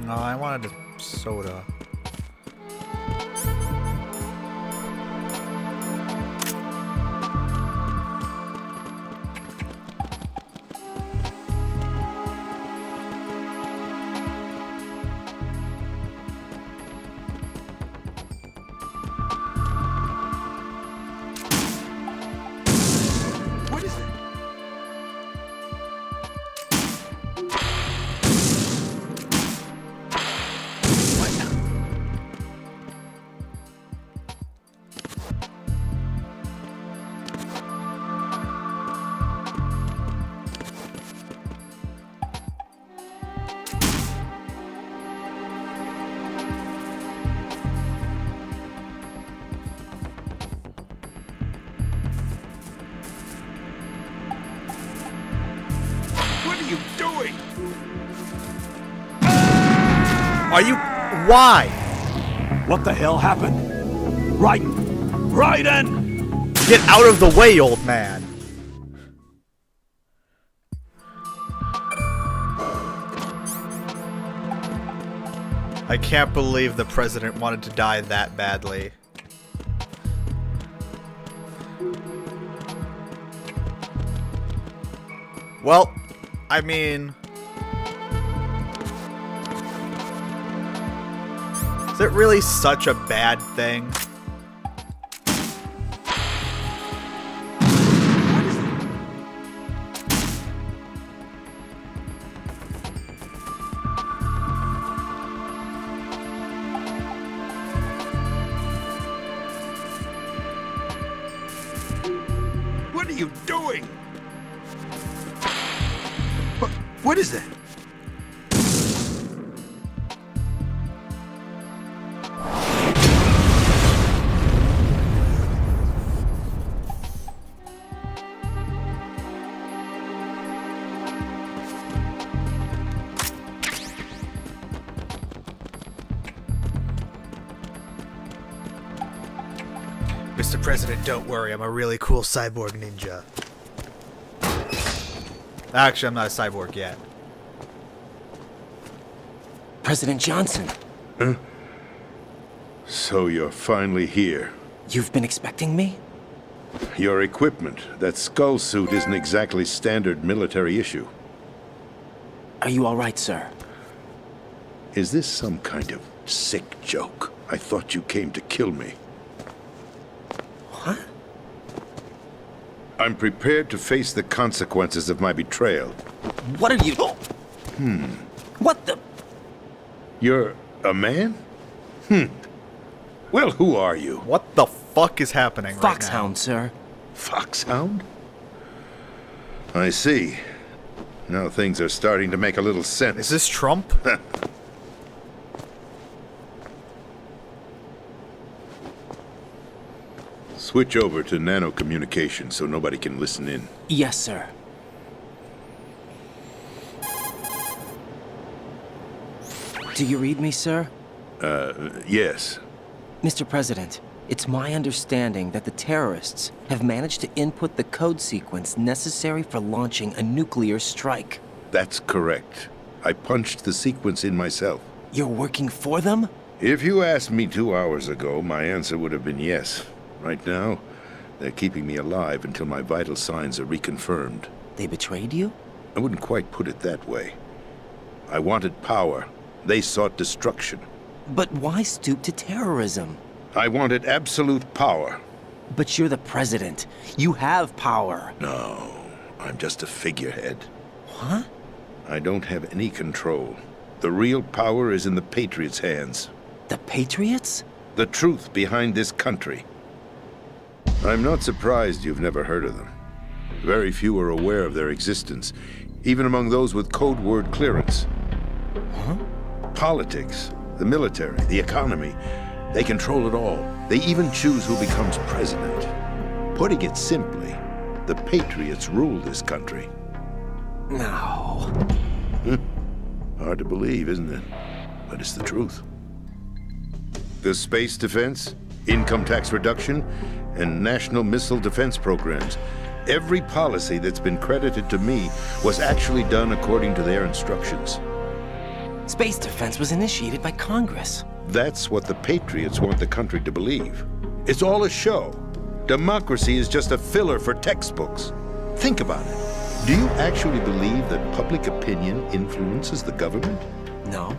No, I wanted a soda. What is it? What are you doing? Are you... Why? What the hell happened? Raiden! Get out of the way, old man! I can't believe the president wanted to die that badly. Well, I mean... Is it really such a bad thing? What are you doing? What is that? Mr. President, don't worry, I'm a really cool cyborg ninja. Actually, I'm not a cyborg yet. President Johnson, Huh? So you're finally here. you've been expecting me? Your equipment, that skull suit isn't exactly standard military issue. Are you all right, sir? Is this some kind of sick joke? I thought you came to kill me. What? I'm prepared to face the consequences of my betrayal. What are you... What the... You're a man? Well, who are you? What the fuck is happening right now? Foxhound, sir. Foxhound? I see. Now things are starting to make a little sense. Is this Trump? Switch over to nano communication so nobody can listen in. Yes, sir. Do you read me, sir? Yes. Mr. President, it's my understanding that the terrorists have managed to input the code sequence necessary for launching a nuclear strike. That's correct. I punched the sequence in myself. You're working for them? If you asked me 2 hours ago, my answer would have been yes. Right now, they're keeping me alive until my vital signs are reconfirmed. They betrayed you? I wouldn't quite put it that way. I wanted power. They sought destruction. But why stoop to terrorism? I wanted absolute power. But you're the president. You have power. No, I'm just a figurehead. What? I don't have any control. The real power is in the Patriots' hands. The Patriots? The truth behind this country. I'm not surprised you've never heard of them. Very few are aware of their existence, even among those with code word clearance. Huh? Politics, the military, the economy, They control it all. They even choose who becomes president. Putting it simply, the Patriots rule this country. No. Hard to believe, isn't it? But it's the truth. The space defense, income tax reduction, and national missile defense programs. Every policy that's been credited to me was actually done according to their instructions. Space defense was initiated by Congress. That's what the Patriots want the country to believe. It's all a show. Democracy is just a filler for textbooks. Think about it. Do you actually believe that public opinion influences the government? No.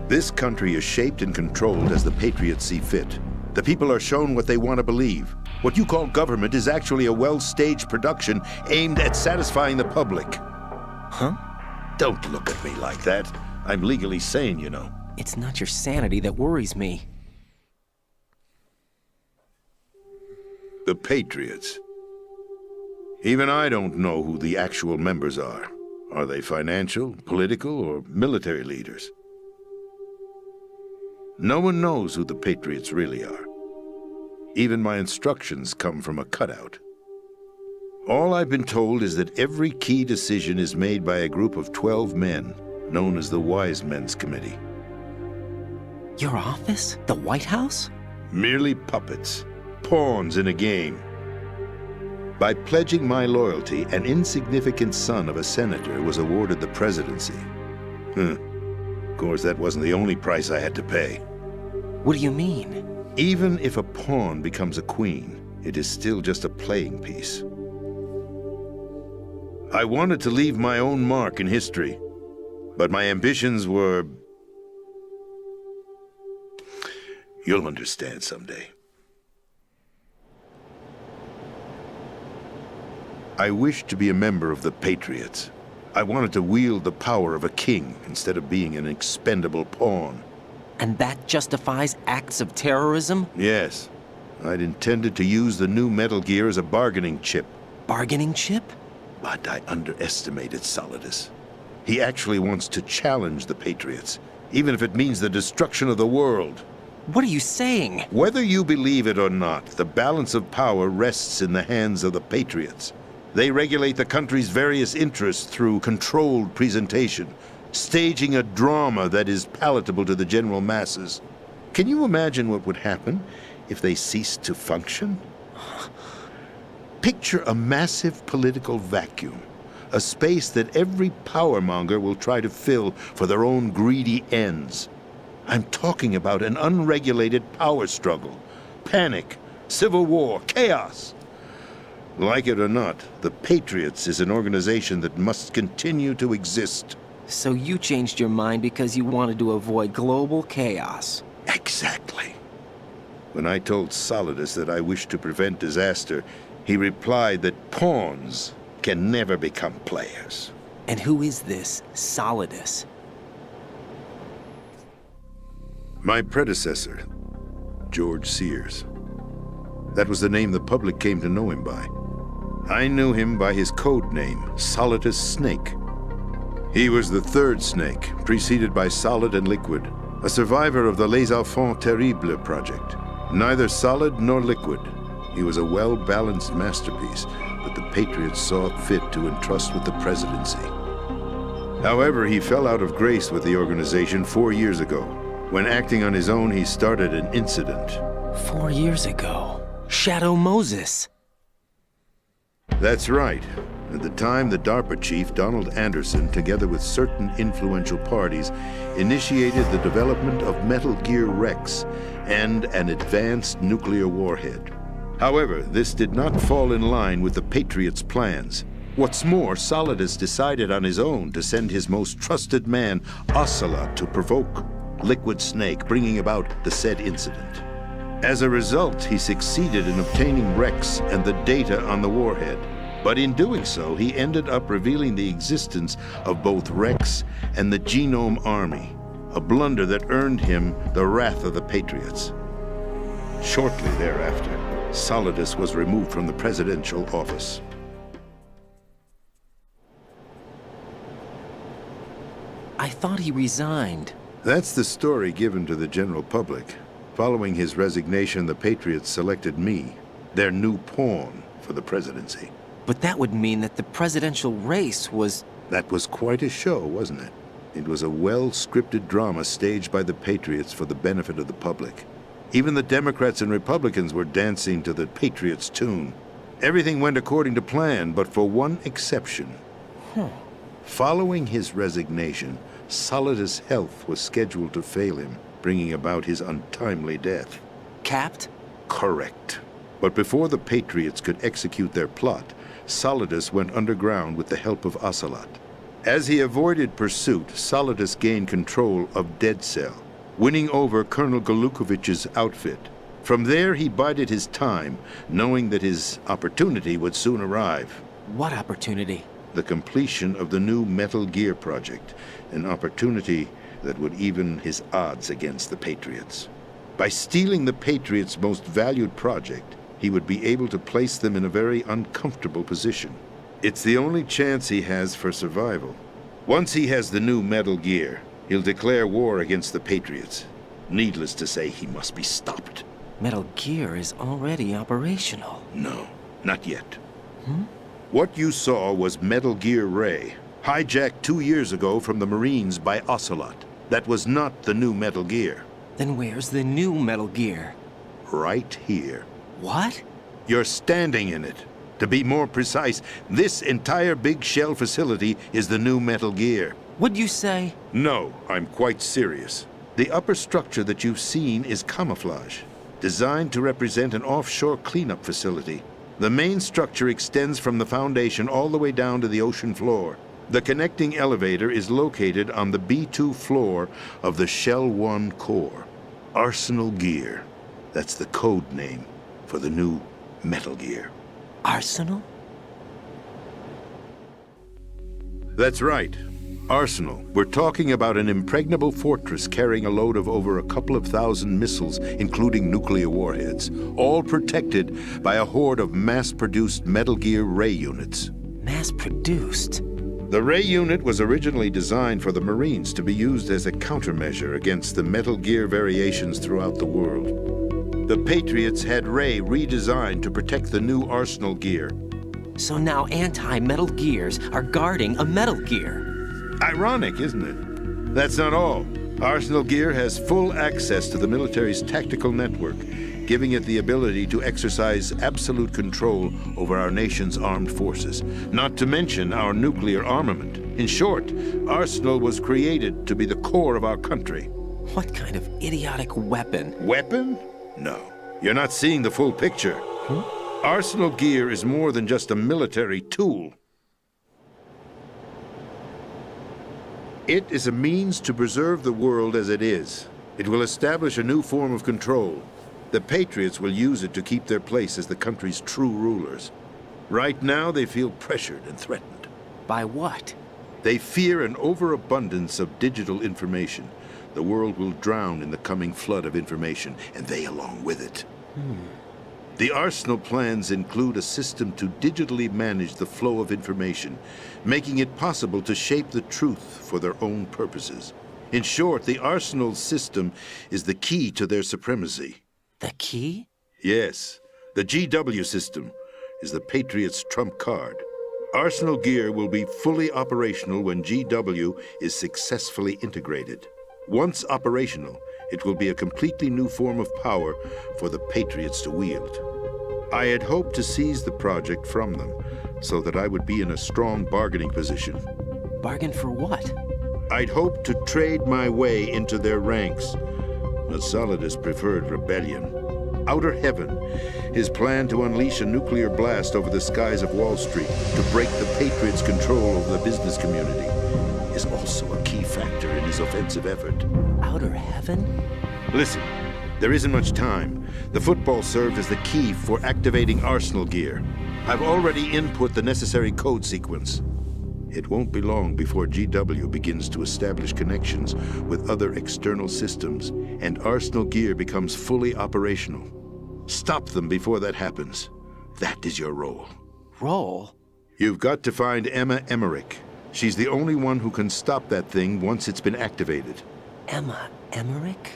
This country is shaped and controlled as the Patriots see fit. The people are shown what they want to believe. What you call government is actually a well-staged production aimed at satisfying the public. Huh? Don't look at me like that. I'm legally sane, you know. It's not your sanity that worries me. The Patriots. Even I don't know who the actual members are. Are they financial, political, or military leaders? No one knows who the Patriots really are. Even my instructions come from a cutout. All I've been told is that every key decision is made by a group of 12 men, known as the Wise Men's Committee. Your office? The White House? Merely puppets, pawns in a game. By pledging my loyalty, an insignificant son of a senator was awarded the presidency. Of course, that wasn't the only price I had to pay. What do you mean? Even if a pawn becomes a queen, it is still just a playing piece. I wanted to leave my own mark in history, but my ambitions were... You'll understand someday. I wished to be a member of the Patriots. I wanted to wield the power of a king instead of being an expendable pawn. And that justifies acts of terrorism? Yes. I'd intended to use the new Metal Gear as a bargaining chip. Bargaining chip? But I underestimated Solidus. He actually wants to challenge the Patriots, even if it means the destruction of the world. What are you saying? Whether you believe it or not, the balance of power rests in the hands of the Patriots. They regulate the country's various interests through controlled presentation, staging a drama that is palatable to the general masses. Can you imagine what would happen if they ceased to function? Picture a massive political vacuum, a space that every powermonger will try to fill for their own greedy ends. I'm talking about an unregulated power struggle, panic, civil war, chaos. Like it or not, the Patriots is an organization that must continue to exist. So you changed your mind because you wanted to avoid global chaos. Exactly. When I told Solidus that I wished to prevent disaster, he replied that pawns can never become players. And who is this Solidus? My predecessor, George Sears. That was the name the public came to know him by. I knew him by his code name, Solidus Snake. He was the third Snake, preceded by Solid and Liquid, a survivor of the Les Enfants Terribles project. Neither solid nor liquid, he was a well-balanced masterpiece that the Patriots saw fit to entrust with the presidency. However, he fell out of grace with the organization 4 years ago. When acting on his own, he started an incident. 4 years ago? Shadow Moses. That's right. At the time, the DARPA chief, Donald Anderson, together with certain influential parties, initiated the development of Metal Gear Rex and an advanced nuclear warhead. However, this did not fall in line with the Patriots' plans. What's more, Solidus decided on his own to send his most trusted man, Ocelot, to provoke Liquid Snake, bringing about the said incident. As a result, he succeeded in obtaining Rex and the data on the warhead. But in doing so, he ended up revealing the existence of both Rex and the Genome Army, a blunder that earned him the wrath of the Patriots. Shortly thereafter, Solidus was removed from the presidential office. I thought he resigned. That's the story given to the general public. Following his resignation, the Patriots selected me, their new pawn, for the presidency. But that would mean that the presidential race was... That was quite a show, wasn't it? It was a well-scripted drama staged by the Patriots for the benefit of the public. Even the Democrats and Republicans were dancing to the Patriots' tune. Everything went according to plan, but for one exception. Following his resignation, Solidus' health was scheduled to fail him, bringing about his untimely death. Capped? Correct. But before the Patriots could execute their plot, Solidus went underground with the help of Ocelot. As he avoided pursuit, Solidus gained control of Dead Cell, winning over Colonel Golukovich's outfit. From there, he bided his time, knowing that his opportunity would soon arrive. What opportunity? The completion of the new Metal Gear project, an opportunity that would even his odds against the Patriots. By stealing the Patriots' most valued project, he would be able to place them in a very uncomfortable position. It's the only chance he has for survival. Once he has the new Metal Gear, he'll declare war against the Patriots. Needless to say, he must be stopped. Metal Gear is already operational. No, not yet. What you saw was Metal Gear Ray, hijacked 2 years ago from the Marines by Ocelot. That was not the new Metal Gear. Then where's the new Metal Gear? Right here. What? You're standing in it. To be more precise, this entire big shell facility is the new Metal Gear. What'd you say? No, I'm quite serious. The upper structure that you've seen is camouflage, designed to represent an offshore cleanup facility. The main structure extends from the foundation all the way down to the ocean floor. The connecting elevator is located on the B2 floor of the Shell 1 core. Arsenal Gear. That's the code name for the new Metal Gear. Arsenal? That's right. Arsenal. We're talking about an impregnable fortress carrying a load of over a couple of thousand missiles, including nuclear warheads, all protected by a horde of mass-produced Metal Gear Ray units. Mass-produced? The Ray unit was originally designed for the Marines to be used as a countermeasure against the Metal Gear variations throughout the world. The Patriots had Ray redesigned to protect the new Arsenal Gear. So now anti-Metal Gears are guarding a Metal Gear. Ironic, isn't it? That's not all. Arsenal Gear has full access to the military's tactical network, giving it the ability to exercise absolute control over our nation's armed forces, not to mention our nuclear armament. In short, Arsenal was created to be the core of our country. What kind of idiotic weapon? Weapon? No. You're not seeing the full picture. Arsenal Gear is more than just a military tool. It is a means to preserve the world as it is. It will establish a new form of control. The Patriots will use it to keep their place as the country's true rulers. Right now, they feel pressured and threatened. By what? They fear an overabundance of digital information. The world will drown in the coming flood of information, and they along with it. The Arsenal plans include a system to digitally manage the flow of information, making it possible to shape the truth for their own purposes. In short, the Arsenal system is the key to their supremacy. The key? Yes. The GW system is the Patriots' trump card. Arsenal Gear will be fully operational when GW is successfully integrated. Once operational, it will be a completely new form of power for the Patriots to wield. I had hoped to seize the project from them, so that I would be in a strong bargaining position. Bargain for what? I'd hoped to trade my way into their ranks. But Solidus preferred rebellion. Outer Heaven, his plan to unleash a nuclear blast over the skies of Wall Street to break the Patriots' control over the business community, is also a key factor in his offensive effort. Outer Heaven? Listen, there isn't much time. The football served as the key for activating Arsenal Gear. I've already input the necessary code sequence. It won't be long before GW begins to establish connections with other external systems, and Arsenal Gear becomes fully operational. Stop them before that happens. That is your role. Role? You've got to find Emma Emmerich. She's the only one who can stop that thing once it's been activated. Emma Emmerich?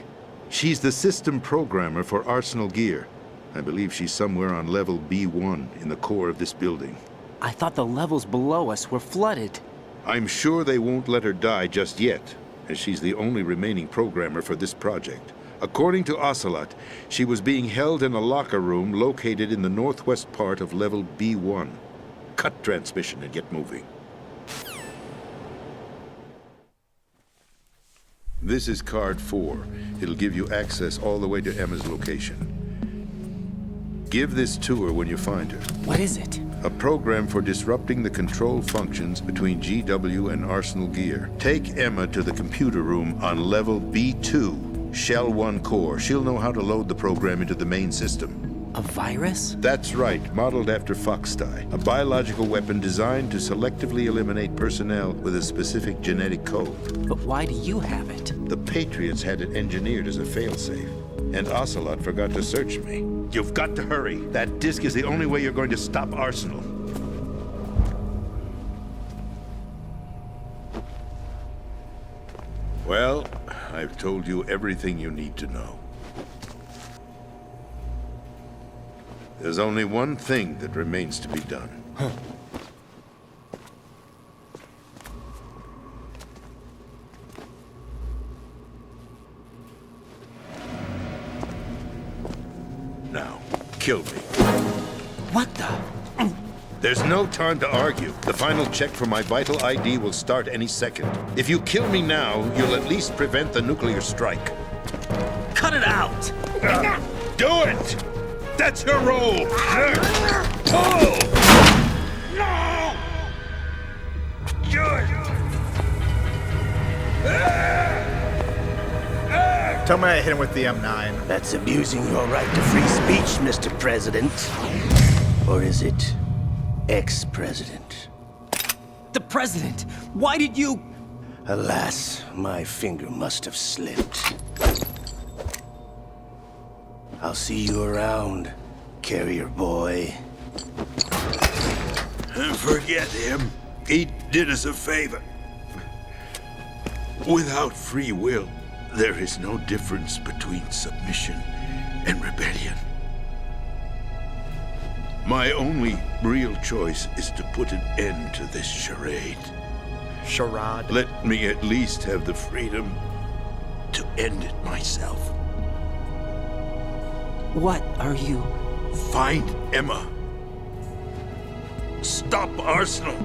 She's the system programmer for Arsenal Gear. I believe she's somewhere on level B1 in the core of this building. I thought the levels below us were flooded. I'm sure they won't let her die just yet, as she's the only remaining programmer for this project. According to Ocelot, she was being held in a locker room located in the northwest part of level B1. Cut transmission and get moving. This is card 4. It'll give you access all the way to Emma's location. Give this to her when you find her. What is it? A program for disrupting the control functions between GW and Arsenal Gear. Take Emma to the computer room on level B2, Shell 1 core. She'll know how to load the program into the main system. A virus? That's right, modeled after Foxdie. A biological weapon designed to selectively eliminate personnel with a specific genetic code. But why do you have it? The Patriots had it engineered as a failsafe. And Ocelot forgot to search me. You've got to hurry. That disk is the only way you're going to stop Arsenal. Well, I've told you everything you need to know. There's only one thing that remains to be done. Now, kill me. What the? There's no time to argue. The final check for my vital ID will start any second. If you kill me now, you'll at least prevent the nuclear strike. Cut it out! Do it! That's her role! Pull! No! Tell me I hit him with the M9. That's abusing your right to free speech, Mr. President. Or is it ex-president? The president! Why did you... Alas, my finger must have slipped. I'll see you around, carrier boy. Forget him. He did us a favor. Without free will, there is no difference between submission and rebellion. My only real choice is to put an end to this charade. Charade. Let me at least have the freedom to end it myself. What are you... Find Emma. Stop Arsenal.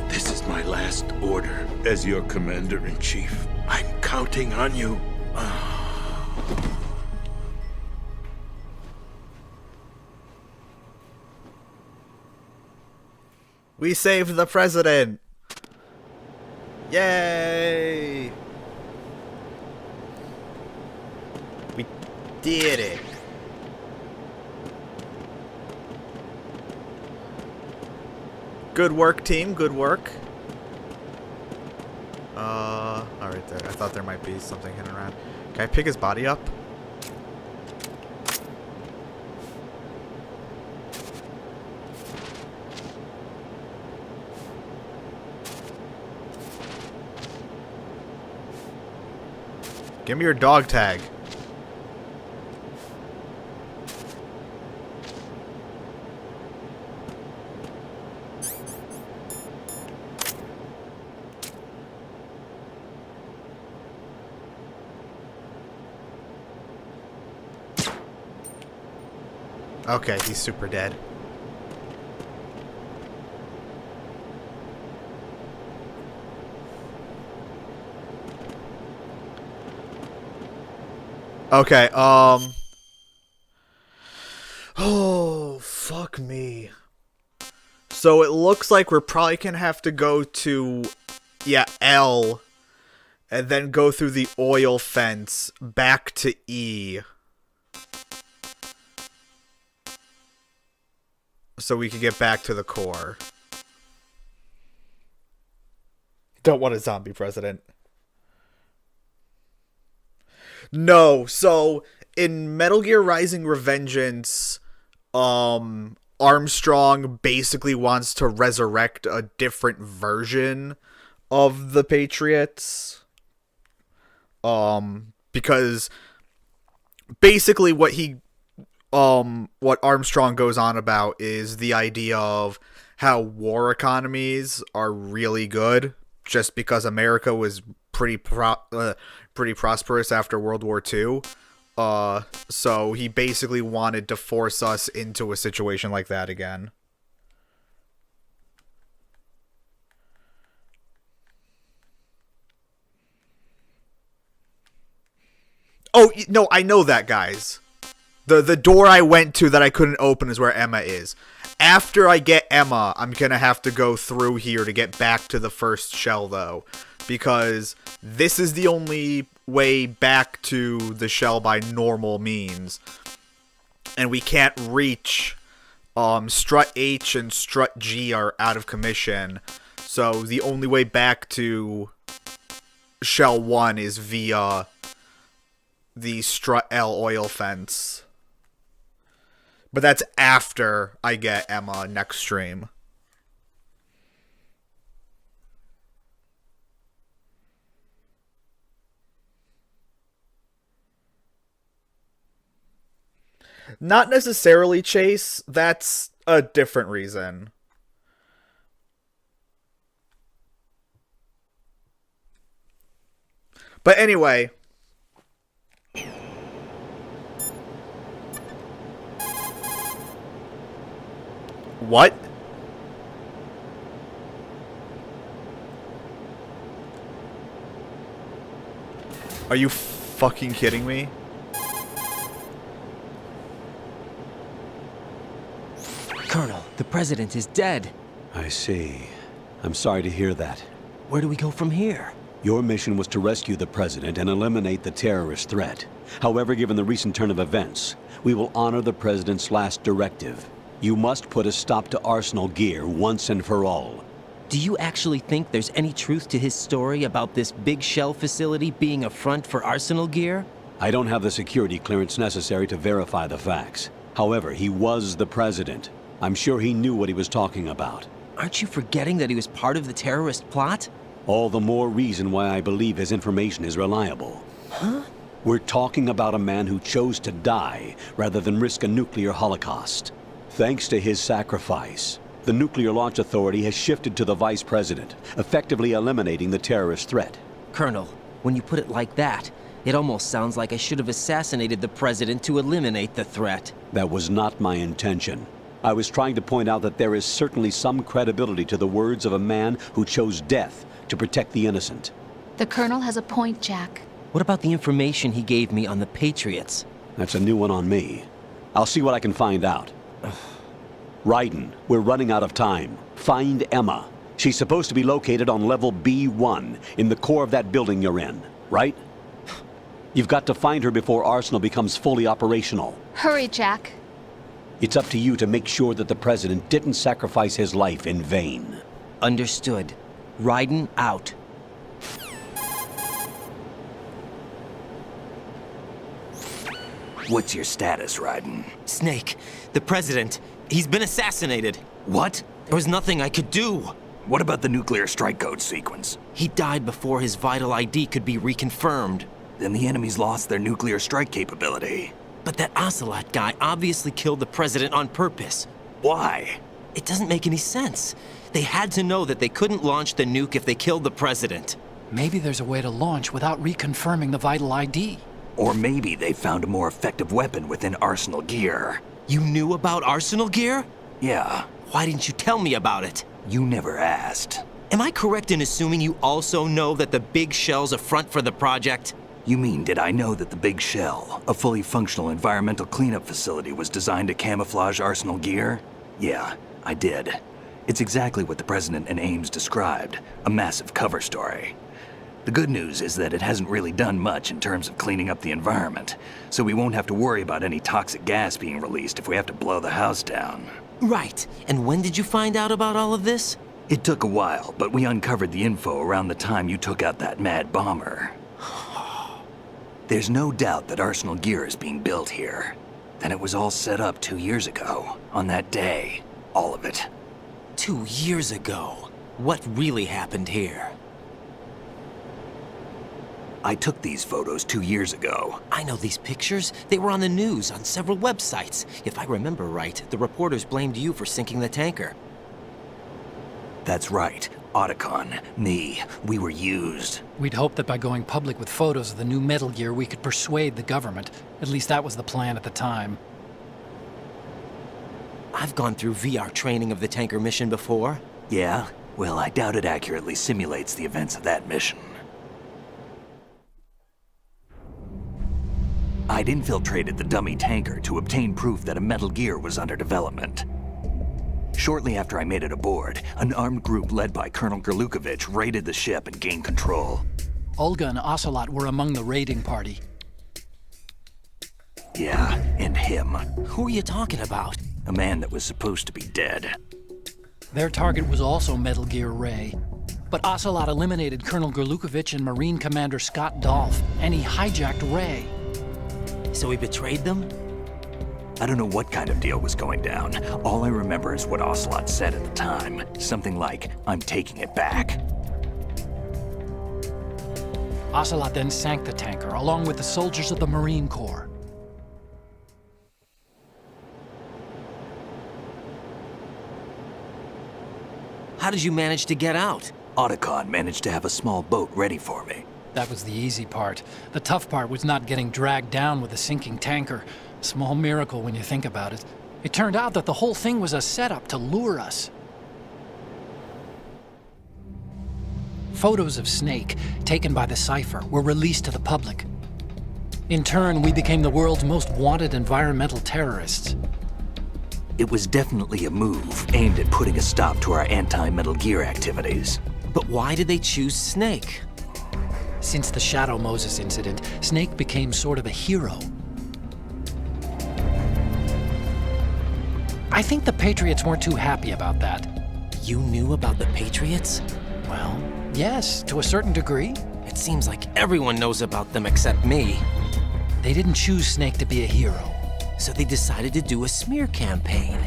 This is my last order as your commander-in-chief. I'm counting on you. We saved the president! Yay! We did it! Good work, team. Good work. Alright there. I thought there might be something hidden around. Can I pick his body up? Give me your dog tag. Okay, he's super dead. Okay, oh, fuck me. So it looks like we're probably gonna have to go to, yeah, L, and then go through the oil fence back to E. So we can get back to the core. Don't want a zombie president. No, so in Metal Gear Rising Revengeance, Armstrong basically wants to resurrect a different version of the Patriots. Because basically what Armstrong goes on about is the idea of how war economies are really good just because America was pretty prosperous after World War II. So he basically wanted to force us into a situation like that again. Oh, no, I know that, guys. The door I went to that I couldn't open is where Emma is. After I get Emma, I'm gonna have to go through here to get back to the first shell, though. Because this is the only way back to the shell by normal means. And we can't reach... Strut H and Strut G are out of commission. So the only way back to Shell 1 is via the Strut L oil fence. But that's after I get Emma next stream. Not necessarily Chase, that's a different reason. But anyway... What? Are you fucking kidding me? Colonel, the president is dead. I see. I'm sorry to hear that. Where do we go from here? Your mission was to rescue the president and eliminate the terrorist threat. However, given the recent turn of events, we will honor the president's last directive. You must put a stop to Arsenal Gear once and for all. Do you actually think there's any truth to his story about this big shell facility being a front for Arsenal Gear? I don't have the security clearance necessary to verify the facts. However, he was the president. I'm sure he knew what he was talking about. Aren't you forgetting that he was part of the terrorist plot? All the more reason why I believe his information is reliable. Huh? We're talking about a man who chose to die rather than risk a nuclear holocaust. Thanks to his sacrifice, the Nuclear Launch Authority has shifted to the Vice President, effectively eliminating the terrorist threat. Colonel, when you put it like that, it almost sounds like I should have assassinated the President to eliminate the threat. That was not my intention. I was trying to point out that there is certainly some credibility to the words of a man who chose death to protect the innocent. The Colonel has a point, Jack. What about the information he gave me on the Patriots? That's a new one on me. I'll see what I can find out. Raiden, we're running out of time. Find Emma. She's supposed to be located on level B1, in the core of that building you're in, right? You've got to find her before Arsenal becomes fully operational. Hurry, Jack. It's up to you to make sure that the President didn't sacrifice his life in vain. Understood. Raiden out. What's your status, Raiden? Snake, the President, he's been assassinated. What? There was nothing I could do. What about the nuclear strike code sequence? He died before his vital ID could be reconfirmed. Then the enemy's lost their nuclear strike capability. But that Ocelot guy obviously killed the President on purpose. Why? It doesn't make any sense. They had to know that they couldn't launch the nuke if they killed the President. Maybe there's a way to launch without reconfirming the vital ID. Or maybe they found a more effective weapon within Arsenal Gear. You knew about Arsenal Gear? Yeah. Why didn't you tell me about it? You never asked. Am I correct in assuming you also know that the Big Shell's a front for the project? You mean, did I know that the Big Shell, a fully functional environmental cleanup facility, was designed to camouflage Arsenal Gear? Yeah, I did. It's exactly what the President and Ames described, a massive cover story. The good news is that it hasn't really done much in terms of cleaning up the environment, so we won't have to worry about any toxic gas being released if we have to blow the house down. Right. And when did you find out about all of this? It took a while, but we uncovered the info around the time you took out that mad bomber. There's no doubt that Arsenal Gear is being built here. Then it was all set up 2 years ago, on that day. All of it. 2 years ago? What really happened here? I took these photos 2 years ago. I know these pictures. They were on the news, on several websites. If I remember right, the reporters blamed you for sinking the tanker. That's right. Otacon, me, we were used. We'd hoped that by going public with photos of the new Metal Gear, we could persuade the government. At least that was the plan at the time. I've gone through VR training of the tanker mission before. Yeah? Well, I doubt it accurately simulates the events of that mission. I'd infiltrated the dummy tanker to obtain proof that a Metal Gear was under development. Shortly after I made it aboard, an armed group led by Colonel Gerlukovich raided the ship and gained control. Olga and Ocelot were among the raiding party. Yeah, and him. Who are you talking about? A man that was supposed to be dead. Their target was also Metal Gear Ray. But Ocelot eliminated Colonel Gerlukovich and Marine Commander Scott Dolph, and he hijacked Ray. So he betrayed them? I don't know what kind of deal was going down. All I remember is what Ocelot said at the time. Something like, "I'm taking it back." Ocelot then sank the tanker, along with the soldiers of the Marine Corps. How did you manage to get out? Otacon managed to have a small boat ready for me. That was the easy part. The tough part was not getting dragged down with a sinking tanker. A small miracle when you think about it. It turned out that the whole thing was a setup to lure us. Photos of Snake, taken by the Cypher, were released to the public. In turn, we became the world's most wanted environmental terrorists. It was definitely a move aimed at putting a stop to our anti-Metal Gear activities. But why did they choose Snake? Since the Shadow Moses incident, Snake became sort of a hero. I think the Patriots weren't too happy about that. You knew about the Patriots? Well, yes, to a certain degree. It seems like everyone knows about them except me. They didn't choose Snake to be a hero. So they decided to do a smear campaign.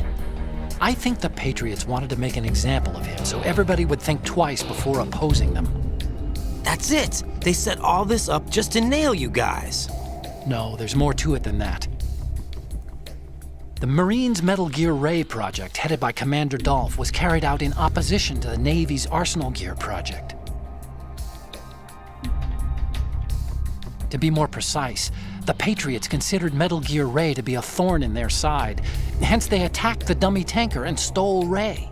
I think the Patriots wanted to make an example of him so everybody would think twice before opposing them. That's it! They set all this up just to nail you guys. No, there's more to it than that. The Marines' Metal Gear Ray project, headed by Commander Dolph, was carried out in opposition to the Navy's Arsenal Gear project. To be more precise, the Patriots considered Metal Gear Ray to be a thorn in their side. Hence, they attacked the dummy tanker and stole Ray.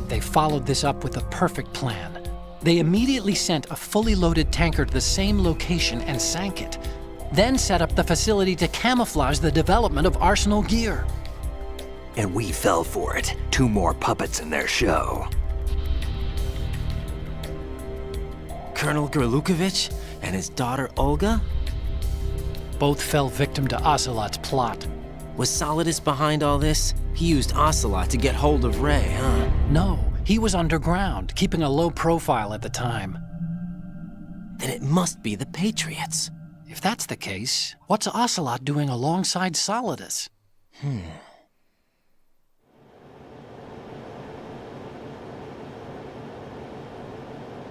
They followed this up with a perfect plan. They immediately sent a fully loaded tanker to the same location and sank it, then set up the facility to camouflage the development of Arsenal Gear. And we fell for it. 2 more puppets in their show. Colonel Gerlukovich and his daughter Olga? Both fell victim to Ocelot's plot. Was Solidus behind all this? He used Ocelot to get hold of Ray, huh? No, he was underground, keeping a low profile at the time. Then it must be the Patriots. If that's the case, what's Ocelot doing alongside Solidus?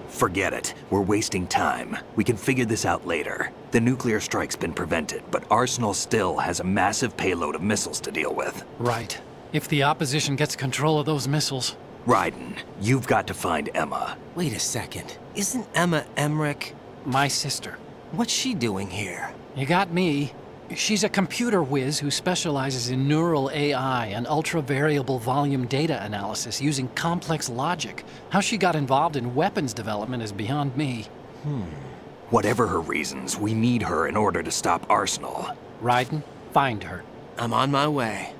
Forget it. We're wasting time. We can figure this out later. The nuclear strike's been prevented, but Arsenal still has a massive payload of missiles to deal with. Right. If the opposition gets control of those missiles. Raiden, you've got to find Emma. Wait a second. Isn't Emma Emmerich? My sister. What's she doing here? You got me. She's a computer whiz who specializes in neural AI and ultra-variable volume data analysis using complex logic. How she got involved in weapons development is beyond me. Whatever her reasons, we need her in order to stop Arsenal. Raiden, find her. I'm on my way.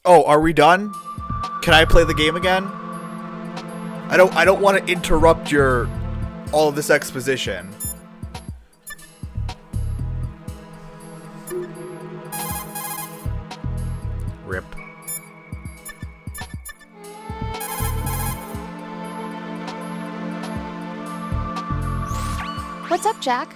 Oh, are we done? Can I play the game again? I don't want to interrupt all of this exposition. Rip. What's up, Jack?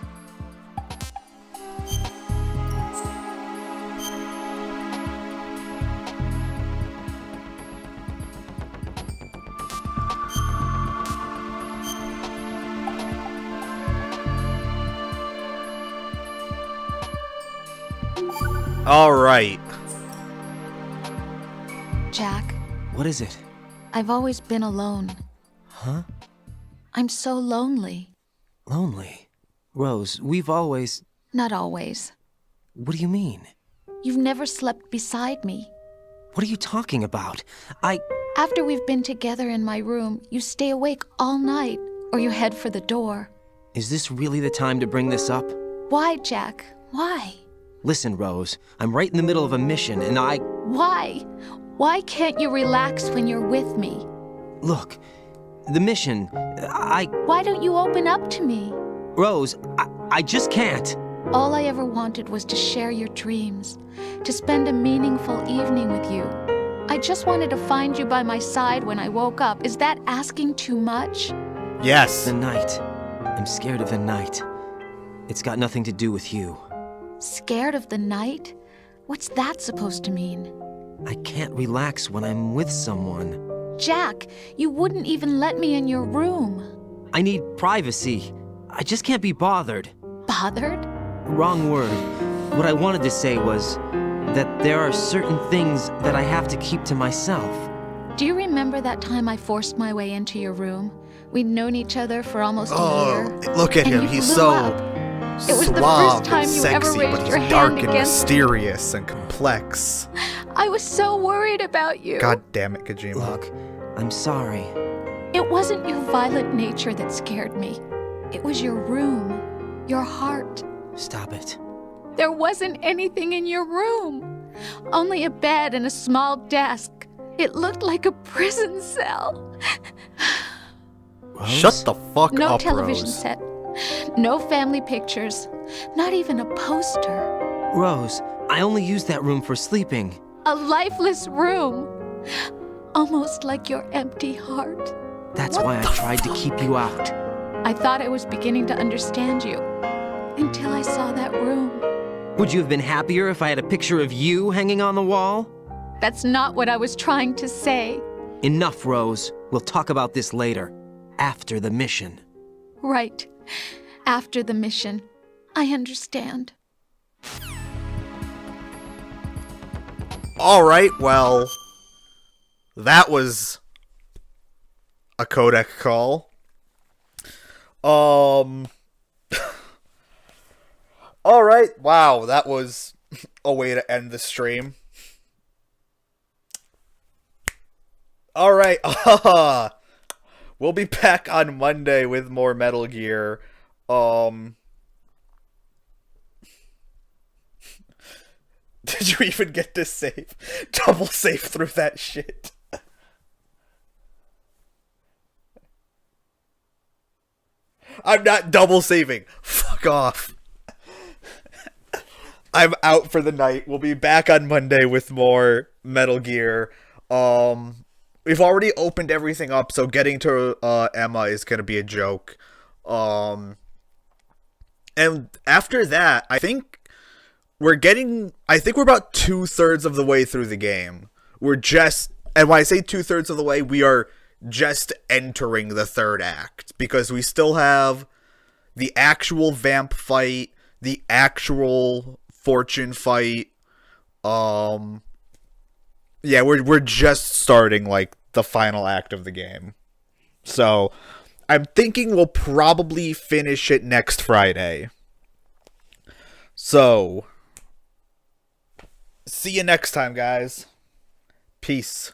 Alright. Jack, What is it? I've always been alone. Huh? I'm so lonely. Lonely? Rose, we've always... Not always. What do you mean? You've never slept beside me. What are you talking about? After we've been together in my room, you stay awake all night, or you head for the door. Is this really the time to bring this up? Why, Jack? Why? Listen, Rose, I'm right in the middle of a mission, and Why? Why can't you relax when you're with me? Look, the mission, Why don't you open up to me? Rose, I just can't. All I ever wanted was to share your dreams, to spend a meaningful evening with you. I just wanted to find you by my side when I woke up. Is that asking too much? Yes. The night. I'm scared of the night. It's got nothing to do with you. Scared of the night? What's that supposed to mean? I can't relax when I'm with someone. Jack, you wouldn't even let me in your room. I need privacy. I just can't be bothered. Bothered? Wrong word. What I wanted to say was that there are certain things that I have to keep to myself. Do you remember that time I forced my way into your room? We'd known each other for almost a year. Look at him. He's so It was the suave first time and you sexy, ever raised but your he's dark hand and against me. mysterious and complex. I was so worried about you. God damn it, Kojima. Look, I'm sorry. It wasn't your violent nature that scared me. It was your room, your heart. Stop it. There wasn't anything in your room. Only a bed and a small desk. It looked like a prison cell. Rose? Shut the fuck No up, television Rose. set. No family pictures. Not even a poster. Rose, I only use that room for sleeping. A lifeless room. Almost like your empty heart. That's why I tried to keep you out. I thought I was beginning to understand you. Until I saw that room. Would you have been happier if I had a picture of you hanging on the wall? That's not what I was trying to say. Enough, Rose. We'll talk about this later. After the mission. Right. After the mission. I understand. Alright, well, that was a codec call. Alright, wow, that was a way to end the stream. Alright, we'll be back on Monday with more Metal Gear. Did you even get to save? Double save through that shit. I'm not double saving. Fuck off. I'm out for the night. We'll be back on Monday with more Metal Gear. We've already opened everything up, so getting to Emma is gonna be a joke. And after that, I think we're about 2/3 of the way through the game. And when I say 2/3 of the way, we are just entering the third act, because we still have the actual vamp fight, the actual fortune fight. Yeah, we're just starting like the final act of the game. So I'm thinking we'll probably finish it next Friday. So see you next time, guys. Peace.